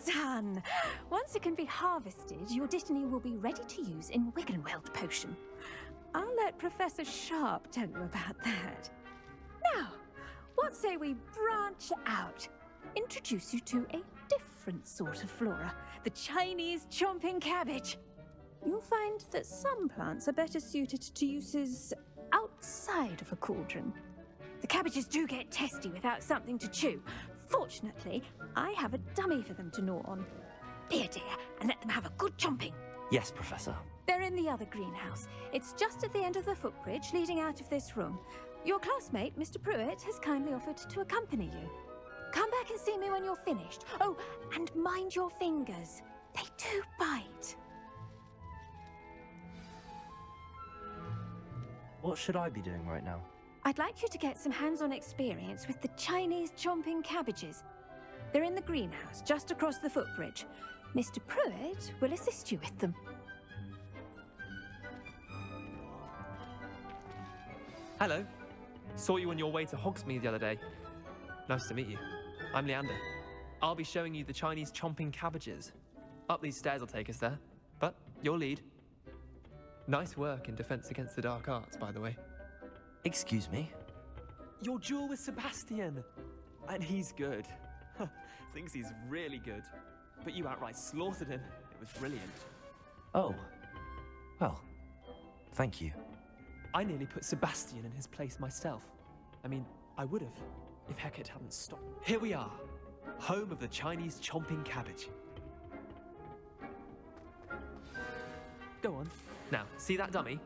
[SPEAKER 18] Done! Once it can be harvested, your dittany will be ready to use in Wiggenweld potion. I'll let Professor Sharp tell you about that. Now, what say we branch out? Introduce you to a different sort of flora, the Chinese chomping cabbage. You'll find that some plants are better suited to uses outside of a cauldron. The cabbages do get testy without something to chew. Fortunately, I have a dummy for them to gnaw on. Here, dear, and let them have a good chomping.
[SPEAKER 2] Yes, Professor.
[SPEAKER 18] They're in the other greenhouse. It's just at the end of the footbridge leading out of this room. Your classmate, Mr. Pruitt, has kindly offered to accompany you. Come back and see me when you're finished. Oh, and mind your fingers. They do bite.
[SPEAKER 2] What should I be doing right now?
[SPEAKER 18] I'd like you to get some hands-on experience with the Chinese chomping cabbages. They're in the greenhouse, just across the footbridge. Mr. Pruitt will assist you with them.
[SPEAKER 5] Hello. Saw you on your way to Hogsmeade the other day. Nice to meet you. I'm Leander. I'll be showing you the Chinese chomping cabbages. Up these stairs will take us there, but your lead. Nice work in Defense Against the Dark Arts, by the way.
[SPEAKER 2] Excuse me?
[SPEAKER 5] Your duel with Sebastian! And he's good. Thinks he's really good. But you outright slaughtered him. It was brilliant.
[SPEAKER 2] Oh. Well, thank you.
[SPEAKER 5] I nearly put Sebastian in his place myself. I mean, I would have, if Hecate hadn't stopped. Here we are, home of the Chinese chomping cabbage. Go on. Now, see that dummy?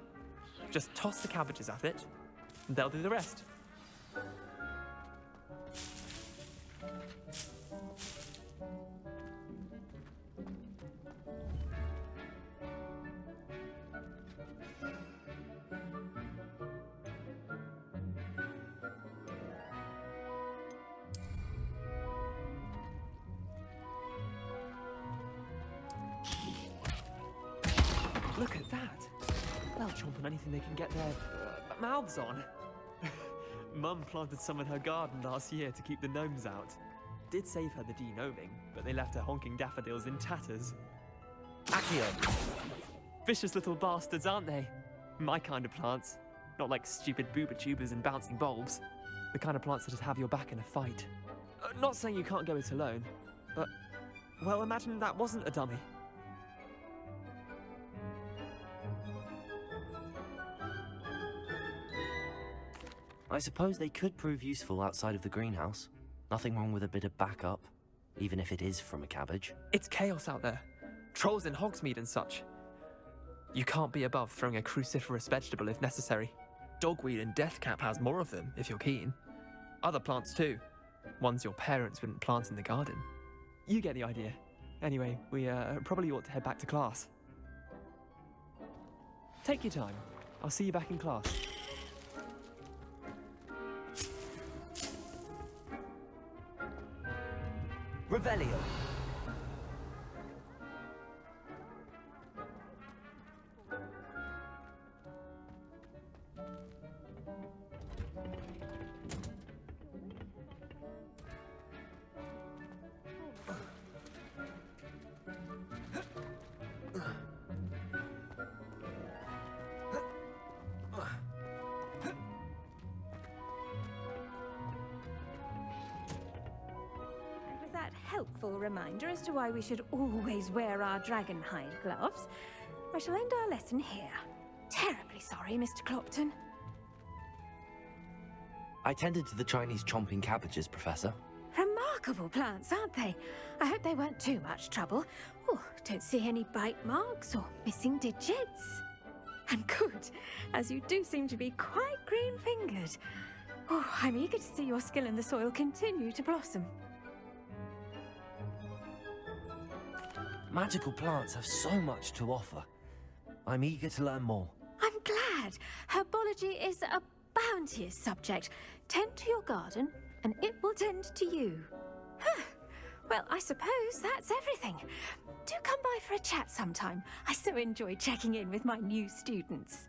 [SPEAKER 5] Just toss the cabbages at it, and they'll do the rest. Look at that! They'll chomp on anything they can get their mouths on. Mum planted some in her garden last year to keep the gnomes out. Did save her the de-gnoming, but they left her honking daffodils in tatters. Accio! Vicious little bastards, aren't they? My kind of plants. Not like stupid booba tubers and bouncing bulbs. The kind of plants that just have your back in a fight. Not saying you can't go it alone, but... well, imagine that wasn't a dummy.
[SPEAKER 2] I suppose they could prove useful outside of the greenhouse. Nothing wrong with a bit of backup, even if it is from a cabbage.
[SPEAKER 5] It's chaos out there. Trolls in Hogsmeade and such. You can't be above throwing a cruciferous vegetable if necessary. Dogweed and deathcap has more of them, if you're keen. Other plants too. Ones your parents wouldn't plant in the garden. You get the idea. Anyway, we probably ought to head back to class. Take your time. I'll see you back in class.
[SPEAKER 2] Revelio.
[SPEAKER 18] With that helpful reminder as to why we should always wear our dragon hide gloves, I shall end our lesson here. Terribly sorry, Mr. Clopton.
[SPEAKER 2] I tended to the Chinese chomping cabbages, Professor.
[SPEAKER 18] Remarkable plants, aren't they? I hope they weren't too much trouble. Oh, don't see any bite marks or missing digits. And good, as you do seem to be quite green-fingered. Oh, I'm eager to see your skill in the soil continue to blossom.
[SPEAKER 2] Magical plants have so much to offer. I'm eager to learn more.
[SPEAKER 18] I'm glad. Herbology is a bounteous subject. Tend to your garden, and it will tend to you. Huh. Well, I suppose that's everything. Do come by for a chat sometime. I so enjoy checking in with my new students.